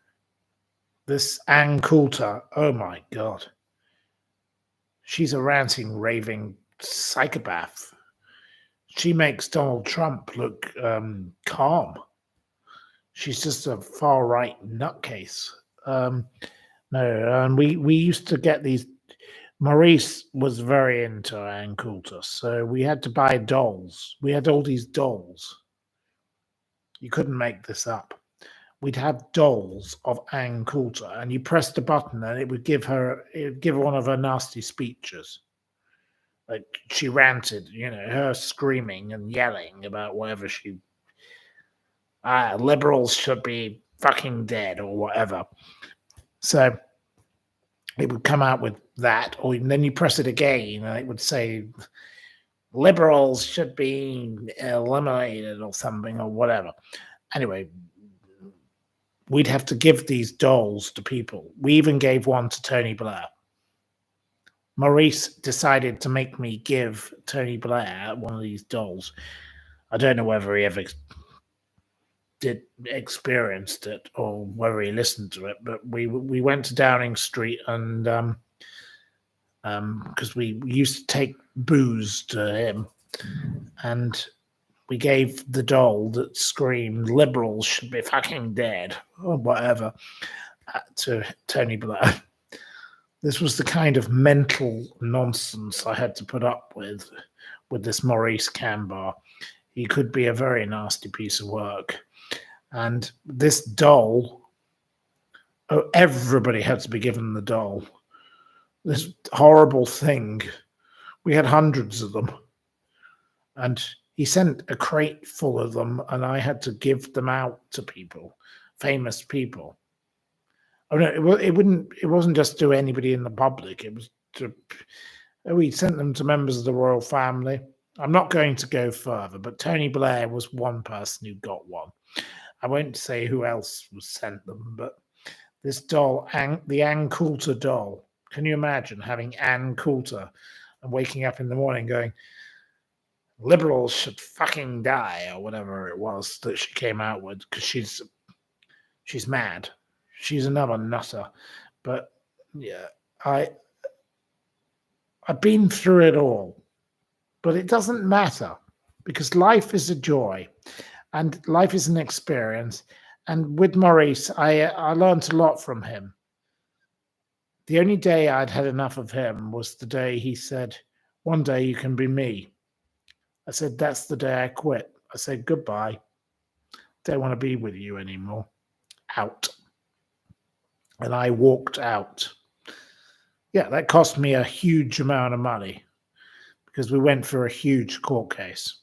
this Ann Coulter, oh my God. She's a ranting, raving psychopath. She makes Donald Trump look calm. She's just a far right nutcase. No, and we used to get these. Maurice was very into Ann Coulter, so we had to buy dolls. We had all these dolls. You couldn't make this up. We'd have dolls of Ann Coulter, and you pressed a button, and it would give her one of her nasty speeches. Like she ranted, her screaming and yelling about whatever liberals should be fucking dead or whatever. So it would come out with that, or then you press it again, and it would say liberals should be eliminated or something or whatever. Anyway, we'd have to give these dolls to people. We even gave one to Tony Blair. Maurice decided to make me give Tony Blair one of these dolls. I don't know whether he ever experienced it or whether he listened to it, but we went to Downing Street and because we used to take booze to him, and we gave the doll that screamed liberals should be fucking dead or whatever to Tony Blair. This was the kind of mental nonsense I had to put up with this Maurice Kambar. He could be a very nasty piece of work. And this doll, everybody had to be given the doll. This horrible thing. We had hundreds of them. And he sent a crate full of them, and I had to give them out to people, famous people. Oh no, it wasn't just to anybody in the public. It was we sent them to members of the royal family. I'm not going to go further, but Tony Blair was one person who got one. I won't say who else was sent them, but this doll, the Ann Coulter doll. Can you imagine having Ann Coulter and waking up in the morning going, liberals should fucking die, or whatever it was that she came out with, because she's mad. She's another nutter. But yeah, I've been through it all. But it doesn't matter, because life is a joy and life is an experience. And with Maurice, I learned a lot from him. The only day I'd had enough of him was the day he said, one day you can be me. I said, that's the day I quit. I said, goodbye. Don't want to be with you anymore. Out. And I walked out. Yeah, that cost me a huge amount of money because we went for a huge court case.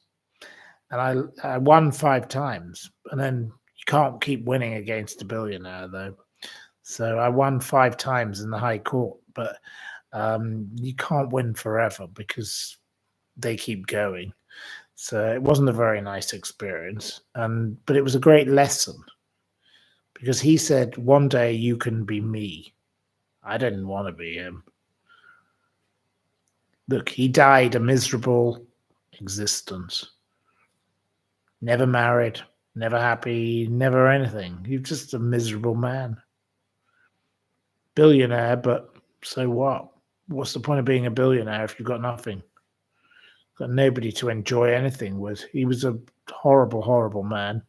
And I won 5 times. And then you can't keep winning against a billionaire, though. So I won 5 times in the High Court. But you can't win forever because they keep going. So it wasn't a very nice experience. But it was a great lesson. Because he said, one day you can be me. I didn't want to be him. Look, he died a miserable existence. Never married, never happy, never anything. He was just a miserable man. Billionaire, but so what? What's the point of being a billionaire if you've got nothing? Got nobody to enjoy anything with. He was a horrible, horrible man.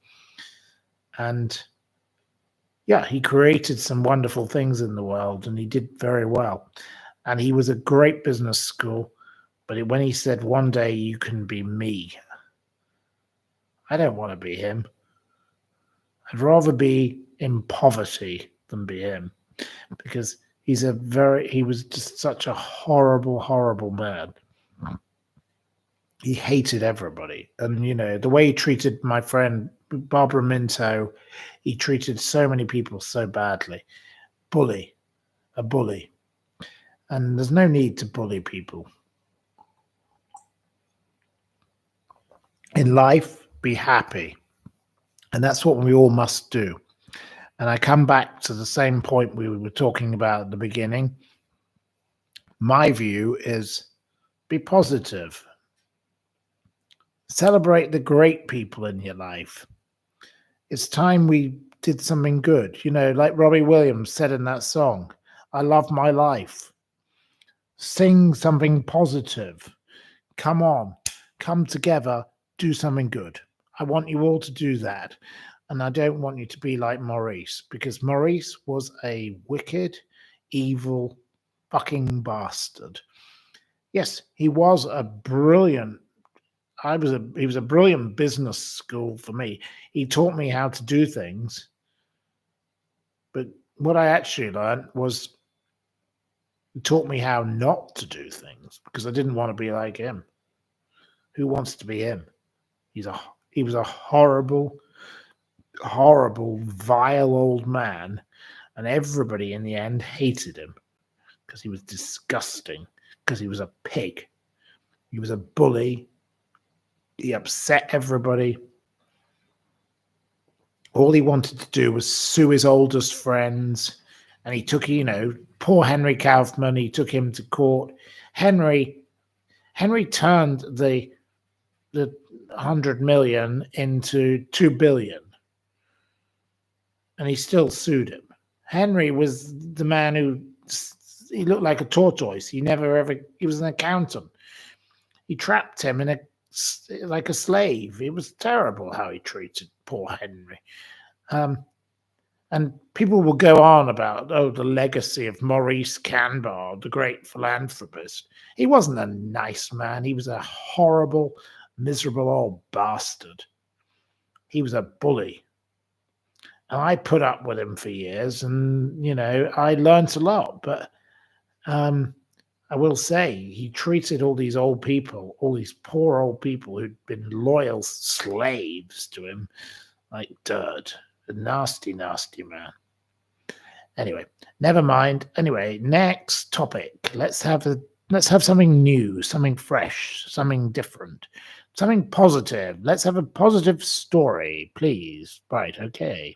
And Yeah, he created some wonderful things in the world and he did very well. And he was a great business school. But when he said, one day you can be me, I don't want to be him. I'd rather be in poverty than be him because he was just such a horrible, horrible man. He hated everybody. And, the way he treated my friend Barbara Minto, he treated so many people so badly. Bully, a bully. And there's no need to bully people. In life, be happy. And that's what we all must do. And I come back to the same point we were talking about at the beginning. My view is be positive. Celebrate the great people in your life. It's time we did something good. Like Robbie Williams said in that song, I love my life. Sing something positive. Come on, come together, do something good. I want you all to do that. And I don't want you to be like Maurice, because Maurice was a wicked, evil, fucking bastard. Yes, he was a brilliant. He was a brilliant business school for me. He taught me how to do things. But what I actually learned was he taught me how not to do things because I didn't want to be like him. Who wants to be him? He was a horrible, horrible, vile old man, and everybody in the end hated him because he was disgusting, because he was a pig. He was a bully. He upset everybody. All he wanted to do was sue his oldest friends. And he took, poor Henry Kaufman, he took him to court. Henry turned the 100 million into 2 billion. And he still sued him. Henry was the man he looked like a tortoise. He was an accountant. He trapped him like a slave. It was terrible how he treated poor Henry. And people will go on about, the legacy of Maurice Canbar, the great philanthropist. He wasn't a nice man. He was a horrible, miserable old bastard. He was a bully. And I put up with him for years and, I learned a lot. But I will say he treated all these old people, all these poor old people who'd been loyal slaves to him, like dirt. A nasty, nasty man. Anyway, never mind. Anyway, next topic. Let's have something new, something fresh, something different, something positive. Let's have a positive story, please. Right, okay.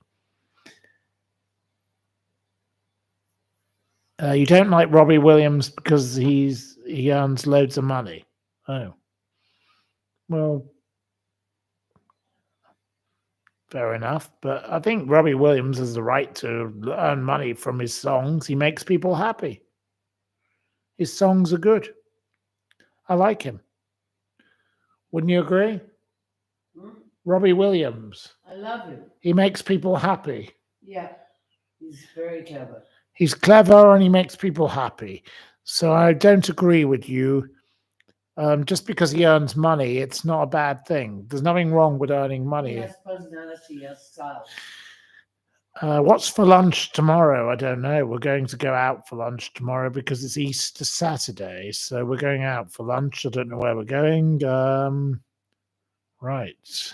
You don't like Robbie Williams because he earns loads of money. Oh. Well, fair enough. But I think Robbie Williams has the right to earn money from his songs. He makes people happy. His songs are good. I like him. Wouldn't you agree? Robbie Williams. I love him. He makes people happy. Yeah, he's very clever. He's clever and he makes people happy. So I don't agree with you. Just because he earns money, it's not a bad thing. There's nothing wrong with earning money. He has personality, he has style. What's for lunch tomorrow? I don't know. We're going to go out for lunch tomorrow because it's Easter Saturday. So we're going out for lunch. I don't know where we're going. Right.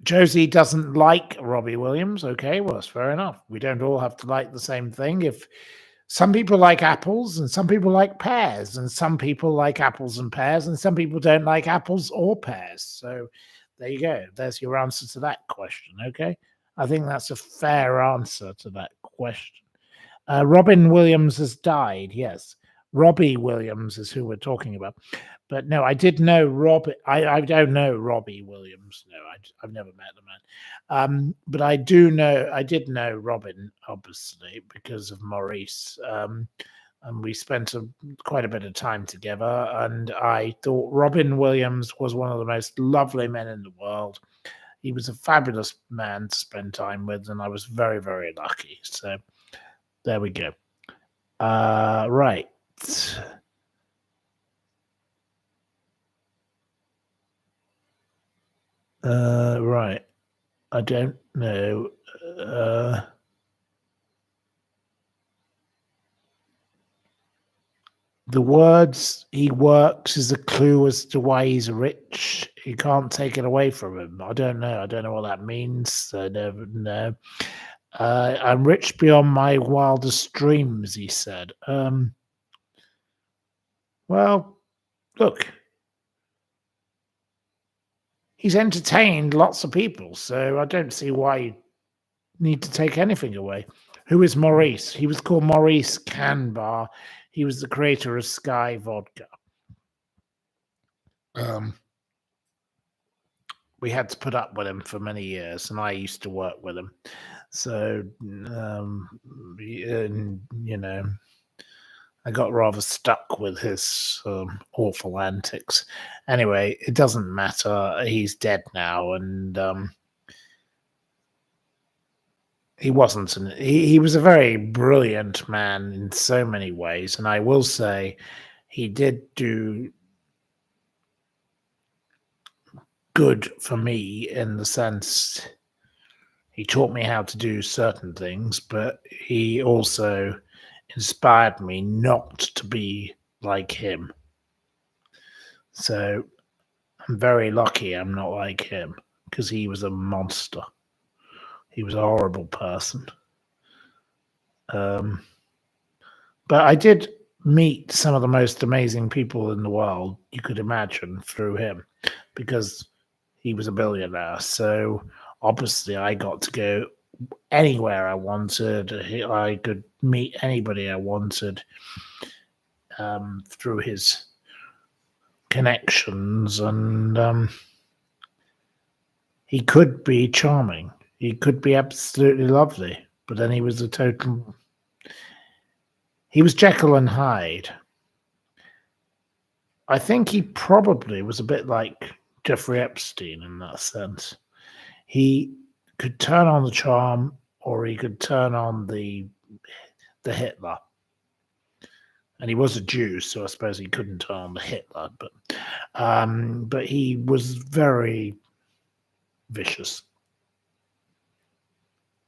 Josie doesn't like Robbie Williams. Okay, well, that's fair enough. We don't all have to like the same thing. If some people like apples and some people like pears and some people like apples and pears and some people don't like apples or pears. So there you go. There's your answer to that question. Okay. I think that's a fair answer to that question. Robin Williams has died. Yes. Robbie Williams is who we're talking about. But no, I did know Robbie. I don't know Robbie Williams. No, I've never met the man. But I did know Robin, obviously, because of Maurice. And we spent quite a bit of time together. And I thought Robin Williams was one of the most lovely men in the world. he was a fabulous man to spend time with, and I was very, very lucky. So there we go. Right. Right. I don't know. The words "he works" is a clue as to why he's rich. You can't take it away from him. I don't know. I don't know what that means. I never know. I'm rich beyond my wildest dreams, he said. Well, look, he's entertained lots of people, so I don't see why you need to take anything away. Who is Maurice? He was called Maurice Canbar. He was the creator of Sky Vodka. Um, we had to put up with him for many years, and I used to work with him. So, you know, I got rather stuck with his awful antics. Anyway, it doesn't matter. He's dead now, and he wasn't. He was a very brilliant man in so many ways, and I will say he did do good for me in the sense he taught me how to do certain things, but he also inspired me not to be like him. So I'm very lucky I'm not like him because he was a monster. He was a horrible person. But I did meet some of the most amazing people in the world you could imagine through him because he was a billionaire. So obviously I got to go anywhere I wanted. I could meet anybody I wanted through his connections, and he could be charming. He could be absolutely lovely, but then he was a total. He was Jekyll and Hyde. I think he probably was a bit like Jeffrey Epstein in that sense. He could turn on the charm, or he could turn on the Hitler. And he was a Jew, so I suppose he couldn't turn on the Hitler, but he was very vicious.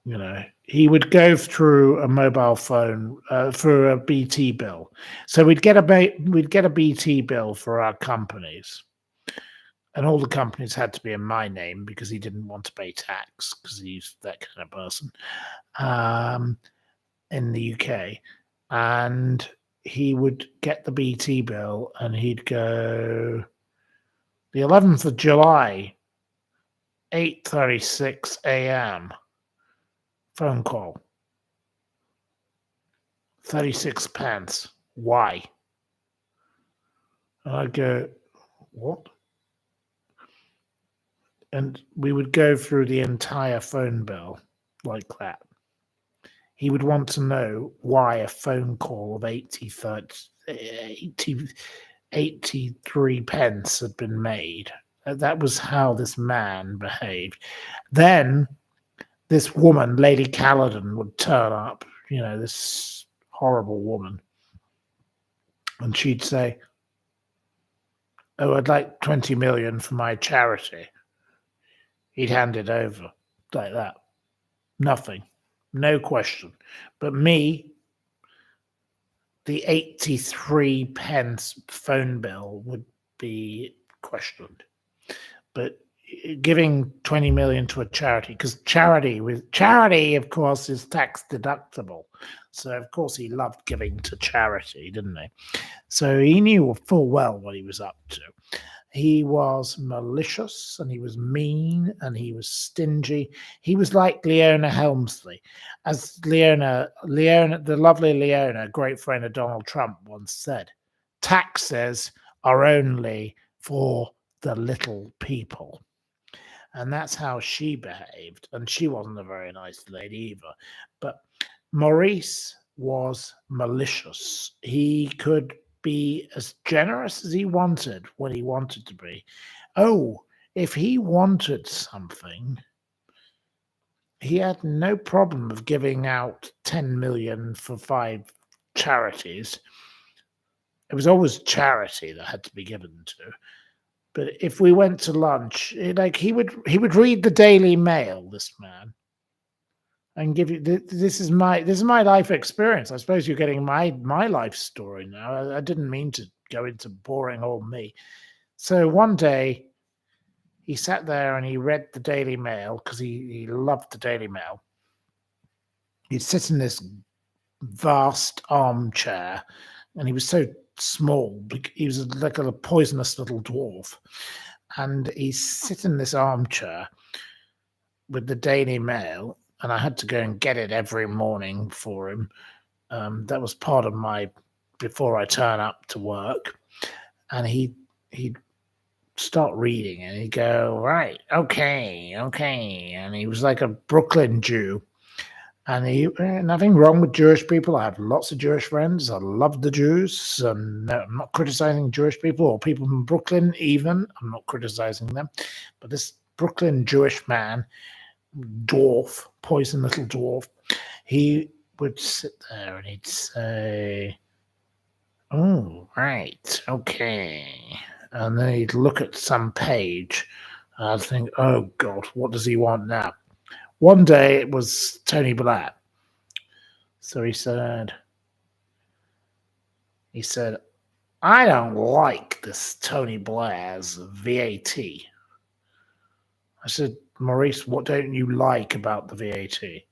You know, he would go through a mobile phone through a BT bill. So we'd get a BT bill for our companies, and all the companies had to be in my name because he didn't want to pay tax because he's that kind of person in the UK, and he would get the BT bill and he'd go the 11th of July, 8:36 a.m. phone call, 36 pence. Why? And I'd go, what? And we would go through the entire phone bill like that. He would want to know why a phone call of 83 pence had been made. That was how this man behaved. Then this woman, Lady Caledon, would turn up, this horrible woman, and she'd say, "Oh, I'd like 20 million for my charity." He'd hand it over like that. Nothing. No question. But me, the 83 pence phone bill would be questioned. But giving 20 million to a charity, because charity, of course, is tax deductible. So, of course, he loved giving to charity, didn't he? So he knew full well what he was up to. He was malicious, and he was mean, and he was stingy. He was like Leona Helmsley. As Leona, the lovely Leona, great friend of Donald Trump, once said, taxes are only for the little people. And that's how she behaved. And she wasn't a very nice lady either. But Maurice was malicious. He could be as generous as he wanted when he wanted to be. Oh, if he wanted something, he had no problem of giving out 10 million for 5 charities. It was always charity that had to be given to. But if we went to lunch, he would read the Daily Mail, this man, and give you this is my life experience. I suppose you're getting my life story now. I didn't mean to go into boring old me. So one day he sat there and he read the Daily Mail because he loved the Daily Mail. He'd sit in this vast armchair, and he was so small. He was like a poisonous little dwarf, and he's sitting in this armchair with the Daily Mail, and I had to go and get it every morning for him. That was part of my before I turn up to work, and he'd start reading, and he'd go, right, okay, and he was like a Brooklyn Jew. And nothing wrong with Jewish people. I have lots of Jewish friends. I love the Jews. No, I'm not criticizing Jewish people or people from Brooklyn even. I'm not criticizing them. But this Brooklyn Jewish man, dwarf, poison little dwarf, he would sit there and he'd say, oh, right, okay. And then he'd look at some page and I'd think, oh, God, what does he want now? One day it was Tony Blair. So he said, I don't like this Tony Blair's VAT. I said, Maurice, what don't you like about the VAT? He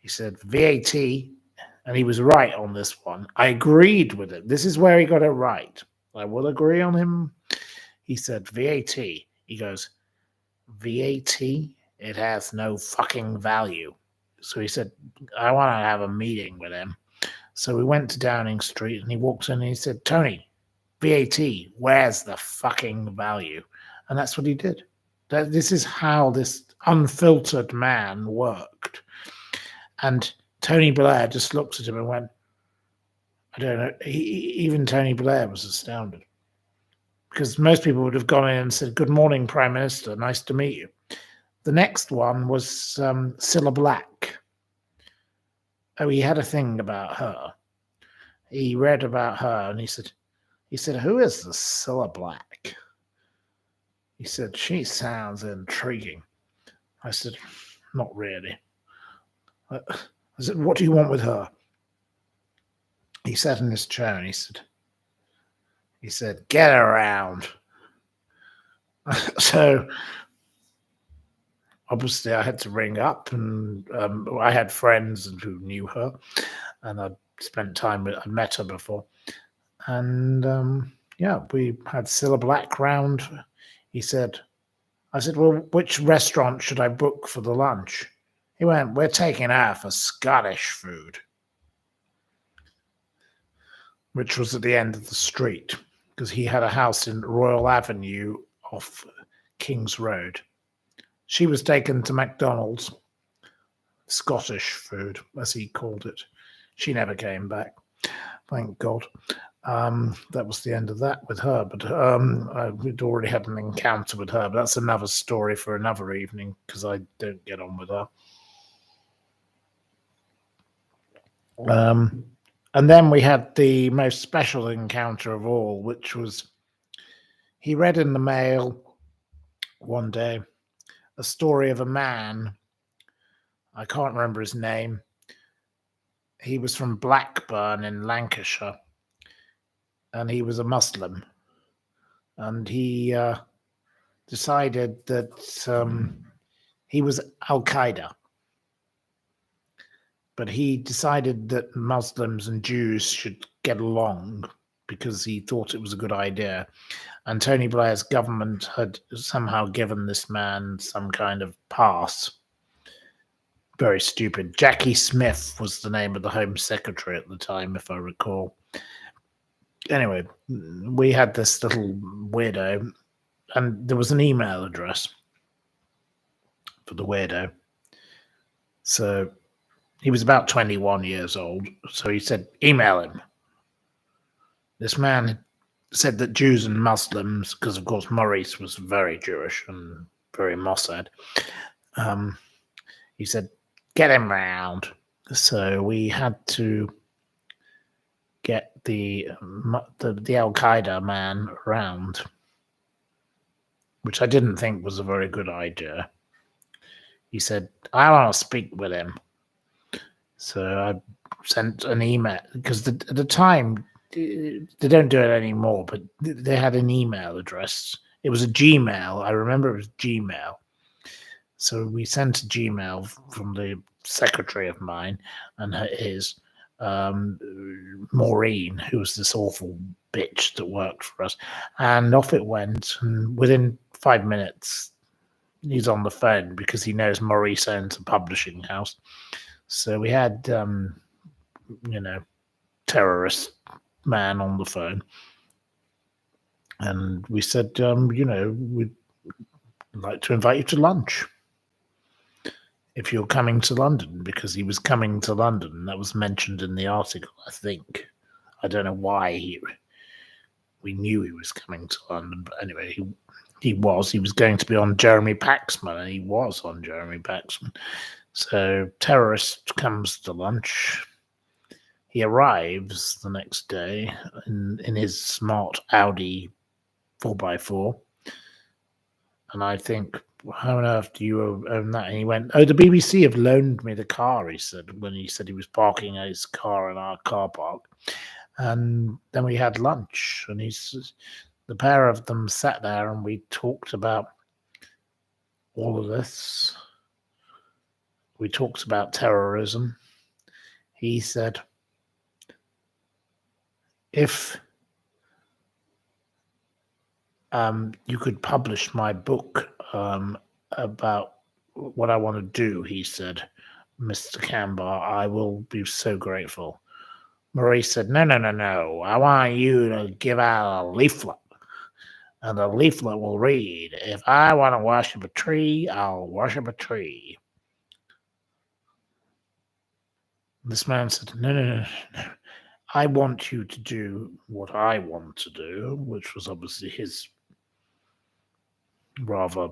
said, VAT, and he was right on this one. I agreed with it. This is where he got it right. I will agree on him. He said, VAT. He goes, VAT? It has no fucking value. So he said, I want to have a meeting with him. So we went to Downing Street and he walked in and he said, Tony, VAT, where's the fucking value? And that's what he did. This is how this unfiltered man worked. And Tony Blair just looked at him and went, I don't know. Even Tony Blair was astounded. Because most people would have gone in and said, good morning, Prime Minister, nice to meet you. The next one was Cilla Black. Oh, he had a thing about her. He read about her and he said, who is this Cilla Black? He said, she sounds intriguing. I said, not really. I said, what do you want with her? He sat in his chair and he said, get around. So obviously I had to ring up, and I had friends who knew her, and I'd spent time with, I'd met her before. And we had Cilla Black round. I said, well, which restaurant should I book for the lunch? He went, we're taking her for Scottish food, which was at the end of the street, because he had a house in Royal Avenue off King's Road. She was taken to McDonald's, Scottish food, as he called it. She never came back, thank God. That was the end of that with her. But we'd already had an encounter with her. But that's another story for another evening, because I don't get on with her. And then we had the most special encounter of all, which was he read in the Mail one day a story of a man. I can't remember his name. He was from Blackburn in Lancashire, and he was a Muslim. And he decided that he was Al-Qaeda. But he decided that Muslims and Jews should get along because he thought it was a good idea. And Tony Blair's government had somehow given this man some kind of pass. Very stupid. Jackie Smith was the name of the Home Secretary at the time, if I recall. Anyway, we had this little weirdo, and there was an email address for the weirdo. So he was about 21 years old. So he said, email him. This man said that Jews and Muslims, because of course Maurice was very Jewish and very Mossad, he said, get him round. So we had to get the Al Qaeda man around, which I didn't think was a very good idea. He said, I want to speak with him. So I sent an email, because at the time, they don't do it anymore, but they had an email address. It was a Gmail. I remember it was Gmail. So we sent a Gmail from the secretary of mine and his, Maureen, who was this awful bitch that worked for us. And off it went. And within 5 minutes, he's on the phone because he knows Maurice owns a publishing house. So we had, terrorist man on the phone. And we said, we'd like to invite you to lunch if you're coming to London, because he was coming to London. That was mentioned in the article, I think. I don't know why we knew he was coming to London, but anyway, he was going to be on Jeremy Paxman, and he was on Jeremy Paxman. So terrorist comes to lunch. He arrives the next day in his smart Audi 4x4. And I think, how on earth do you own that? And he went, the BBC have loaned me the car, he said, when he said he was parking his car in our car park. And then we had lunch, and the pair of them sat there, and we talked about all of this. We talked about terrorism. He said, if you could publish my book about what I want to do, he said, Mr. Cambar, I will be so grateful. Maurice said, no. I want you to give out a leaflet. And the leaflet will read, if I want to worship a tree, I'll worship a tree. This man said, no. I want you to do what I want to do, which was obviously his rather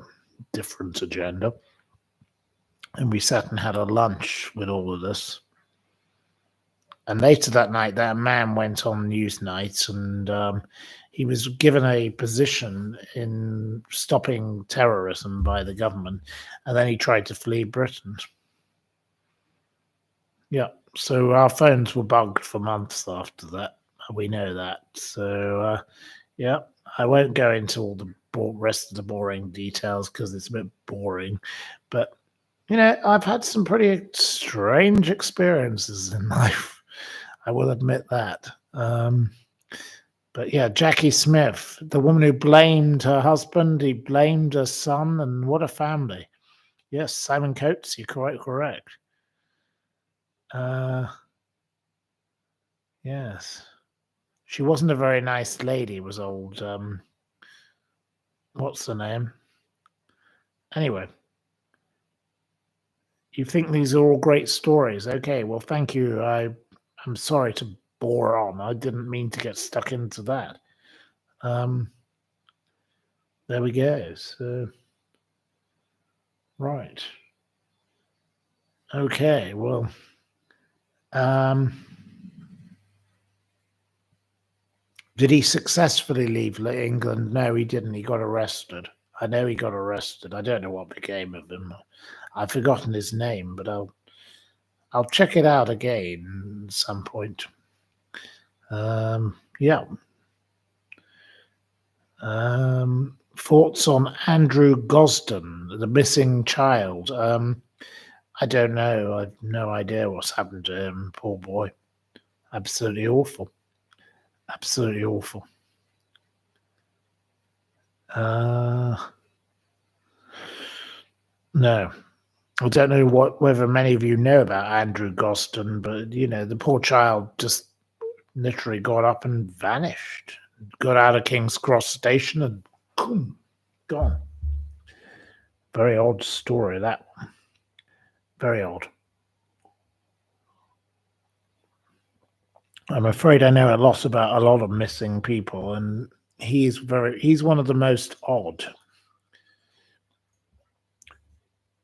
different agenda. And we sat and had a lunch with all of this. And later that night, that man went on Newsnight, and he was given a position in stopping terrorism by the government. And then he tried to flee Britain. Yeah, so our phones were bugged for months after that. We know that. So, yeah, I won't go into all the rest of the boring details because it's a bit boring. But, I've had some pretty strange experiences in life. I will admit that. But yeah, Jackie Smith, the woman who blamed her husband, he blamed her son, and what a family. Yes, Simon Coates, you're quite correct. Yes. She wasn't a very nice lady, was old, what's the name? Anyway. You think these are all great stories. Okay, well, thank you. I'm sorry to bore on. I didn't mean to get stuck into that. There we go. So, right. Okay, well, did he successfully leave England? No, he didn't. He got arrested. I know he got arrested. I don't know what became of him. I've forgotten his name, but I'll check it out again at some point. Yeah. Thoughts on Andrew Gosden, the missing child? I don't know. I've no idea what's happened to him. Poor boy. Absolutely awful. Absolutely awful. No. I don't know whether many of you know about Andrew Gosden, but the poor child just literally got up and vanished. Got out of King's Cross Station and boom, gone. Very odd story, that one. Very odd. I'm afraid I know a lot about a lot of missing people, and he's one of the most odd.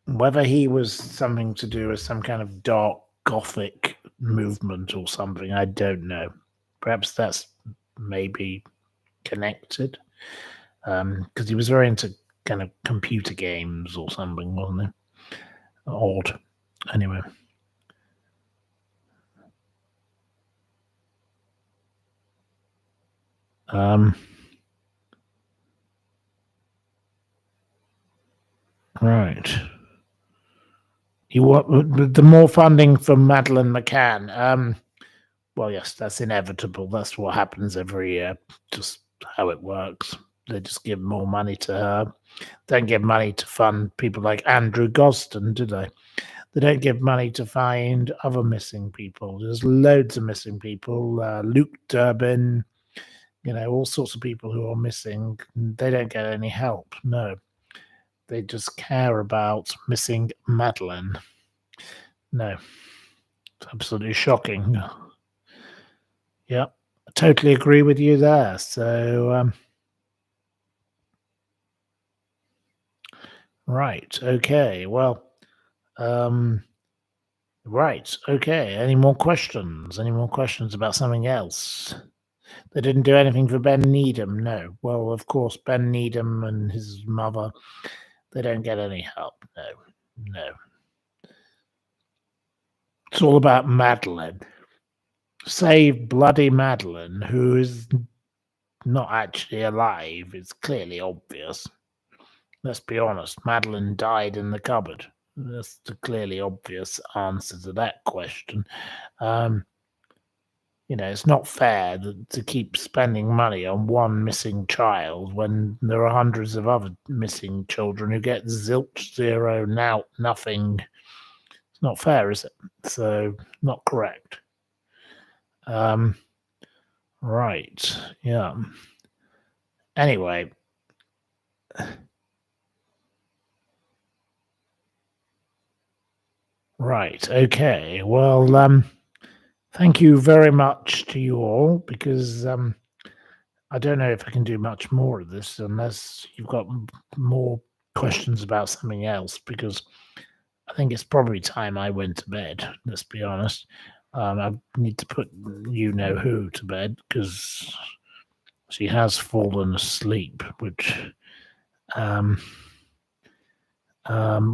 Whether he was something to do with some kind of dark gothic movement or something, I don't know. Perhaps that's maybe connected. Because he was very into kind of computer games or something, wasn't he? Odd. Anyway. Um, right. You want the more funding for Madeleine McCann. Well, yes, that's inevitable. That's what happens every year. Just how it works. They just give more money to her. Don't give money to fund people like Andrew Gosden, do they? They don't give money to find other missing people. There's loads of missing people. Luke Durbin, all sorts of people who are missing. They don't get any help. No, they just care about missing Madeleine. No, it's absolutely shocking. Yeah, I totally agree with you there. So, right, okay, well, right, okay. Any more questions? Any more questions about something else? They didn't do anything for Ben Needham, no. Well, of course, Ben Needham and his mother, they don't get any help. No, no. It's all about Madeleine. Save bloody Madeleine, who is not actually alive. It's clearly obvious. Let's be honest. Madeleine died in the cupboard. That's the clearly obvious answer to that question. It's not fair to keep spending money on one missing child when there are hundreds of other missing children who get zilch, zero, now nothing. It's not fair, is it? So, not correct. Right. Yeah. Anyway. Right. Okay. Well, thank you very much to you all because I don't know if I can do much more of this unless you've got more questions about something else because I think it's probably time I went to bed. Let's be honest. I need to put who to bed because she has fallen asleep, which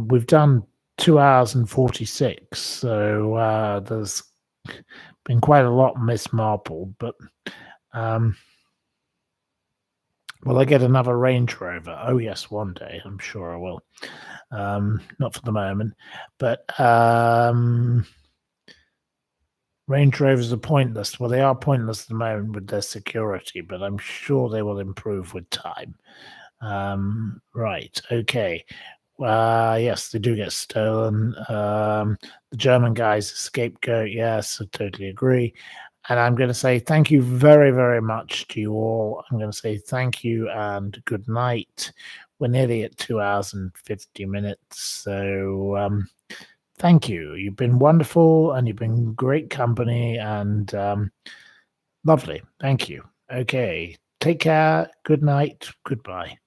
we've done 2 hours and 46, so there's been quite a lot Miss Marple, but will I get another Range Rover? Oh yes, one day, I'm sure I will. Not for the moment, but Range Rovers are pointless. Well, they are pointless at the moment with their security, but I'm sure they will improve with time. Right, okay. Yes, they do get stolen. The German guy's a scapegoat. Yes, I totally agree. And I'm going to say thank you very, very much to you all. I'm going to say thank you and good night. We're nearly at 2 hours and 50 minutes. So thank you. You've been wonderful and you've been great company and lovely. Thank you. Okay. Take care. Good night. Goodbye.